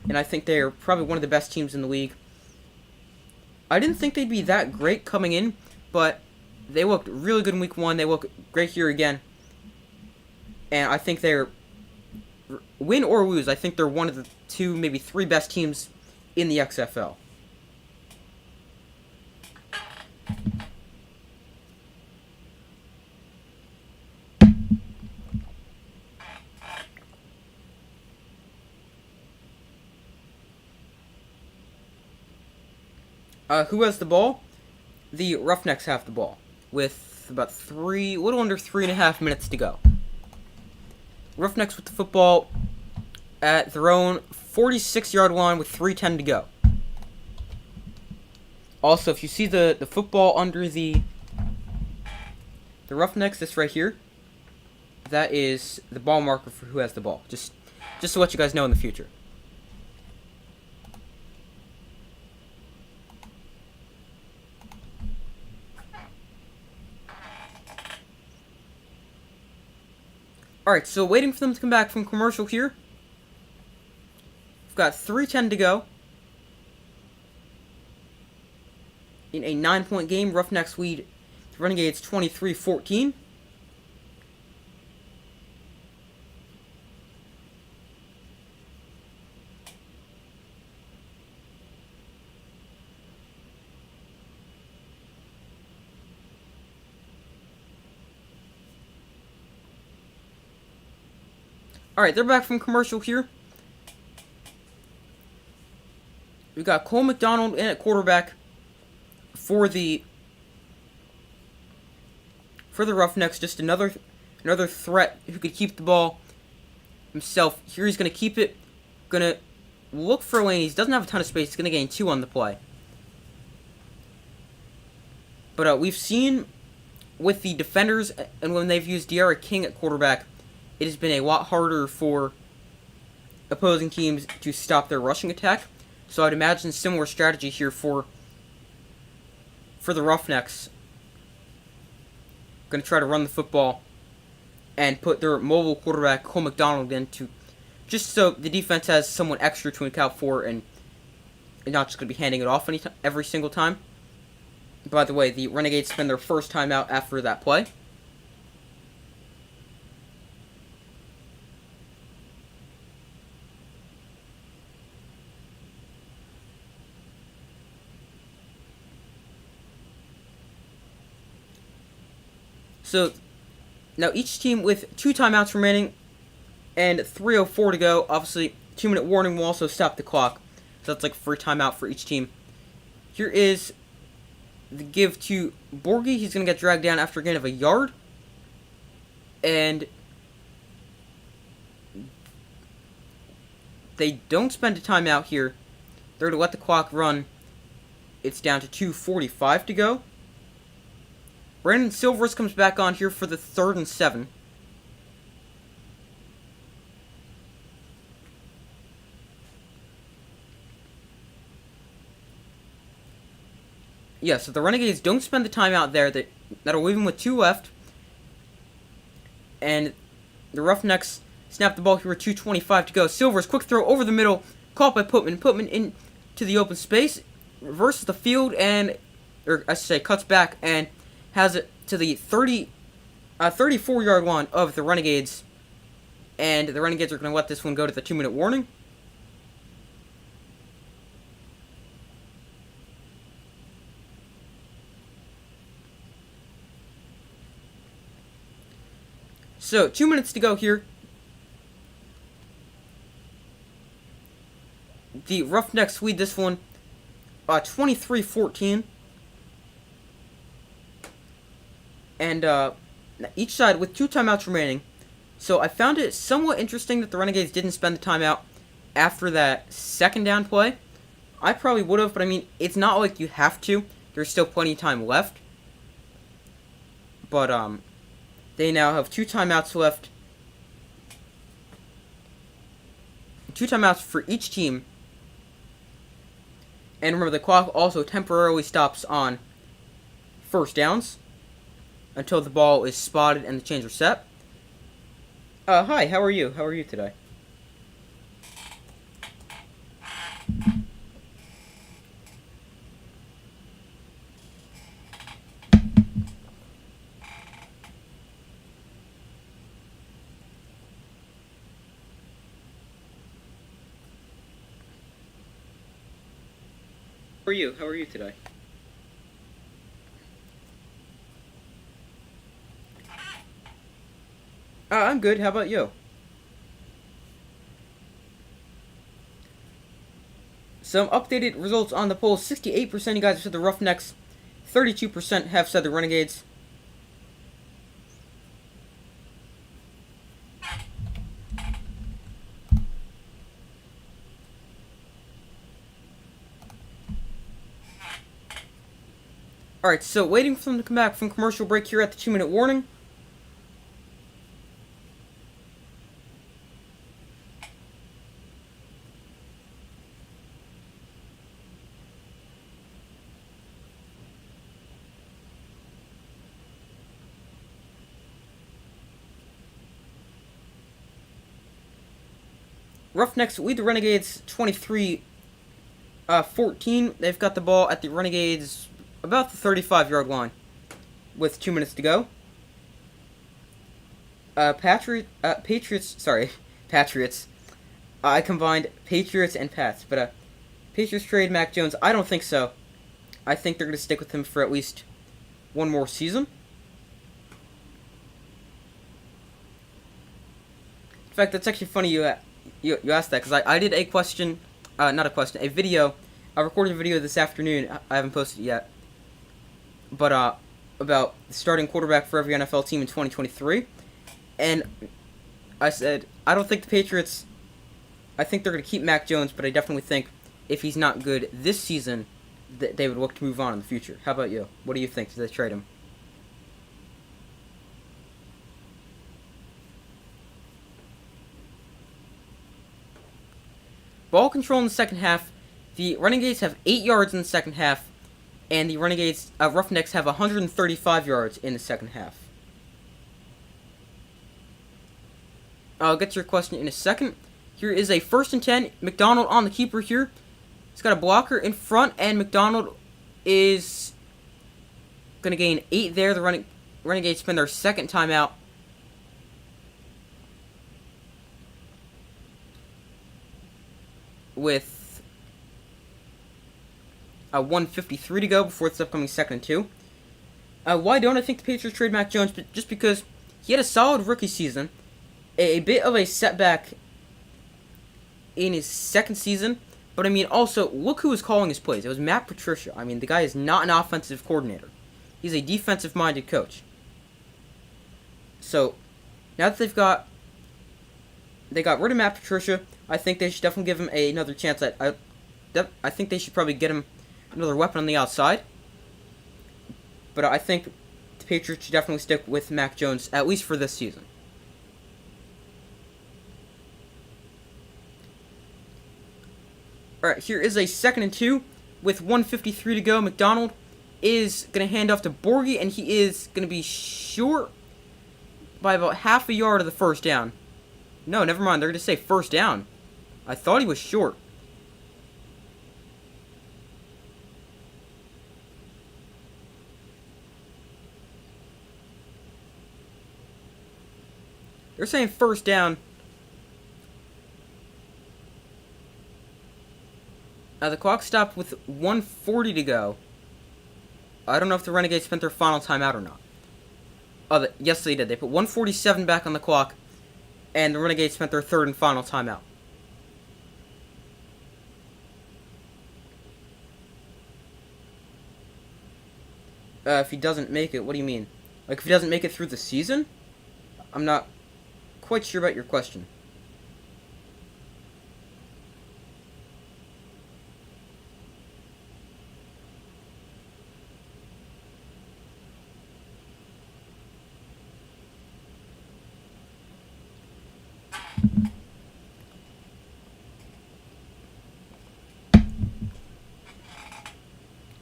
Speaker 1: And I think they are probably one of the best teams in the league. I didn't think they'd be that great coming in, but they looked really good in week 1. They look great here again. And I think they're, win or lose, I think they're one of the 2, maybe 3 best teams in the XFL. Who has the ball? The Roughnecks have the ball, with about a little under 3.5 minutes to go. Roughnecks with the football at their own 46-yard line with 3:10 to go. Also, if you see the football under the Roughnecks, this right here, that is the ball marker for who has the ball. Just to let you guys know in the future. Alright, so waiting for them to come back from commercial here. We've got 3:10 to go. In a 9-point game, Roughnecks lead the Renegades 23-14. Alright, they're back from commercial here. We got Cole McDonald in at quarterback for the Roughnecks. Just another threat who could keep the ball himself. Here he's going to keep it. Going to look for lane. He doesn't have a ton of space. He's going to gain 2 on the play. But we've seen with the defenders, and when they've used De'Ara King at quarterback, it has been a lot harder for opposing teams to stop their rushing attack. So I'd imagine similar strategy here for the Roughnecks. Going to try to run the football and put their mobile quarterback Cole McDonald in to just so the defense has someone extra to account for and not just going to be handing it off every single time. By the way, the Renegades spend their first timeout after that play. So, now each team with 2 timeouts remaining and 3:04 to go. Obviously, 2-minute warning will also stop the clock. So that's like a free timeout for each team. Here is the give to Borgie. He's going to get dragged down after a gain of a yard. And they don't spend a timeout here. They're going to let the clock run. It's down to 2:45 to go. Brandon Silvers comes back on here for the 3rd and 7. Yeah, so the Renegades don't spend the timeout there. That'll leave them with 2 left. And the Roughnecks snap the ball here with 2:25 to go. Silvers, quick throw over the middle, caught by Putman. Putman into the open space, reverses the field, or I should say, cuts back and has it to the 34-yard line of the Renegades. And the Renegades are going to let this one go to the 2-minute warning. So, 2 minutes to go here. The Roughnecks lead this one 23-14. And each side with 2 timeouts remaining. So I found it somewhat interesting that the Renegades didn't spend the timeout after that 2nd down play. I probably would have, but I mean, it's not like you have to. There's still plenty of time left. But they now have 2 timeouts left. 2 timeouts for each team. And remember, the clock also temporarily stops on 1st downs until the ball is spotted and the chains are set. Hi, how are you? How are you today? How are you? How are you today? I'm good. How about you? Some updated results on the poll. 68% of you guys have said the Roughnecks. 32% have said the Renegades. Alright, so waiting for them to come back from commercial break here at the 2-minute warning. Roughnecks lead the Renegades 23-14. They've got the ball at the Renegades about the 35-yard line with 2 minutes to go. Patriots. I combined Patriots and Pats, but Patriots trade Mac Jones. I don't think so. I think they're going to stick with him for at least one more season. In fact, that's actually funny you asked that, because I did a video. I recorded a video this afternoon. I haven't posted it yet. But about the starting quarterback for every NFL team in 2023. And I said, I don't think the Patriots, I think they're going to keep Mac Jones, but I definitely think if he's not good this season, they would look to move on in the future. How about you? What do you think? Did they trade him? ball control in the second half. The Renegades have 8 yards in the second half, and the Roughnecks have 135 yards in the second half. I'll get to your question in a second. Here is a 1st and 10. McDonald on the keeper here. He's got a blocker in front, and McDonald is going to gain 8 there. The Renegades spend their second timeout. With 1:53 to go before this upcoming 2nd and 2. Why don't I think the Patriots trade Mac Jones? Just because he had a solid rookie season. A bit of a setback in his second season. But, I mean, also, look who was calling his plays. It was Matt Patricia. I mean, the guy is not an offensive coordinator. He's a defensive-minded coach. So, now that they got rid of Matt Patricia, I think they should definitely give him another chance. I think they should probably get him another weapon on the outside. But I think the Patriots should definitely stick with Mac Jones, at least for this season. Alright, here is a 2nd and 2 with 1:53 to go. McDonald is going to hand off to Borghi, and he is going to be short by about half a yard of the first down. No, never mind. They're going to say first down. I thought he was short. They're saying first down. The clock stopped with 1:40 to go. I don't know if the Renegades spent their final timeout or not. Yes, they did. They put 1:47 back on the clock, and the Renegades spent their 3rd and final timeout. If he doesn't make it, what do you mean? Like, if he doesn't make it through the season? I'm not quite sure about your question.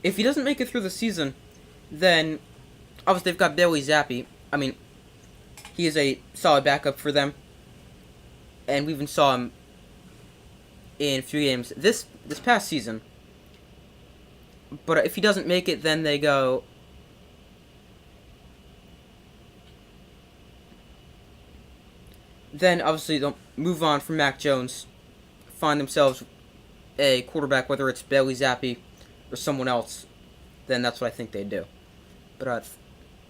Speaker 1: If he doesn't make it through the season, then obviously they've got Bailey Zappi. I mean, he is a solid backup for them, and we even saw him in a few games this past season. But if he doesn't make it, then they go. Then obviously they'll move on from Mac Jones, find themselves a quarterback, whether it's Bailey Zappi or someone else. Then that's what I think they'd do. But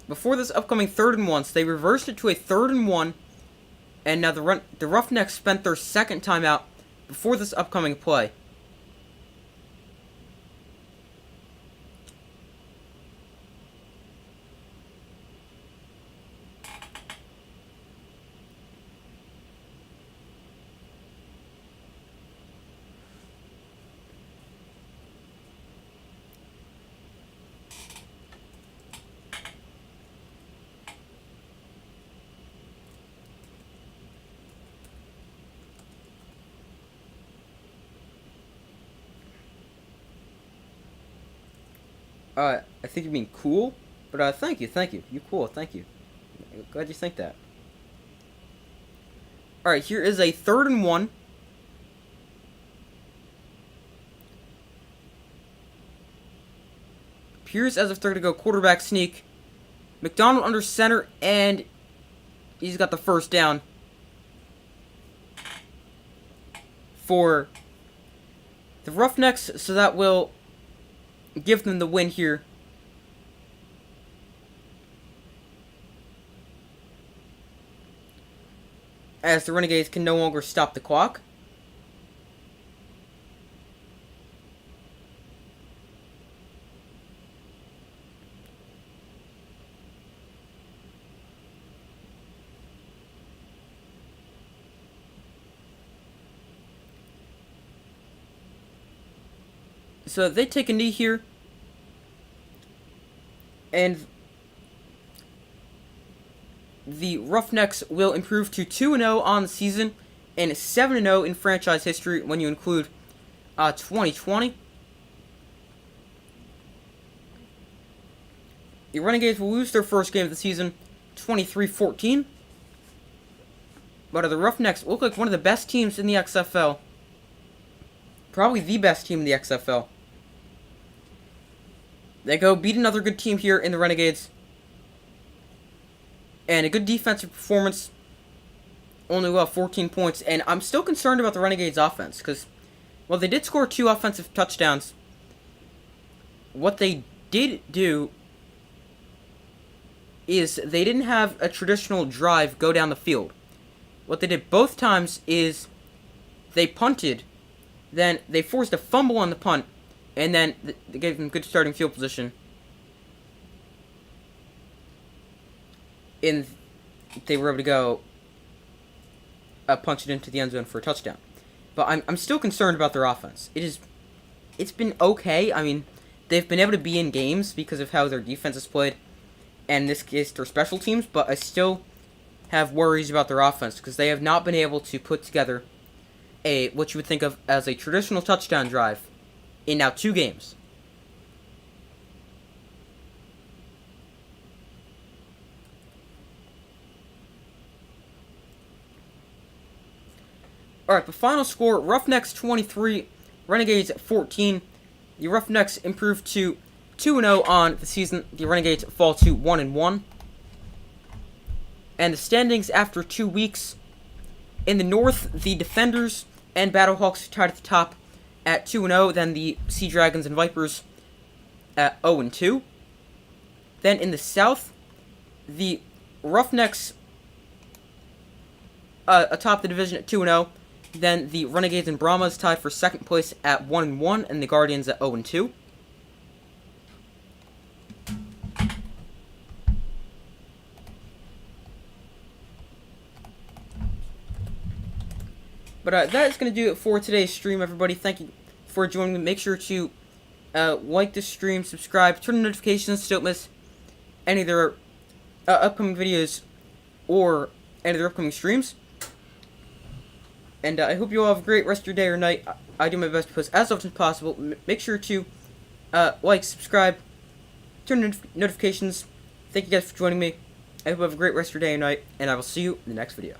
Speaker 1: before this upcoming 3rd and 1, so they reversed it to a 3rd and 1, and now the Roughnecks spent their second timeout before this upcoming play. I think you mean cool, but thank you. You're cool, thank you. Glad you think that. Alright, here is a 3rd and 1. Appears as if they're going to go quarterback sneak. McDonald under center, and he's got the first down for the Roughnecks, so that will give them the win here. As the Renegades can no longer stop the clock. So they take a knee here. And the Roughnecks will improve to 2-0 on the season. and 7-0 in franchise history when you include 2020. The Renegades will lose their first game of the season, 23-14. But the Roughnecks look like one of the best teams in the XFL. Probably the best team in the XFL. They go beat another good team here in the Renegades. And a good defensive performance. Only 14 points. And I'm still concerned about the Renegades offense. Because, well, they did score 2 offensive touchdowns. What they did do is they didn't have a traditional drive go down the field. What they did both times is they punted, then they forced a fumble on the punt, and then they gave them good starting field position. And they were able to go punch it into the end zone for a touchdown. But I'm still concerned about their offense. It's been okay. I mean, they've been able to be in games because of how their defense has played, and in this case their special teams, but I still have worries about their offense because they have not been able to put together what you would think of as a traditional touchdown drive in now 2 games. Alright, the final score, Roughnecks 23, Renegades 14. The Roughnecks improved to 2-0 on the season. The Renegades fall to 1-1. And the standings after 2 weeks. In the North, the Defenders and Battlehawks tied at the top at 2-0. Then the Sea Dragons and Vipers at 0-2. Then in the South, the Roughnecks atop the division at 2-0. Then the Renegades and Brahmas tied for second place at 1-1, and the Guardians at 0-2. But that is going to do it for today's stream, everybody. Thank you for joining me. Make sure to like this stream, subscribe, turn on notifications so don't miss any of their upcoming videos or any of their upcoming streams. And I hope you all have a great rest of your day or night. I do my best to post as often as possible. Make sure to like, subscribe, turn on notifications. Thank you guys for joining me. I hope you have a great rest of your day or night, and I will see you in the next video.